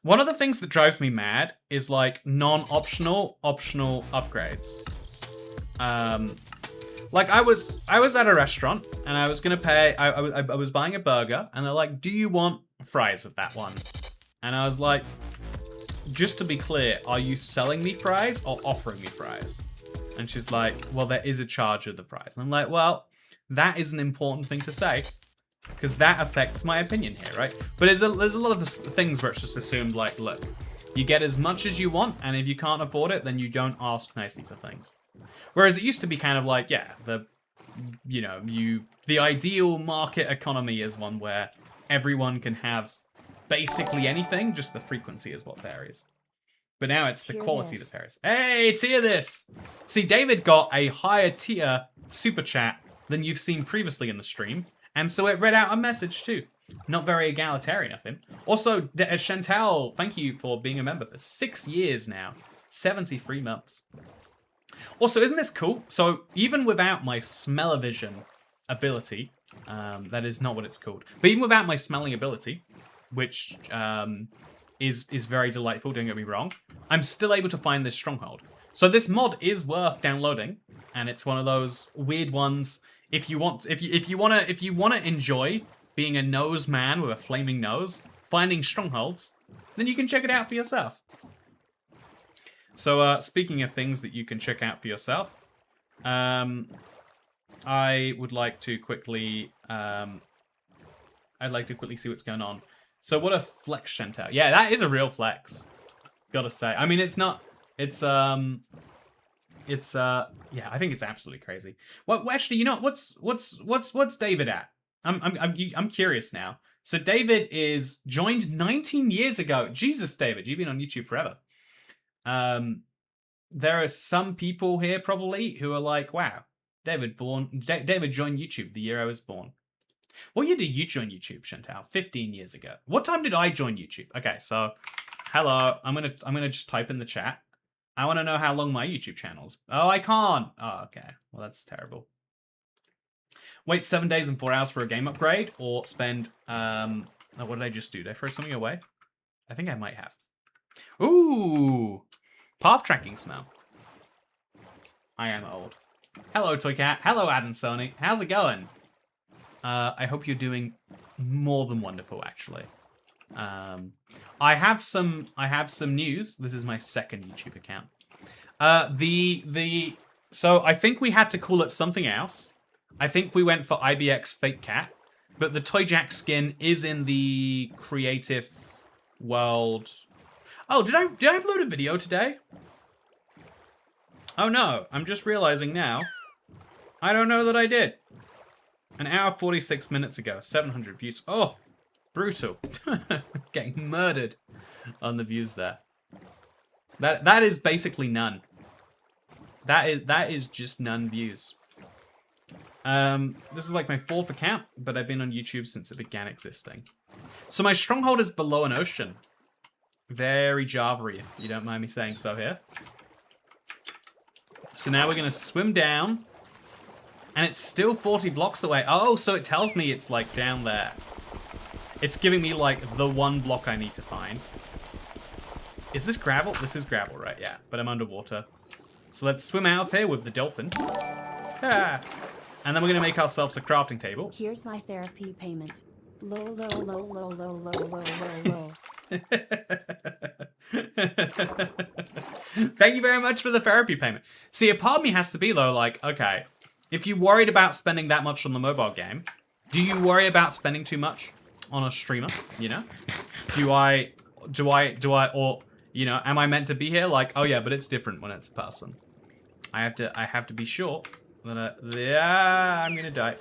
One of the things that drives me mad is, like, non-optional, optional upgrades. Like, I was at a restaurant, and I was gonna pay, I was buying a burger, and they're like, do you want fries with that one? And I was like, just to be clear, are you selling me fries or offering me fries? And she's like, well, there is a charge of the fries. And I'm like, well, that is an important thing to say. Because that affects my opinion here, right? But there's a lot of things where it's just assumed, like, look, you get as much as you want, and if you can't afford it, then you don't ask nicely for things. Whereas it used to be kind of like, yeah, the ideal market economy is one where everyone can have basically anything, just the frequency is what varies. But now it's the quality that varies. Hey, tier this! See, David got a higher tier super chat than you've seen previously in the stream. And so it read out a message too. Not very egalitarian of him. Also, Chantal, thank you for being a member for 6 years now. 73 months. Also, isn't this cool? So, even without my smell-o-vision ability, that is not what it's called, but even without my smelling ability, which is very delightful, don't get me wrong, I'm still able to find this stronghold. So this mod is worth downloading, and it's one of those weird ones. If you wanna enjoy being a nose man with a flaming nose, finding strongholds, then you can check it out for yourself. So, speaking of things that you can check out for yourself, I would like to quickly, I'd like to quickly see what's going on. So, what a flex, Chantal. Yeah, that is a real flex. Gotta say. I mean, it's not. Yeah, I think it's absolutely crazy. Well, actually, you know, what's David at? I'm curious now. So David is joined 19 years ago. Jesus, David, you've been on YouTube forever. There are some people here probably who are like, wow, David joined YouTube the year I was born. What year did you join YouTube, Chantal? 15 years ago. What time did I join YouTube? Okay, so hello. I'm gonna just type in the chat. I want to know how long my YouTube channel's. Oh, I can't. Oh, okay. Well, that's terrible. Wait 7 days and 4 hours for a game upgrade, or spend. Oh, what did I just do? Did I throw something away? I think I might have. Ooh, path tracking smell. I am old. Hello, Toy Cat. Hello, Ad and Sony. How's it going? I hope you're doing more than wonderful, actually. I have some news. This is my second YouTube account. So I think we had to call it something else. I think we went for IBX Fake Cat, but the Toy Jack skin is in the creative world. Oh, did I upload a video today? Oh no, I'm just realizing now. I don't know that I did. An hour 46 minutes ago, 700 views. Oh, brutal. Getting murdered on the views there. That is basically none. That is just none views. This is like my 4th account, but I've been on YouTube since it began existing. So my stronghold is below an ocean. Very Java-y, if you don't mind me saying so here. So now we're gonna swim down. And it's still 40 blocks away. Oh, so it tells me it's like down there. It's giving me like the one block I need to find. Is this gravel? This is gravel, right? Yeah, but I'm underwater. So let's swim out of here with the dolphin. Ah. And then we're gonna make ourselves a crafting table. Here's my therapy payment. Low, low, low, low, low, low, low, low, low. Thank you very much for the therapy payment. See, a part of me has to be though, like, okay, if you're worried about spending that much on the mobile game, do you worry about spending too much on a streamer? You know, or you know, am I meant to be here? Like, oh yeah, but it's different when it's a person. I have to be sure that yeah, I'm gonna die.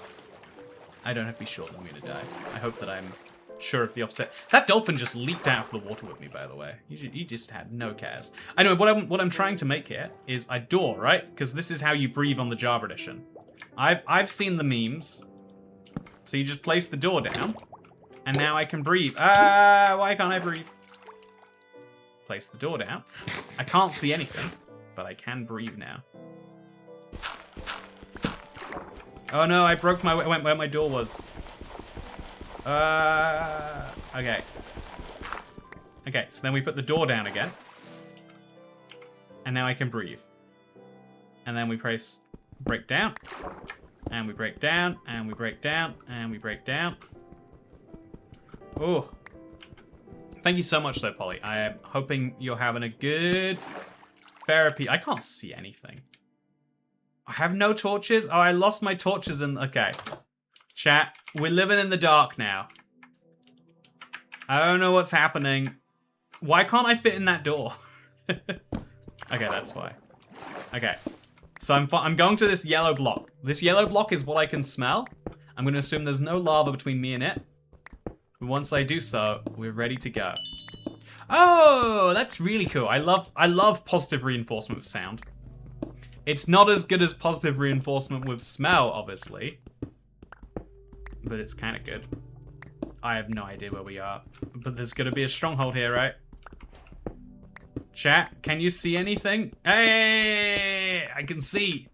I don't have to be sure that I'm gonna die. I hope that I'm sure of the opposite. That dolphin just leaped out of the water with me, by the way. He just had no cares. Anyway, what I'm trying to make here is a door, right? Because this is how you breathe on the Java edition. I've seen the memes. So you just place the door down, and now I can breathe. Why can't I breathe? Place the door down. I can't see anything, but I can breathe now. Oh no, I broke my where my door was. Okay. Okay, so then we put the door down again. And now I can breathe. And then we press break down. And we break down, and we break down, and we break down. Oh. Thank you so much though, Polly. I am hoping you're having a good therapy. I can't see anything. I have no torches? Oh, I lost my torches in... Okay. Chat, we're living in the dark now. I don't know what's happening. Why can't I fit in that door? Okay, that's why. Okay. So I'm going to this yellow block. This yellow block is what I can smell. I'm going to assume there's no lava between me and it. But once I do so, we're ready to go. Oh, that's really cool. I love positive reinforcement of sound. It's not as good as positive reinforcement with smell, obviously. But it's kind of good. I have no idea where we are. But there's going to be a stronghold here, right? Chat, can you see anything? Hey, I can see.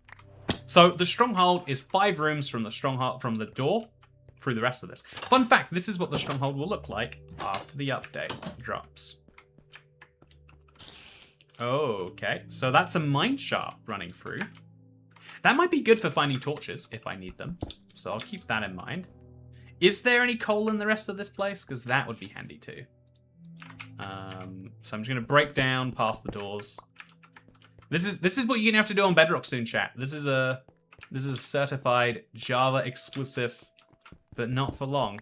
So the stronghold is 5 rooms from the stronghold, from the door through the rest of this. Fun fact, this is what the stronghold will look like after the update drops. Okay, so that's a mine shaft running through. That might be good for finding torches if I need them. So I'll keep that in mind. Is there any coal in the rest of this place? Because that would be handy too. So I'm just going to break down past the doors. This is what you're going to have to do on Bedrock soon, chat. This is a certified Java exclusive, but not for long.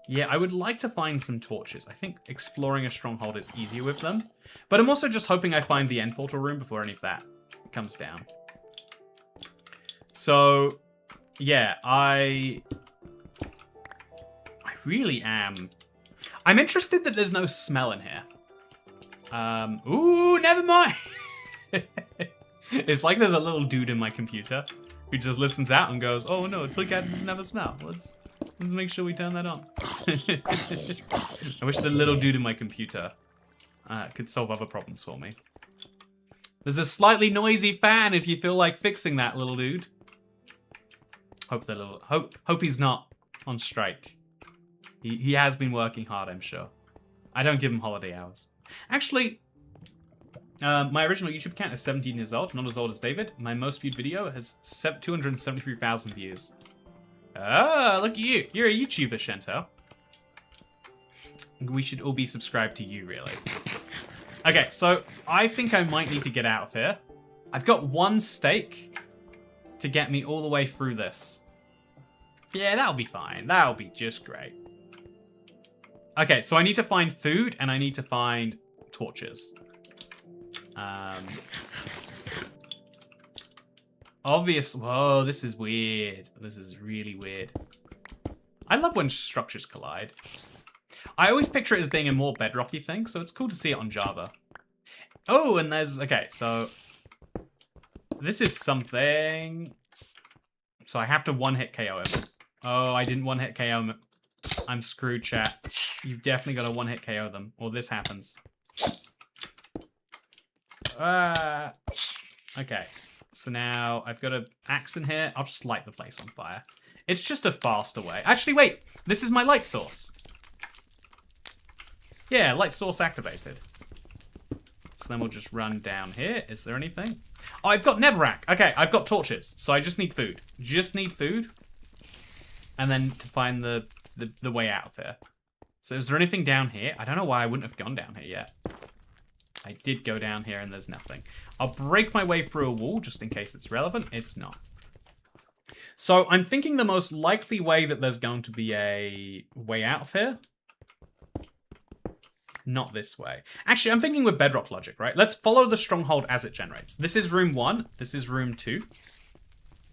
Yeah, I would like to find some torches. I think exploring a stronghold is easier with them. But I'm also just hoping I find the end portal room before any of that comes down. So, yeah, I really am. I'm interested that there's no smell in here. Ooh, never mind. It's like there's a little dude in my computer who just listens out and goes, oh no, Toycat doesn't have a smell. Let's make sure we turn that on. I wish the little dude in my computer could solve other problems for me. There's a slightly noisy fan if you feel like fixing that, little dude. Hope he's not on strike. He has been working hard, I'm sure. I don't give him holiday hours. Actually, my original YouTube account is 17 years old, not as old as David. My most viewed video has 273,000 views. Ah, look at you. You're a YouTuber, Chantal. We should all be subscribed to you, really. Okay, so I think I might need to get out of here. I've got 1 steak to get me all the way through this. Yeah, that'll be fine. That'll be just great. Okay, so I need to find food and I need to find torches. Obvious. Whoa, this is weird. This is really weird. I love when structures collide. I always picture it as being a more bedrocky thing, so it's cool to see it on Java. Oh, and there's... Okay, so... This is something... So I have to one-hit KO him. Oh, I didn't one-hit KO him. I'm screwed, chat. You've definitely got to one-hit KO them, or this happens. Okay. So now I've got an axe in here. I'll just light the place on fire. It's just a faster way. Actually, wait. This is my light source. Yeah, light source activated. So then we'll just run down here. Is there anything? Oh, I've got netherrack. Okay, I've got torches. So I just need food. Just need food. And then to find the way out of here. So is there anything down here? I don't know why I wouldn't have gone down here yet. I did go down here and there's nothing. I'll break my way through a wall just in case it's relevant. It's not. So I'm thinking the most likely way that there's going to be a way out of here. Not this way. Actually, I'm thinking with bedrock logic, right? Let's follow the stronghold as it generates. This is room 1. This is room 2.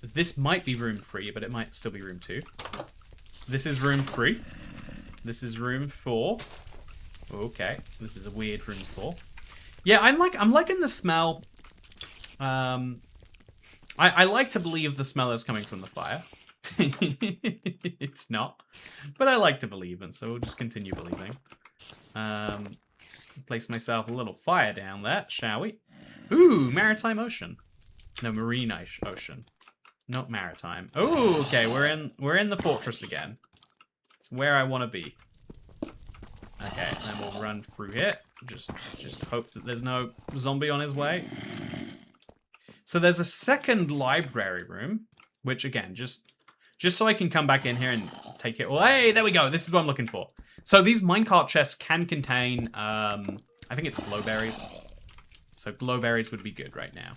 This might be room 3, but it might still be room 2. This is room 3. This is room 4. Okay, this is a weird room 4. Yeah, I'm liking the smell. I like to believe the smell is coming from the fire. It's not, but I like to believe, and so we'll just continue believing. Place myself a little fire down there, shall we? Ooh, maritime ocean. No, marine ocean, not maritime. Oh, okay, we're in the fortress again. It's where I want to be. Okay, and then we'll run through here. Just hope that there's no zombie on his way. So there's a second library room, which again, just so I can come back in here and take it. Well, hey, there we go. This is what I'm looking for. So these minecart chests can contain, I think it's glowberries. So glowberries would be good right now.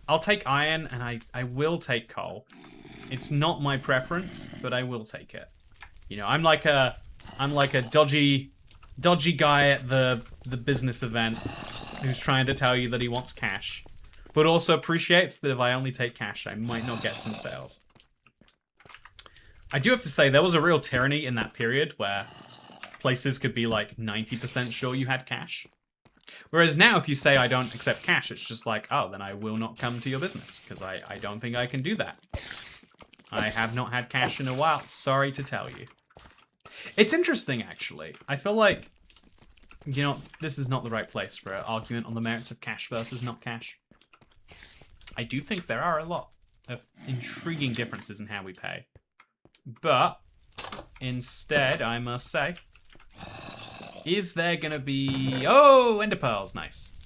I'll take iron and I will take coal. It's not my preference, but I will take it. You know, I'm like a dodgy guy at the business event who's trying to tell you that he wants cash, but also appreciates that if I only take cash, I might not get some sales. I do have to say, there was a real tyranny in that period where places could be like 90% sure you had cash. Whereas now, if you say I don't accept cash, it's just like, oh, then I will not come to your business, because I don't think I can do that. I have not had cash in a while, sorry to tell you. It's interesting, actually. I feel like, you know, this is not the right place for an argument on the merits of cash versus not cash. I do think there are a lot of intriguing differences in how we pay. But, instead, I must say, is there gonna be... Oh, ender pearls, nice.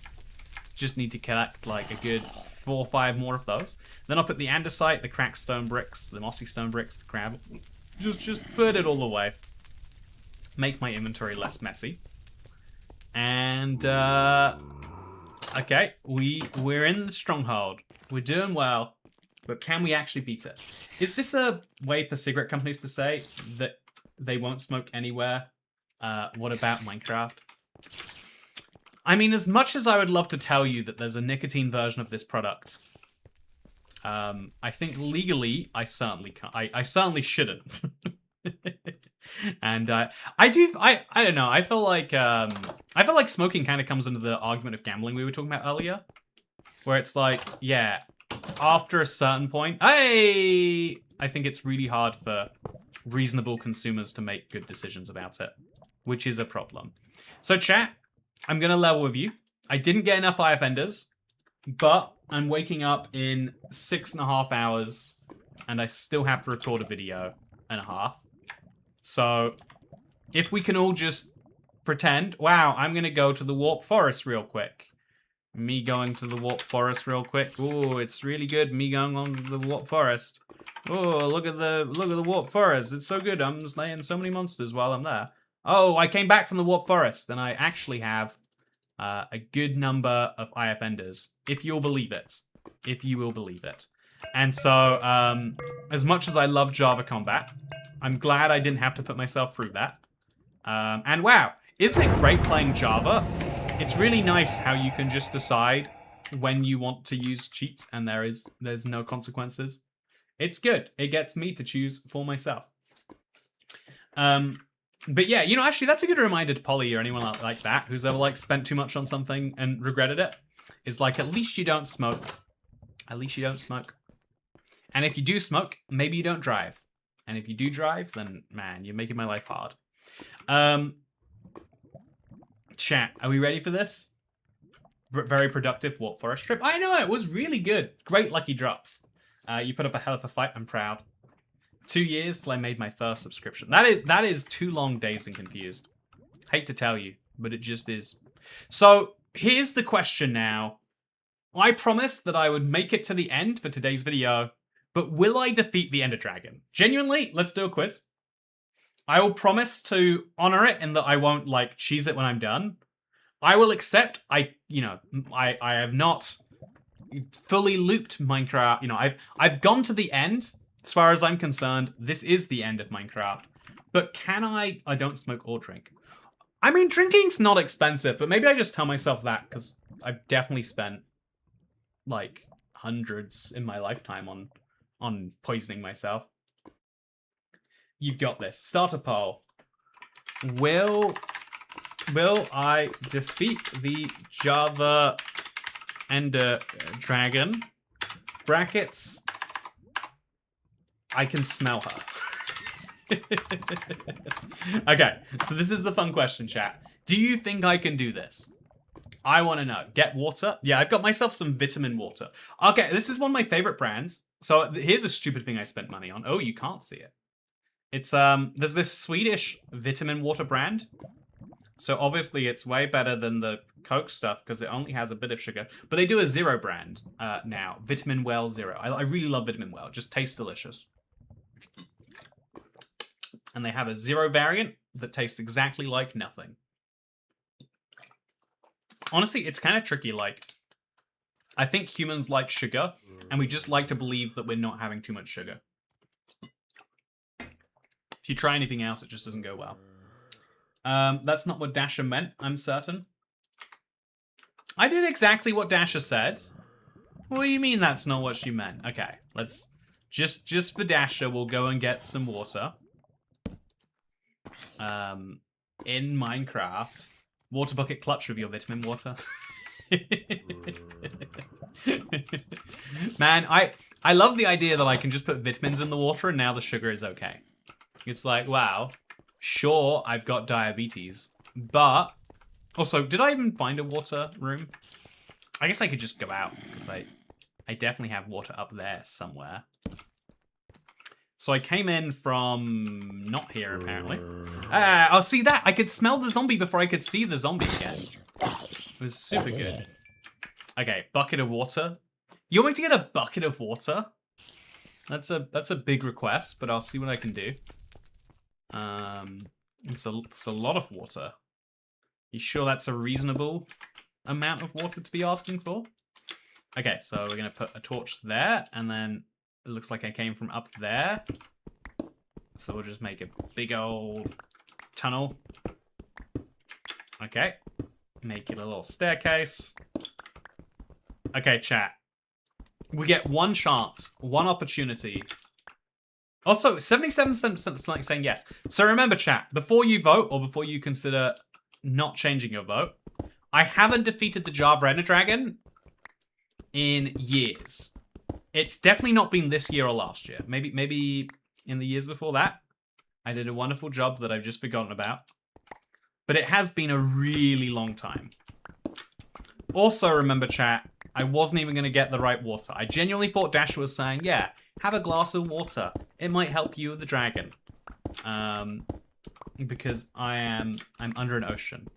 Just need to collect like a good 4 or 5 more of those. Then I'll put the andesite, the cracked stone bricks, the mossy stone bricks, the crab. Just put it all away. Make my inventory less messy. And, okay, we're in the stronghold. We're doing well, but can we actually beat it? Is this a way for cigarette companies to say that they won't smoke anywhere? What about Minecraft? I mean, as much as I would love to tell you that there's a nicotine version of this product, I think legally I certainly can't. I certainly shouldn't. And I don't know. I feel like smoking kind of comes into the argument of gambling we were talking about earlier, where it's like, yeah, after a certain point, I think it's really hard for reasonable consumers to make good decisions about it, which is a problem. So chat, I'm gonna level with you. I didn't get enough IF enders, but I'm waking up in 6.5 hours, and I still have to record a video and a half. So, if we can all just pretend, wow, I'm gonna go to the Warp Forest real quick. Me going to the Warp Forest real quick. Oh, it's really good. Me going on the Warp Forest. Oh, look at the Warp Forest. It's so good. I'm slaying so many monsters while I'm there. Oh, I came back from the Warp Forest, and I actually have a good number of IF enders, if you'll believe it. If you will believe it. And so, as much as I love Java Combat, I'm glad I didn't have to put myself through that. And wow, isn't it great playing Java? It's really nice how you can just decide when you want to use cheats and there's no consequences. It's good. It gets me to choose for myself. But yeah, you know, actually, that's a good reminder to Polly or anyone like that who's ever like spent too much on something and regretted it. Is like, at least you don't smoke. At least you don't smoke. And if you do smoke, maybe you don't drive. And if you do drive, then man, you're making my life hard. Chat, are we ready for this? Very productive Warp Forest trip. I know, it was really good. Great lucky drops. You put up a hell of a fight. I'm proud. 2 years till I made my first subscription. That is too long, dazed and confused. Hate to tell you, but it just is. So here's the question now. I promised that I would make it to the end for today's video, but will I defeat the Ender Dragon? Genuinely, let's do a quiz. I will promise to honor it in that I won't like cheese it when I'm done. I will accept I have not fully looped Minecraft. You know, I've gone to the end. As far as I'm concerned, this is the end of Minecraft. But can I don't smoke or drink. I mean, drinking's not expensive, but maybe I just tell myself that because I've definitely spent like hundreds in my lifetime on poisoning myself. You've got this. Start a poll. Will I defeat the Java Ender Dragon? Brackets. I can smell her. Okay, so this is the fun question, chat. Do you think I can do this? I want to know. Get water? Yeah, I've got myself some vitamin water. Okay, this is one of my favorite brands. So here's a stupid thing I spent money on. Oh, you can't see it. It's, there's this Swedish vitamin water brand. So obviously it's way better than the Coke stuff because it only has a bit of sugar. But they do a zero brand now. Vitamin Well Zero. I really love Vitamin Well. It just tastes delicious. And they have a zero variant that tastes exactly like nothing. Honestly, it's kind of tricky. Like, I think humans like sugar, and we just like to believe that we're not having too much sugar. If you try anything else, it just doesn't go well. That's not what Dasha meant, I'm certain. I did exactly what Dasha said. What do you mean that's not what she meant? Okay, let's... Just for Dasha, we'll go and get some water. In Minecraft. water bucket clutch with your vitamin water. Man, I love the idea that I can just put vitamins in the water and now the sugar is okay. It's like, wow, sure, I've got diabetes, but also, did I even find a water room? I guess I could just go out because I definitely have water up there somewhere. So I came in from not here, apparently. Oh, see that? I could smell the zombie before I could see the zombie again. It was super good. Okay, bucket of water. You want me to get a bucket of water? That's a big request, but I'll see what I can do. It's a lot of water. You sure that's a reasonable amount of water to be asking for? Okay, so we're gonna put a torch there, and then it looks like I came from up there. So we'll just make a big old tunnel. Okay. Make it a little staircase. Okay, chat. We get one chance, one opportunity. Also, 77% saying yes. So remember, chat, before you vote or before you consider not changing your vote, I haven't defeated the Java Ender Dragon in years. It's definitely not been this year or last year. Maybe in the years before that. I did a wonderful job that I've just forgotten about. But it has been a really long time. Also, remember, chat, I wasn't even going to get the right water. I genuinely thought Dash was saying, yeah, have a glass of water. It might help you with the dragon. Because I'm under an ocean.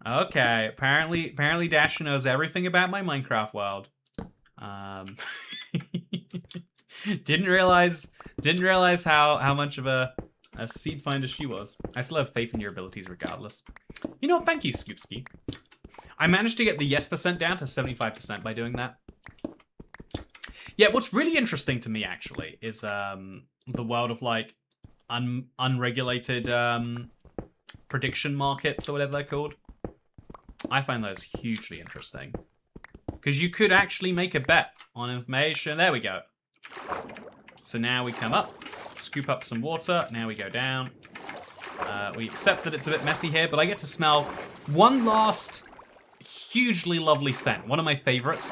Okay, apparently Dash knows everything about my Minecraft world. Didn't realize how much of a seed finder she was. I still have faith in your abilities regardless. You know, thank you, Scoopski. I managed to get the yes % down to 75% by doing that. Yeah, what's really interesting to me actually is the world of like unregulated prediction markets or whatever they're called. I find those hugely interesting. Because you could actually make a bet on information. There we go. So now we come up, scoop up some water. Now we go down. We accept that it's a bit messy here, but I get to smell one last hugely lovely scent. One of my favorites.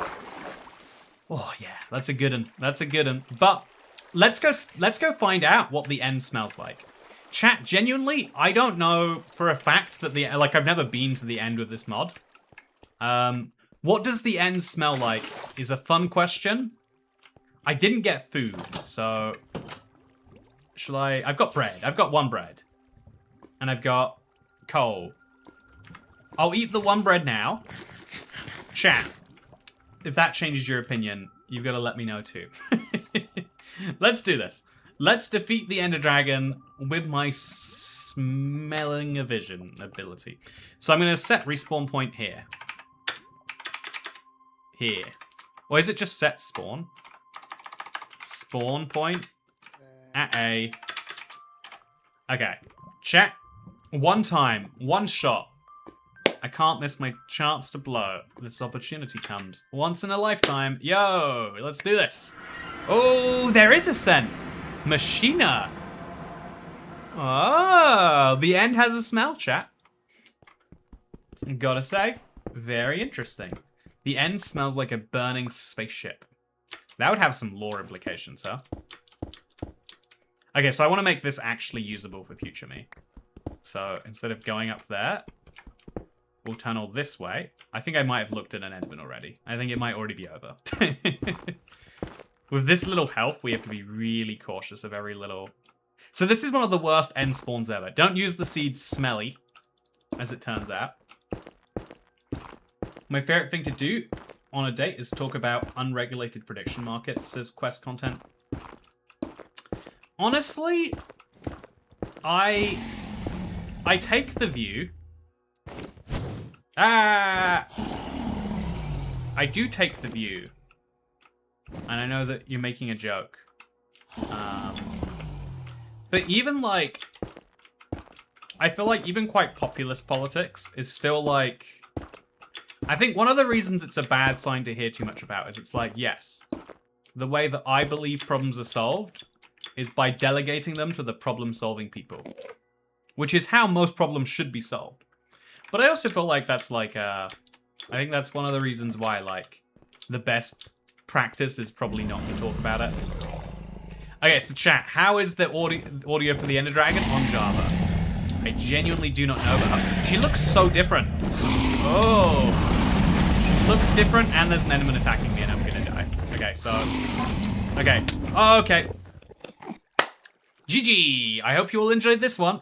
Oh yeah, that's a good one. That's a good one. But let's go find out what the end smells like. Chat, genuinely, I don't know for a fact that I've never been to the end with this mod. What does the end smell like is a fun question. I didn't get food, so shall I? I've got bread. I've got one bread. And I've got coal. I'll eat the one bread now. Chat, if that changes your opinion, you've got to let me know too. Let's do this. Let's defeat the Ender Dragon with my smelling a vision ability. So I'm going to set respawn point here. Here. Or is it just set spawn? Spawn point at A. Okay. Chat. One time. One shot. I can't miss my chance to blow. This opportunity comes once in a lifetime. Yo, let's do this. Oh, there is a scent. Machina. Oh, the end has a smell, chat. Gotta say, very interesting. The end smells like a burning spaceship. That would have some lore implications, huh? Okay, so I want to make this actually usable for future me. So instead of going up there, we'll tunnel this way. I think I might have looked at an end bin already. I think it might already be over. With this little health, we have to be really cautious of every little... So this is one of the worst end spawns ever. Don't use the seeds smelly, as it turns out. My favorite thing to do on a date is talk about unregulated prediction markets as quest content. Honestly, I take the view... I do take the view, and I know that you're making a joke. But even like, I feel like even quite populist politics is still like, I think one of the reasons it's a bad sign to hear too much about is it's like, yes, the way that I believe problems are solved is by delegating them to the problem-solving people, which is how most problems should be solved. But I also feel like that's like, I think that's one of the reasons why, like, the best practice is probably not to talk about it. Okay, so chat, how is the audio for the Ender Dragon on Java? I genuinely do not know, but she looks so different. Oh, she looks different, and there's an enderman attacking me, and I'm gonna die. Okay, so, okay, okay. GG, I hope you all enjoyed this one.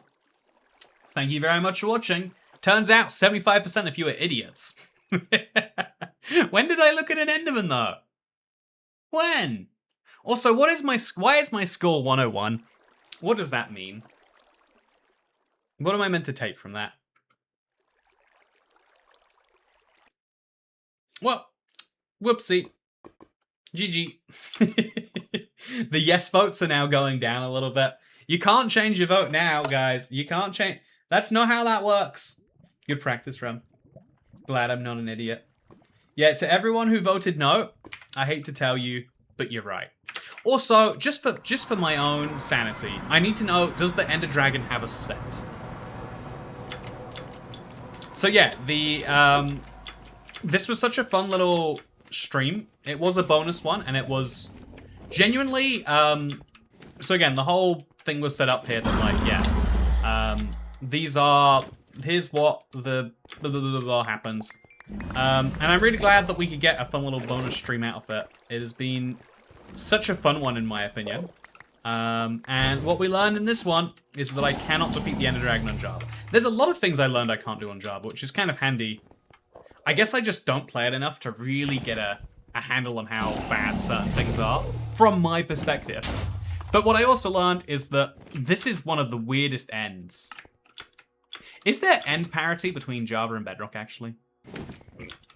Thank you very much for watching. Turns out 75% of you are idiots. When did I look at an enderman, though? When? Also, why is my score 101? What does that mean? What am I meant to take from that? Well, whoopsie. GG. The yes votes are now going down a little bit. You can't change your vote now, guys. You can't change. That's not how that works. Good practice, Rem. Glad I'm not an idiot. Yeah, to everyone who voted no, I hate to tell you, but you're right. Also, just for my own sanity, I need to know, does the Ender Dragon have a set? So yeah, this was such a fun little stream. It was a bonus one, and it was genuinely, so again, the whole thing was set up here that, like, yeah, here's what the blah, blah, blah, blah happens. And I'm really glad that we could get a fun little bonus stream out of it. It has been such a fun one, in my opinion. And what we learned in this one is that I cannot defeat the Ender Dragon on Java. There's a lot of things I learned I can't do on Java, which is kind of handy. I guess I just don't play it enough to really get a handle on how bad certain things are, from my perspective. But what I also learned is that this is one of the weirdest ends. Is there end parity between Java and Bedrock, actually?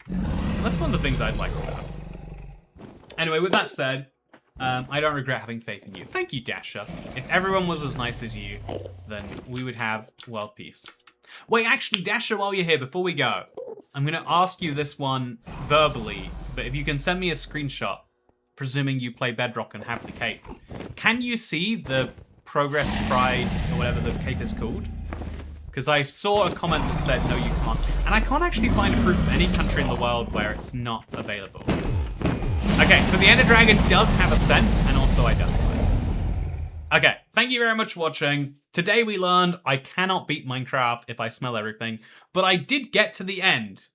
That's one of the things I'd like to know. Anyway, with that said, I don't regret having faith in you. Thank you, Dasher. If everyone was as nice as you, then we would have world peace. Wait, actually, Dasher, while you're here, before we go, I'm going to ask you this one verbally, but if you can send me a screenshot, presuming you play Bedrock and have the cape, can you see the Progress Pride, or whatever the cape is called? Because I saw a comment that said, no, you can't. And I can't actually find a proof of any country in the world where it's not available. Okay, so the Ender Dragon does have a scent, and also I don't. Okay, thank you very much for watching. Today we learned I cannot beat Minecraft if I smell everything, but I did get to the end.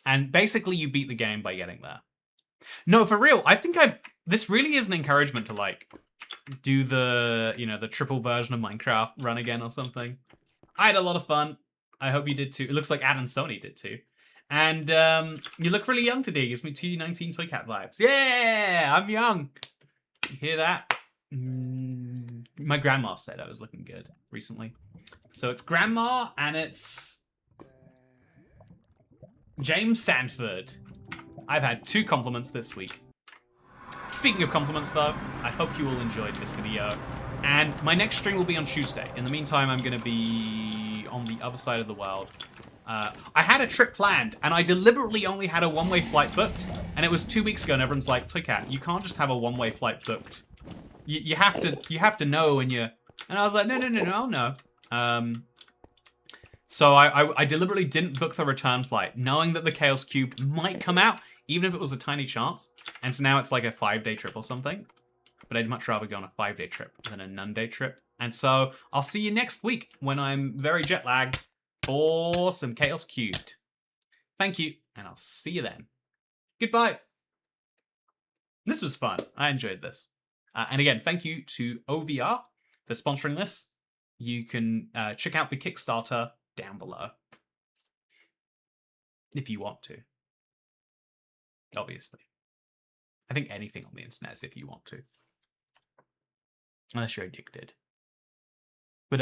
And basically you beat the game by getting there. No, for real, I think this really is an encouragement to, like, do the, you know, the triple version of Minecraft run again or something. I had a lot of fun. I hope you did too. It looks like Ad and Sony did too. And you look really young today. Gives me 2019 Toy Cat vibes. Yeah, I'm young. You hear that? My grandma said I was looking good recently. So it's grandma and it's James Sanford. I've had 2 compliments this week. Speaking of compliments though, I hope you all enjoyed this video. And my next stream will be on Tuesday. In the meantime, I'm going to be on the other side of the world. I had a trip planned, and I deliberately only had a one-way flight booked. And it was 2 weeks ago, and everyone's like, Toycat, you can't just have a one-way flight booked. You have to know when you're... And I was like, no, I'll know. So I deliberately didn't book the return flight, knowing that the Chaos Cube might come out, even if it was a tiny chance. And so now it's like a 5-day trip or something. But I'd much rather go on a 5-day trip than a none-day trip. And so I'll see you next week when I'm very jet-lagged for some Chaos Cubed. Thank you, and I'll see you then. Goodbye. This was fun. I enjoyed this. And again, thank you to OVR for sponsoring this. You can check out the Kickstarter down below. If you want to. Obviously. I think anything on the internet is if you want to. Unless you're addicted.